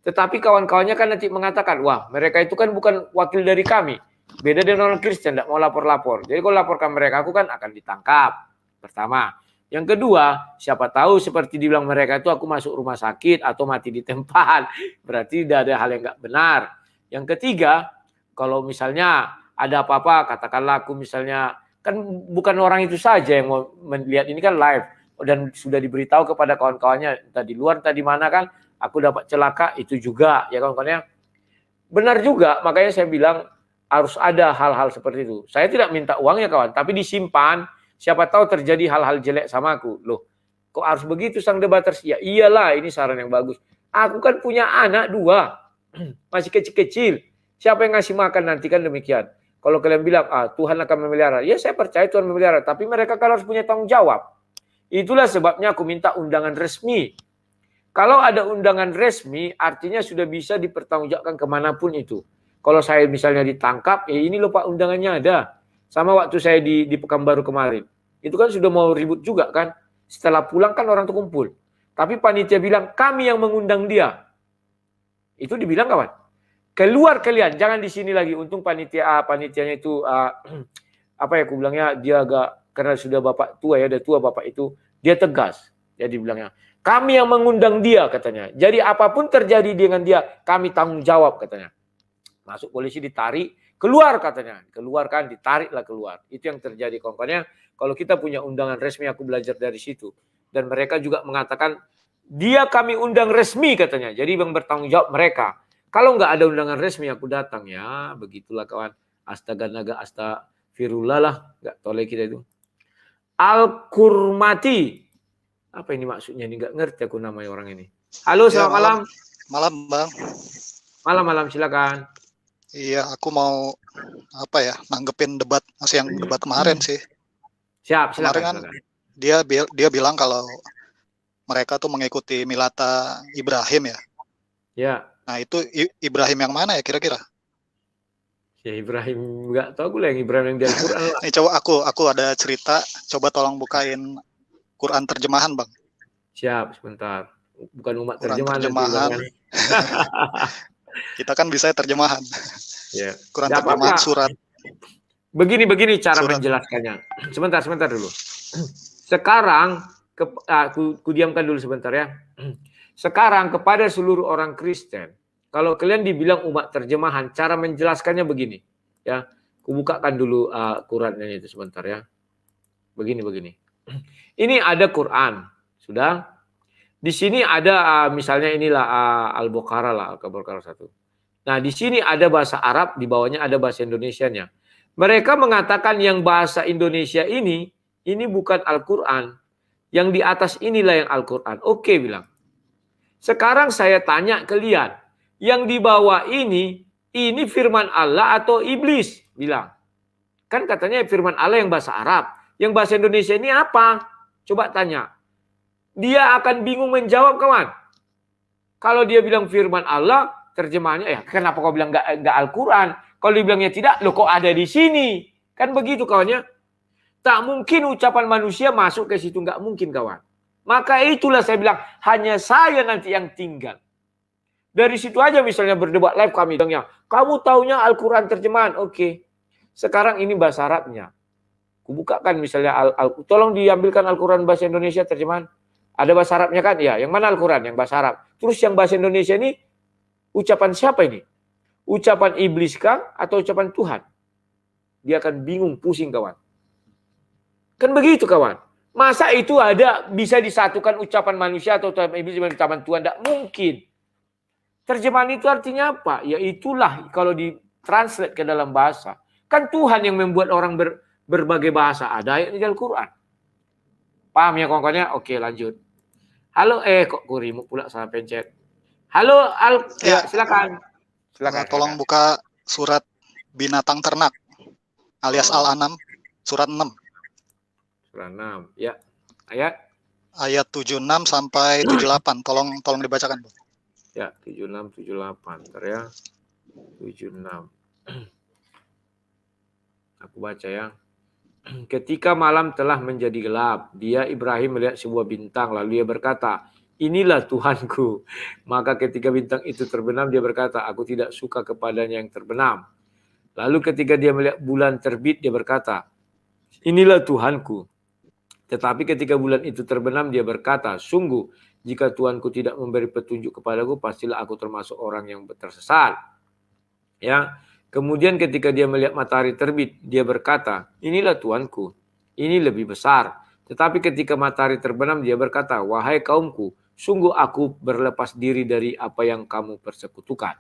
Tetapi kawan-kawannya kan nanti mengatakan, wah, mereka itu kan bukan wakil dari kami. Beda dengan orang Kristen, tidak mau lapor-lapor. Jadi kalau laporkan mereka, aku kan akan ditangkap. Pertama. Yang kedua, siapa tahu seperti dibilang mereka itu aku masuk rumah sakit atau mati di tempat. Berarti tidak ada hal yang nggak benar. Yang ketiga, kalau misalnya ada apa-apa, katakanlah aku misalnya, kan bukan orang itu saja yang mau melihat ini kan live. Dan sudah diberitahu kepada kawan-kawannya, entah di luar, entah di mana kan, aku dapat celaka, itu juga. Ya kawan-kawannya, benar juga, makanya saya bilang harus ada hal-hal seperti itu. Saya tidak minta uangnya kawan, tapi disimpan. Siapa tahu terjadi hal-hal jelek sama aku. Loh, kok harus begitu sang debaters? Ya iyalah, ini saran yang bagus. Aku kan punya anak 2. Masih kecil-kecil. Siapa yang ngasih makan nanti kan demikian. Kalau kalian bilang, Tuhan akan memelihara. Ya saya percaya Tuhan memelihara. Tapi mereka kan harus punya tanggung jawab. Itulah sebabnya aku minta undangan resmi. Kalau ada undangan resmi, artinya sudah bisa dipertanggungjawabkan kemanapun itu. Kalau saya misalnya ditangkap, ini loh Pak undangannya ada. Sama waktu saya di Pekanbaru kemarin. Itu kan sudah mau ribut juga kan. Setelah pulang kan orang tuh kumpul. Tapi panitia bilang, kami yang mengundang dia. Itu dibilang kawan. Keluar kalian, jangan di sini lagi. Untung panitianya itu, apa ya aku bilangnya, dia agak, karena sudah bapak tua ya, udah tua bapak itu, dia tegas. Jadi bilangnya, kami yang mengundang dia katanya. Jadi apapun terjadi dengan dia, kami tanggung jawab katanya. Masuk polisi ditarik, keluar katanya. Keluarkan, ditariklah keluar. Itu yang terjadi kawan-kawannya. Kalau kita punya undangan resmi, aku belajar dari situ. Dan mereka juga mengatakan, dia kami undang resmi katanya. Jadi yang bertanggung jawab mereka. Kalau nggak ada undangan resmi, aku datang ya. Begitulah kawan. Astaga naga astagfirullah lah. Nggak toleh kita itu. Al-Kurmati. Apa ini maksudnya? Ini nggak ngerti aku namanya orang ini. Halo, selamat malam.
Malam, Bang.
Malam, silakan.
Iya, aku mau nanggepin debat yang debat kemarin sih.
Siap, silakan.
Kemarin kan dia bilang kalau mereka tuh mengikuti Milata Ibrahim ya.
Ya.
Nah, itu Ibrahim yang mana ya kira-kira?
Ya Ibrahim nggak tahu gue yang Ibrahim yang di Al-Qur'an lah.
Nih coba aku ada cerita, coba tolong bukain Quran terjemahan, Bang.
Siap, sebentar. Bukan umat
Quran
terjemahan.
Kita kan bisa terjemahan.
Ya.
Quran terjemahan surat.
Begini cara menjelaskannya. Sebentar dulu. Sekarang aku diamkan dulu sebentar ya. Sekarang kepada seluruh orang Kristen, kalau kalian dibilang umat terjemahan, cara menjelaskannya begini, ya. Aku bukakan dulu Qurannya itu sebentar ya. Begini. Ini ada Quran, sudah. Di sini ada misalnya inilah Al-Baqarah lah, Al-Baqarah 1. Nah, di sini ada bahasa Arab, di bawahnya ada bahasa Indonesianya. Mereka mengatakan yang bahasa Indonesia ini bukan Al-Quran. Yang di atas inilah yang Al-Quran. Oke, bilang. Sekarang saya tanya kalian. Yang di bawah ini firman Allah atau iblis? Bilang. Kan katanya firman Allah yang bahasa Arab. Yang bahasa Indonesia ini apa? Coba tanya. Dia akan bingung menjawab, kawan. Kalau dia bilang firman Allah, terjemahannya, kenapa kau bilang nggak Al-Quran? Kalau dibilangnya tidak, loh kok ada di sini? Kan begitu kawannya. Tak mungkin ucapan manusia masuk ke situ, nggak mungkin kawan. Maka itulah saya bilang, hanya saya nanti yang tinggal. Dari situ aja misalnya berdebat live kami bilangnya, kamu taunya Al-Quran terjemahan, oke. Sekarang ini bahasa Arabnya. Kubukakan misalnya, tolong diambilkan Al-Quran bahasa Indonesia terjemahan. Ada bahasa Arabnya kan? Ya, yang mana Al-Quran? Yang bahasa Arab. Terus yang bahasa Indonesia ini, ucapan siapa ini? Ucapan iblis kah atau ucapan Tuhan? Dia akan bingung, pusing kawan. Kan begitu kawan. Masa itu ada bisa disatukan ucapan manusia atau ucapan iblis dengan ucapan Tuhan? Tidak mungkin. Terjemahan itu artinya apa? Ya itulah kalau ditranslate ke dalam bahasa. Kan Tuhan yang membuat orang berbagai bahasa. Ada ayat di Al-Quran. Paham ya kawan-kawannya? Oke, lanjut. Halo, kok kurimu pula salah pencet. Halo, silakan. Silakan.
Tolong buka surat binatang ternak alias Al-An'am surat 6.
Surat 6. Ya.
Ayat 76 sampai 78. Tolong dibacakan, Bang.
Ya, 76 78. Bentar ya. 76. Aku baca ya. Ketika malam telah menjadi gelap, dia Ibrahim melihat sebuah bintang, lalu dia berkata, inilah Tuhanku. Maka ketika bintang itu terbenam, dia berkata, aku tidak suka kepadanya yang terbenam. Lalu ketika dia melihat bulan terbit, dia berkata, inilah Tuhanku. Tetapi ketika bulan itu terbenam, dia berkata, sungguh, jika Tuhanku tidak memberi petunjuk kepadaku, pastilah aku termasuk orang yang tersesat. Ya. Kemudian ketika dia melihat matahari terbit, dia berkata, inilah Tuanku, ini lebih besar. Tetapi ketika matahari terbenam, dia berkata, wahai kaumku, sungguh aku berlepas diri dari apa yang kamu persekutukan.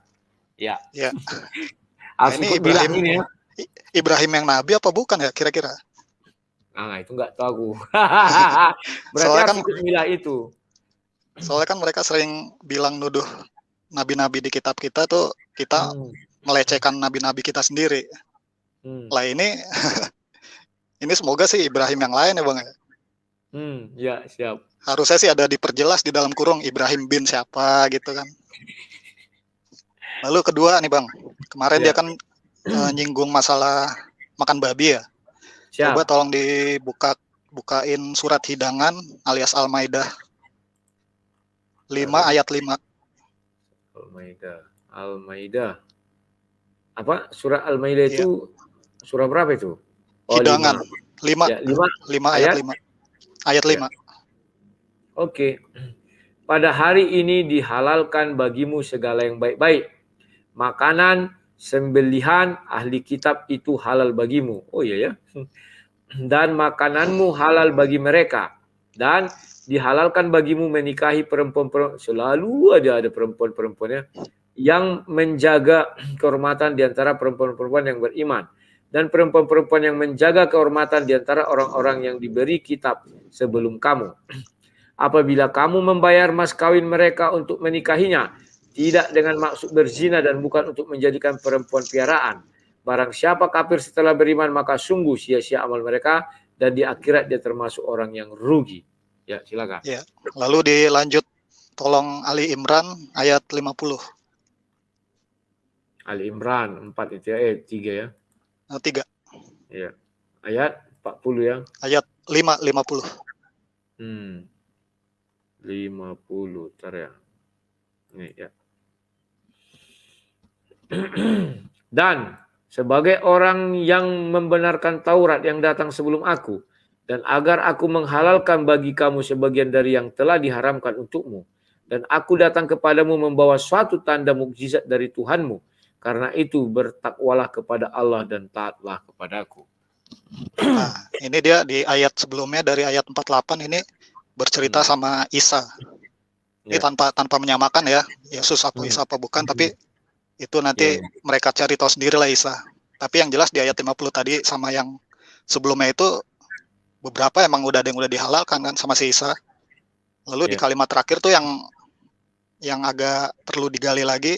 Ya.
Ya.
Aku
Ini
bilang
Ibrahim,
ini ya.
Ibrahim yang nabi apa bukan ya kira-kira?
Nah, itu nggak tahu aku. Berarti
Soalnya
aku ikut milah itu.
Soalnya kan mereka sering bilang nuduh nabi-nabi di kitab kita tuh kita melecehkan nabi-nabi kita sendiri. Lah ini ini semoga sih Ibrahim yang lain ya Bang.
Ya, siap.
Harusnya sih ada diperjelas di dalam kurung Ibrahim bin siapa gitu kan. Lalu kedua nih Bang, kemarin dia kan nyinggung masalah makan babi ya.
Siap.
Coba tolong bukain surat Hidangan alias Al-Maidah 5 ayat 5.
Al-Maidah. Apa? Surah Al-Maidah itu surah berapa itu? Oh,
Hidangan 5.
Ya,
5 ayat 5. Ayat 5.
Oke. Pada hari ini dihalalkan bagimu segala yang baik-baik. Makanan, sembelihan ahli kitab itu halal bagimu. Oh iya ya. Dan makananmu halal bagi mereka. Dan dihalalkan bagimu menikahi perempuan-perempuan. Selalu ada perempuan-perempuannya yang menjaga kehormatan di antara perempuan-perempuan yang beriman. Dan perempuan-perempuan yang menjaga kehormatan di antara orang-orang yang diberi kitab sebelum kamu. Apabila kamu membayar mas kawin mereka untuk menikahinya, tidak dengan maksud berzina dan bukan untuk menjadikan perempuan piaraan. Barang siapa kafir setelah beriman, maka sungguh sia-sia amal mereka dan di akhirat dia termasuk orang yang rugi. Ya, silakan.
Ya. Lalu dilanjut tolong Ali Imran ayat 50.
Ali Imran 4 itu ya, 3 ya.
3.
Ya. Ayat 40 ya.
Ayat 50.
50 ntar ya. Ini ya. Dan sebagai orang yang membenarkan Taurat yang datang sebelum aku, dan agar aku menghalalkan bagi kamu sebagian dari yang telah diharamkan untukmu, dan aku datang kepadamu membawa suatu tanda mukjizat dari Tuhanmu, karena itu bertakwalah kepada Allah dan taatlah kepadaku.
Nah, ini dia di ayat sebelumnya dari ayat 48 ini bercerita sama Isa. Ini tanpa menyamakan ya, Yesus apa Isa apa bukan, tapi itu nanti mereka cari tahu sendiri lah Isa. Tapi yang jelas di ayat 50 tadi sama yang sebelumnya itu beberapa emang udah ada yang udah dihalalkan kan sama si Isa. Lalu di kalimat terakhir tuh yang agak perlu digali lagi,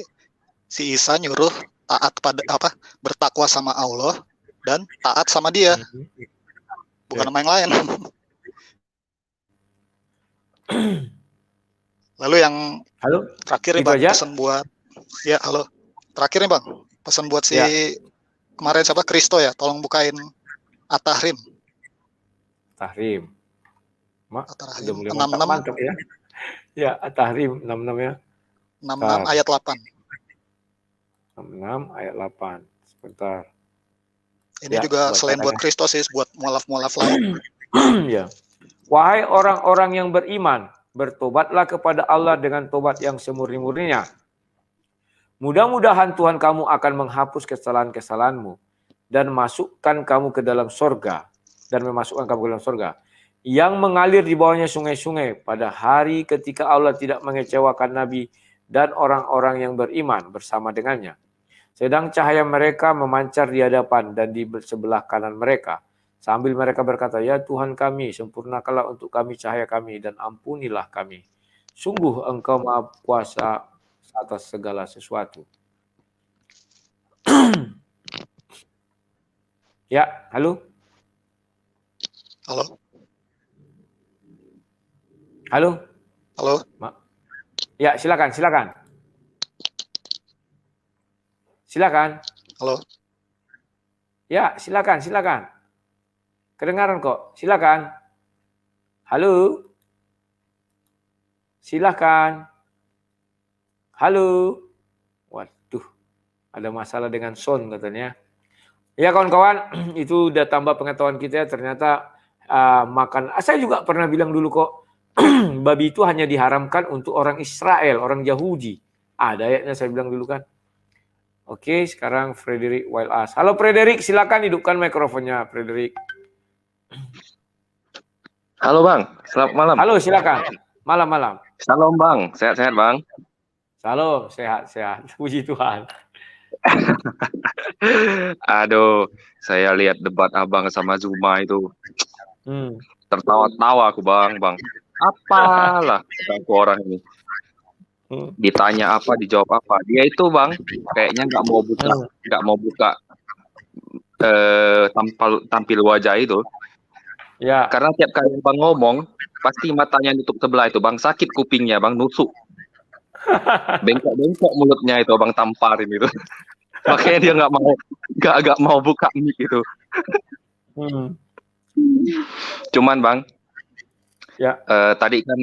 si Isa nyuruh taat pada bertakwa sama Allah dan taat sama dia. Bukan sama yang lain. Lalu yang terakhir nih Bang, pesan buat terakhir nih Bang, pesan buat si kemarin siapa Kristo ya, tolong bukain At-Tahrim.
Tahrim.
At-Tahrim 66
mantap ya. Ya, At-Tahrim 66 ya.
66 ayat 8.
66 ayat 8. Sebentar.
Ini juga selain buat Kristus sih, buat mualaf-mualaf lain.
Ya. Wahai orang-orang yang beriman, bertobatlah kepada Allah dengan tobat yang semurni-murninya. Mudah-mudahan Tuhan kamu akan menghapus kesalahan-kesalahanmu dan masukkan kamu ke dalam sorga dan memasukkan kamu ke dalam sorga yang mengalir di bawahnya sungai-sungai pada hari ketika Allah tidak mengecewakan Nabi dan orang-orang yang beriman bersama dengannya. Sedang cahaya mereka memancar di hadapan dan di sebelah kanan mereka. Sambil mereka berkata, ya Tuhan kami, sempurnakanlah untuk kami cahaya kami dan ampunilah kami. Sungguh Engkau Maha Kuasa atas segala sesuatu. Ya, halo?
Halo?
Halo?
Halo?
Ya, silakan. Silakan.
Halo?
Ya, silakan, silakan. Kedengaran kok, silakan. Halo. Silakan. Halo. Waduh, ada masalah dengan sound katanya. Ya kawan-kawan, itu udah tambah pengetahuan kita. Ternyata makan. Saya juga pernah bilang dulu kok, babi itu hanya diharamkan untuk orang Israel, orang Yahudi. Ada ayatnya saya bilang dulu kan. Oke, sekarang Frederick Wild. Halo Frederick, silakan hidupkan mikrofonnya, Frederick.
Halo Bang, selamat malam.
Halo, silakan. Malam-malam.
Salam Bang, sehat-sehat Bang.
Salam, sehat-sehat. Puji Tuhan.
Aduh, saya lihat debat Abang sama Zuma itu. Tertawa-tawa aku Bang. Apalah aku orang ini. Ditanya apa, dijawab apa. Dia itu Bang, kayaknya nggak mau buka tampil wajah itu.
Ya.
Karena tiap kali Bang ngomong, pasti matanya nutup sebelah itu Bang, sakit kupingnya Bang, nusuk. Bengkok-bengkok mulutnya itu Bang, tamparin itu. Makanya dia nggak mau buka mic itu. Cuman Bang,
ya.
Tadi kan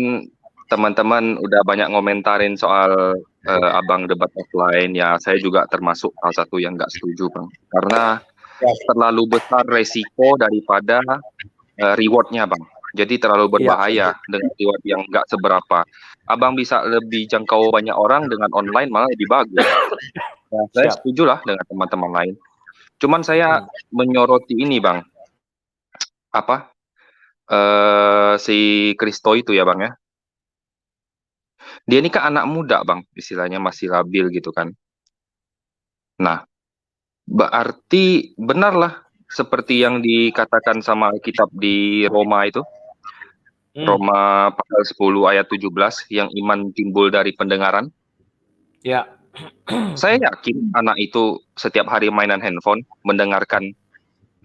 teman-teman udah banyak ngomentarin soal Abang debat offline. Ya, saya juga termasuk salah satu yang nggak setuju Bang. Karena terlalu besar resiko daripada rewardnya Bang. Jadi terlalu berbahaya dengan reward yang nggak seberapa. Abang bisa lebih jangkau banyak orang dengan online malah lebih bagus. Nah, saya setuju lah dengan teman-teman lain. Cuman saya menyoroti ini Bang. Apa? Si Kristo itu ya Bang ya. Dia ini kan anak muda Bang, istilahnya masih labil gitu kan. Nah, berarti benarlah seperti yang dikatakan sama kitab di Roma itu. Roma pasal 10 ayat 17 yang iman timbul dari pendengaran.
Ya.
Saya yakin anak itu setiap hari mainan handphone, mendengarkan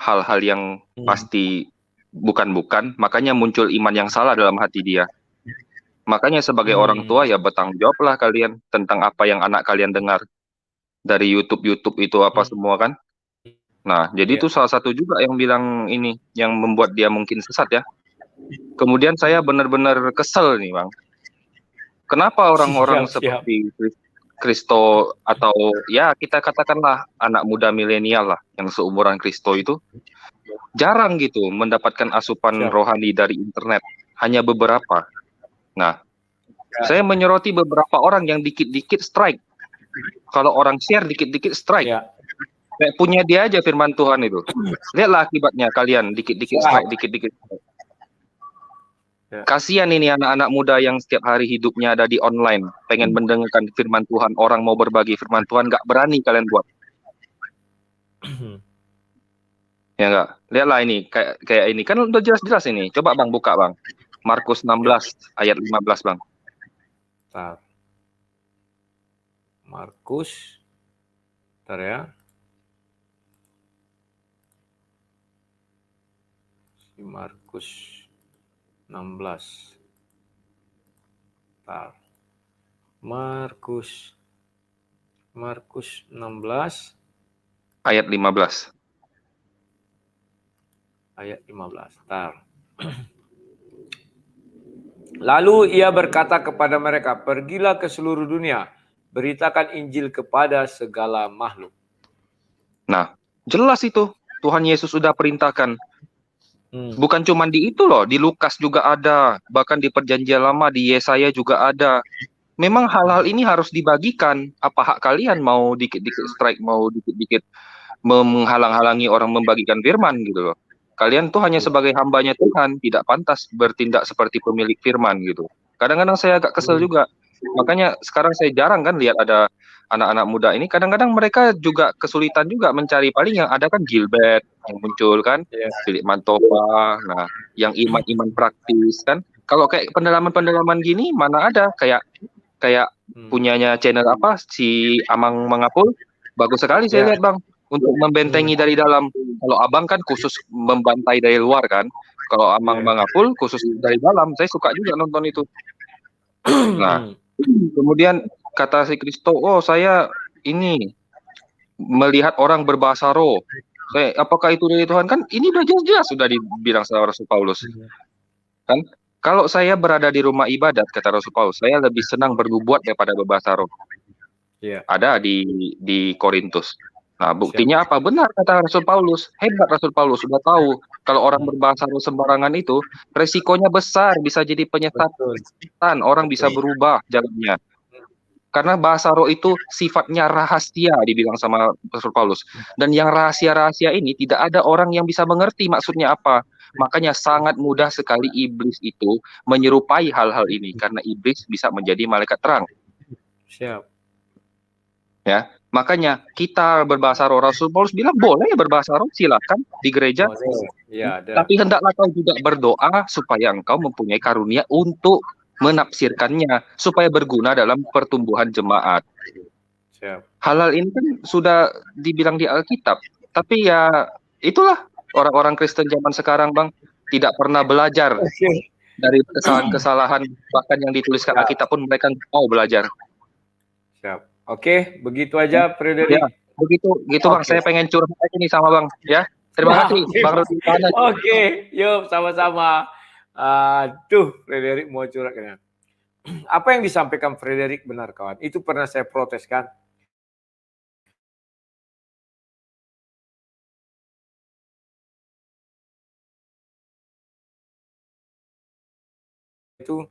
hal-hal yang pasti bukan-bukan, makanya muncul iman yang salah dalam hati dia. Makanya sebagai orang tua ya bertanggung jawablah kalian tentang apa yang anak kalian dengar dari YouTube itu apa semua kan. Nah, jadi itu salah satu juga yang bilang ini yang membuat dia mungkin sesat ya. Kemudian saya benar-benar kesel nih Bang. Kenapa orang-orang seperti Kristo atau ya kita katakanlah anak muda milenial lah yang seumuran Kristo itu jarang gitu mendapatkan asupan rohani dari internet, hanya beberapa. Nah, saya menyoroti beberapa orang yang dikit-dikit strike. Kalau orang share dikit-dikit strike. Kayak punya dia aja firman Tuhan itu. Lihatlah akibatnya kalian dikit-dikit strike, dikit-dikit strike. Kasihan ini anak-anak muda yang setiap hari hidupnya ada di online, pengen mendengarkan firman Tuhan, orang mau berbagi firman Tuhan, nggak berani kalian buat. Ya nggak? Lihatlah ini, kayak ini kan udah jelas-jelas ini. Coba Bang buka Bang, Markus 16 ayat 15 Bang.
Markus, bentar ya. Markus 16. Markus 16
ayat 15.
Ayat 15. Lalu ia berkata kepada mereka, pergilah ke seluruh dunia, beritakan Injil kepada segala makhluk.
Nah, jelas itu Tuhan Yesus sudah perintahkan. Bukan cuma di itu loh, di Lukas juga ada, bahkan di Perjanjian Lama di Yesaya juga ada. Memang hal-hal ini harus dibagikan. Apa hak kalian mau dikit-dikit strike, mau dikit-dikit menghalang-halangi orang membagikan firman gitu loh. Kalian tuh hanya sebagai hambanya Tuhan, tidak pantas bertindak seperti pemilik firman gitu. Kadang-kadang saya agak kesel juga. Makanya sekarang saya jarang kan lihat ada anak-anak muda ini, kadang-kadang mereka juga kesulitan juga mencari, paling yang ada kan Gilbert yang muncul kan, Philip Mantova, nah yang iman-iman praktis kan. Kalau kayak pendalaman-pendalaman gini mana ada, kayak punyanya channel apa si Amang Mangapul, bagus sekali saya lihat Bang, untuk membentengi dari dalam. Kalau Abang kan khusus membantai dari luar kan, kalau Amang Mangapul khusus dari dalam. Saya suka juga nonton itu. Nah, kemudian kata si Kristo, oh saya ini melihat orang berbahasa roh. Apakah itu dari Tuhan? Kan ini udah jelas sudah dibilang sama Rasul Paulus. Kan kalau saya berada di rumah ibadat, kata Rasul Paulus, saya lebih senang bernubuat daripada berbahasa roh. Ada di Korintus. Nah, buktinya apa? Benar kata Rasul Paulus. Hebat Rasul Paulus, sudah tahu kalau orang berbahasa roh sembarangan itu resikonya besar, bisa jadi penyesatan, orang bisa berubah jalannya. Karena bahasa roh itu sifatnya rahasia, dibilang sama Rasul Paulus. Dan yang rahasia-rahasia ini tidak ada orang yang bisa mengerti maksudnya apa. Makanya sangat mudah sekali iblis itu menyerupai hal-hal ini. Karena iblis bisa menjadi malaikat terang.
Siap.
Ya, makanya kita berbahasa roh. Rasul Paulus bilang boleh berbahasa roh, silakan di gereja.
Ya,
Tapi hendaklah kau juga berdoa supaya engkau mempunyai karunia untuk menafsirkannya supaya berguna dalam pertumbuhan jemaat.
Siap.
Hal-hal ini kan sudah dibilang di Alkitab, tapi ya itulah orang-orang Kristen zaman sekarang, Bang, tidak pernah belajar dari kesalahan-kesalahan, bahkan yang dituliskan Alkitab pun mereka mau belajar.
Siap. Oke, begitu aja, Frederick.
Ya, begitu Bang. Saya pengen curhat aja nih sama Bang, ya. Terima kasih, Bang Rudi.
Oke, yuk sama-sama. Aduh, Frederick mau curhat kan. Apa yang disampaikan Frederick benar, kawan. Itu pernah saya protes kan. Itu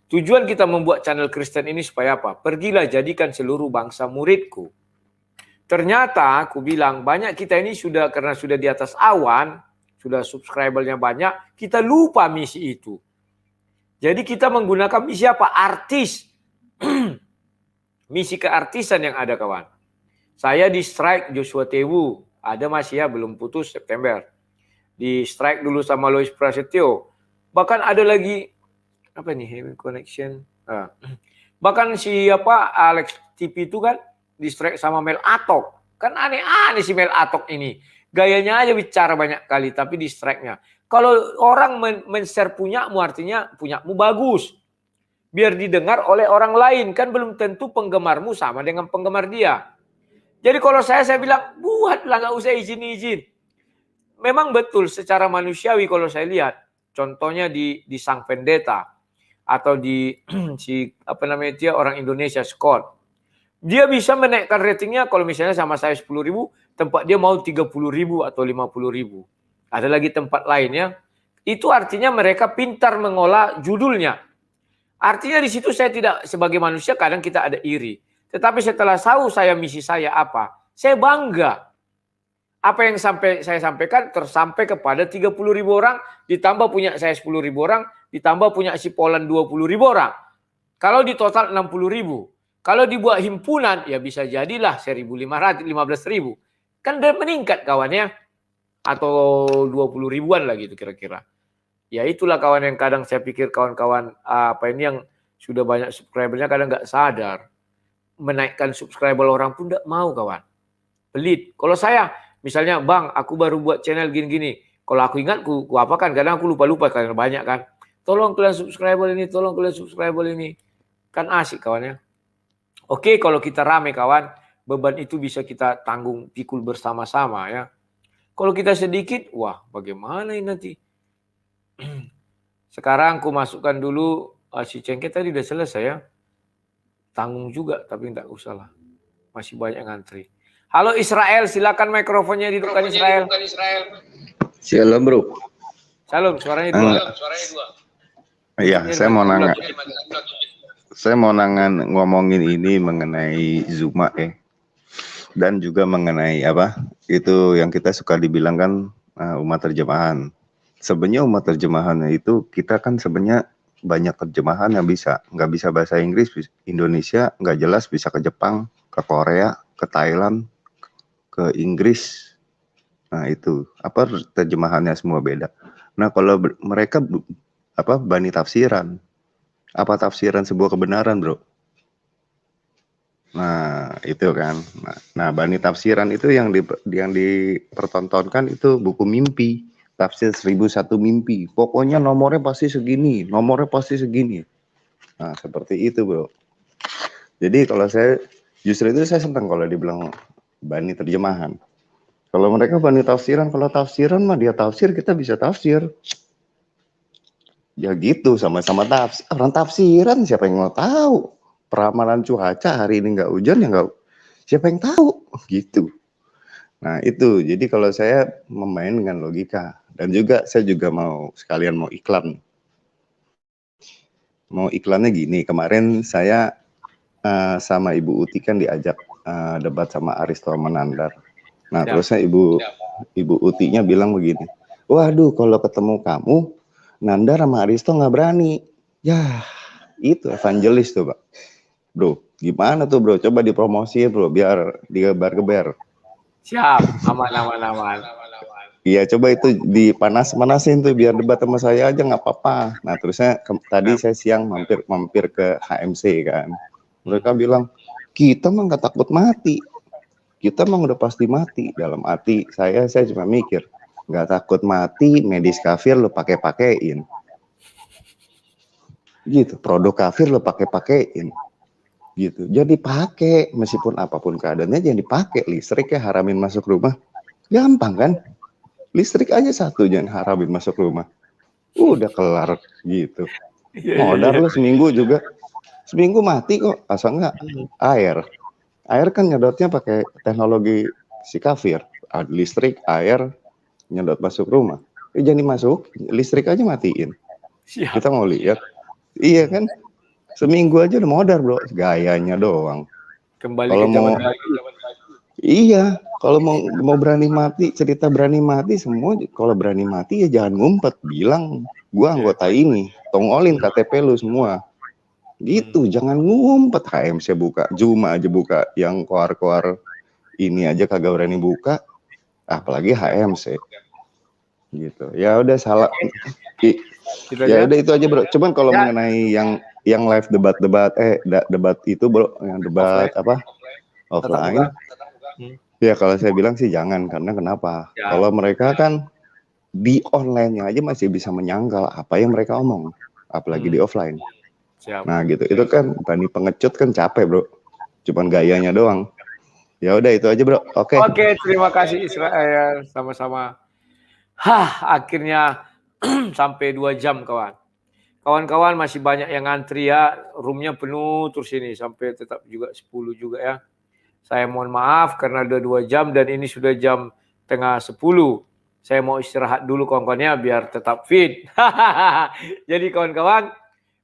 tujuan kita membuat channel Kristen ini supaya apa? Pergilah jadikan seluruh bangsa muridku. Ternyata aku bilang banyak kita ini karena sudah di atas awan, sudah subscribernya banyak, kita lupa misi itu. Jadi kita menggunakan misi apa? Artis. Misi keartisan yang ada, kawan. Saya di strike Joshua Tewu, ada masih ya, belum putus September. Di strike dulu sama Lois Prasetyo. Bahkan ada lagi apa nih, Heaven Connection. Bahkan Alex TV itu kan di strike sama Mel Atok. Kan aneh-aneh si Mel Atok ini. Gayanya aja bicara banyak kali, tapi di strike-nya. Kalau orang men-share punyamu, artinya punyamu bagus. Biar didengar oleh orang lain. Kan belum tentu penggemarmu sama dengan penggemar dia. Jadi kalau saya bilang, buatlah, nggak usah izin-izin. Memang betul secara manusiawi kalau saya lihat. Contohnya di Sang Pendeta. Atau di orang Indonesia, Scott. Dia bisa menaikkan ratingnya kalau misalnya sama saya 10.000, tempat dia mau 30.000 atau 50.000. Ada lagi tempat lainnya. Itu artinya mereka pintar mengolah judulnya. Artinya di situ saya tidak, sebagai manusia kadang kita ada iri. Tetapi setelah tahu saya misi saya apa, saya bangga. Apa yang saya sampaikan tersampai kepada 30.000 orang, ditambah punya saya 10.000 orang, ditambah punya si Poland 20.000 orang. Kalau di total 60.000. Kalau dibuat himpunan, ya bisa jadilah 1.500, 15.000. Kan udah meningkat kawannya. Atau 20 ribuan lah gitu kira-kira. Ya itulah kawan yang kadang saya pikir kawan-kawan yang sudah banyak subscribernya kadang nggak sadar. Menaikkan subscriber orang pun nggak mau, kawan. Pelit. Kalau saya, misalnya, Bang, aku baru buat channel gini-gini. Kalau aku ingat, ku apakan. Kadang aku lupa-lupa karena banyak kan. Tolong kalian subscriber ini, tolong kalian subscriber ini. Kan asik kawannya. Oke, kalau kita rame kawan, beban itu bisa kita tanggung, pikul bersama-sama ya. Kalau kita sedikit, wah bagaimana ini nanti? Sekarang aku masukkan dulu, si Cengket tadi udah selesai ya. Tanggung juga, tapi enggak usah lah. Masih banyak ngantri. Halo Israel, silakan mikrofonnya dihidupkan Israel.
Shalom bro.
Shalom, suaranya dua.
Iya, saya mau ngomongin ini mengenai Zuma dan juga mengenai itu yang kita suka dibilang kan umat terjemahan. Sebenarnya umat terjemahan itu kita kan sebenarnya banyak terjemahan yang nggak bisa bahasa Inggris, Indonesia nggak jelas, bisa ke Jepang, ke Korea, ke Thailand, ke Inggris. Nah itu terjemahannya semua beda. Nah kalau mereka bani tafsiran, apa tafsiran sebuah kebenaran, bro? Nah itu kan. Nah bani tafsiran itu yang dipertontonkan itu buku mimpi, tafsir 1001 mimpi. Pokoknya nomornya pasti segini, nomornya pasti segini. Nah seperti itu, bro. Jadi kalau saya justru itu saya senang kalau dibilang bani terjemahan. Kalau mereka berani tafsiran, kalau tafsiran mah dia tafsir, kita bisa tafsir. Ya gitu, sama-sama tafsir. Orang tafsiran siapa yang mau tahu? Peramalan cuaca hari ini nggak hujan ya nggak. Siapa yang tahu? Gitu. Nah itu, jadi kalau saya memain dengan logika. Dan juga saya juga mau sekalian mau iklan. Mau iklannya gini, kemarin saya sama Ibu Uti kan diajak debat sama Aristo Menandar. Nah terusnya Ibu Utinya bilang begini, waduh kalau ketemu kamu, Nandar sama Aristo nggak berani. Ya itu evangelis tuh Pak. Bro, gimana tuh bro? Coba dipromosi bro, biar digebar-gebar.
Siap, aman.
Iya, coba itu dipanas-panasin tuh biar debat sama saya aja nggak apa-apa. Nah, terusnya tadi saya siang mampir ke HMC kan. Mereka bilang, kita mah nggak takut mati. Kita mah udah pasti mati. Dalam hati saya cuma mikir, nggak takut mati, medis kafir lo pakai-pakein. Gitu, produk kafir lo pakai-pakein. Gitu. Jadi pakai meskipun apapun keadaannya jangan dipakai. Listrik ya haramin masuk rumah. Gampang kan? Listrik aja satu jangan haramin masuk rumah. Udah kelar gitu. Modal lo seminggu juga. Seminggu mati kok, asal enggak air. Air kan nyedotnya pakai teknologi si kafir. Listrik, air, nyedot masuk rumah. Jangan dimasuk, listrik aja matiin. Kita mau lihat. Iya kan? Seminggu aja udah modal bro, gayanya doang.
Kembali
kalau
ke zaman
mau, iya, kalau mau berani mati, cerita berani mati semua. Kalau berani mati ya jangan ngumpet, bilang gua anggota ini, tongolin KTP lu semua. Gitu, jangan ngumpet. HMC buka, Juma aja buka, yang koar-koar ini aja kagak berani buka, apalagi HMC. Gitu. Ya udah salah. Ya udah itu aja bro. Cuman kalau mengenai yang live debat itu bro, yang debat offline. Ya kalau saya bilang sih jangan, karena kenapa? Kalau mereka kan di online-nya aja masih bisa menyangkal apa yang mereka omong, apalagi di offline. Nah gitu, itu kan berani pengecut kan capek bro, cuman gayanya doang. Ya udah itu aja bro. Oke,
terima kasih Israel, sama-sama. Akhirnya sampai 2 jam kawan. Kawan-kawan masih banyak yang ngantri ya, roomnya penuh terus ini sampai tetap juga 10 juga ya. Saya mohon maaf karena udah 2 jam dan ini sudah jam tengah 10. Saya mau istirahat dulu kawan-kawannya biar tetap fit. Jadi kawan-kawan,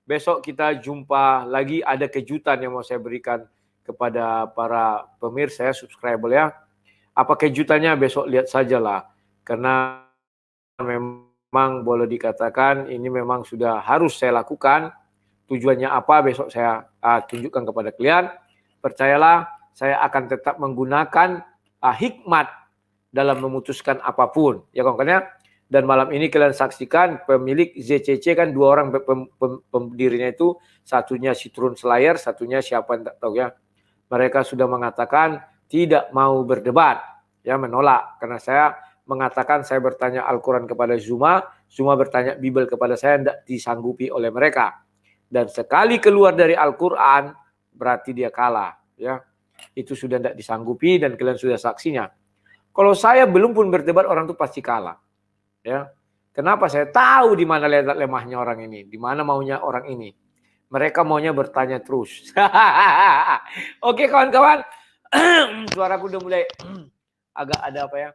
besok kita jumpa lagi, ada kejutan yang mau saya berikan kepada para pemirsa ya, subscriber ya. Apa kejutannya besok lihat sajalah. Karena memang boleh dikatakan ini memang sudah harus saya lakukan. Tujuannya apa besok saya tunjukkan kepada kalian. Percayalah, saya akan tetap menggunakan hikmat dalam memutuskan apapun. Ya kawan-kawan ya. Dan malam ini kalian saksikan pemilik ZCC kan 2 orang pendirinya itu. Satunya Citrun Slayer, satunya siapa yang tak tahu ya. Mereka sudah mengatakan tidak mau berdebat. Ya menolak. Karena saya mengatakan saya bertanya Al-Quran kepada Zuma, Zuma bertanya Bible kepada saya, tidak disanggupi oleh mereka. Dan sekali keluar dari Al-Quran, berarti dia kalah. Ya, itu sudah tidak disanggupi dan kalian sudah saksinya. Kalau saya belum pun berdebat, orang itu pasti kalah. Ya, kenapa? Saya tahu di mana letak lemahnya orang ini, di mana maunya orang ini. Mereka maunya bertanya terus. Oke kawan-kawan, suaraku udah mulai agak ada apa ya.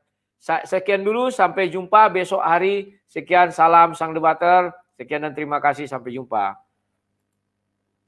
Sekian dulu, sampai jumpa besok hari. Sekian, salam sang debater. Sekian dan terima kasih, sampai jumpa.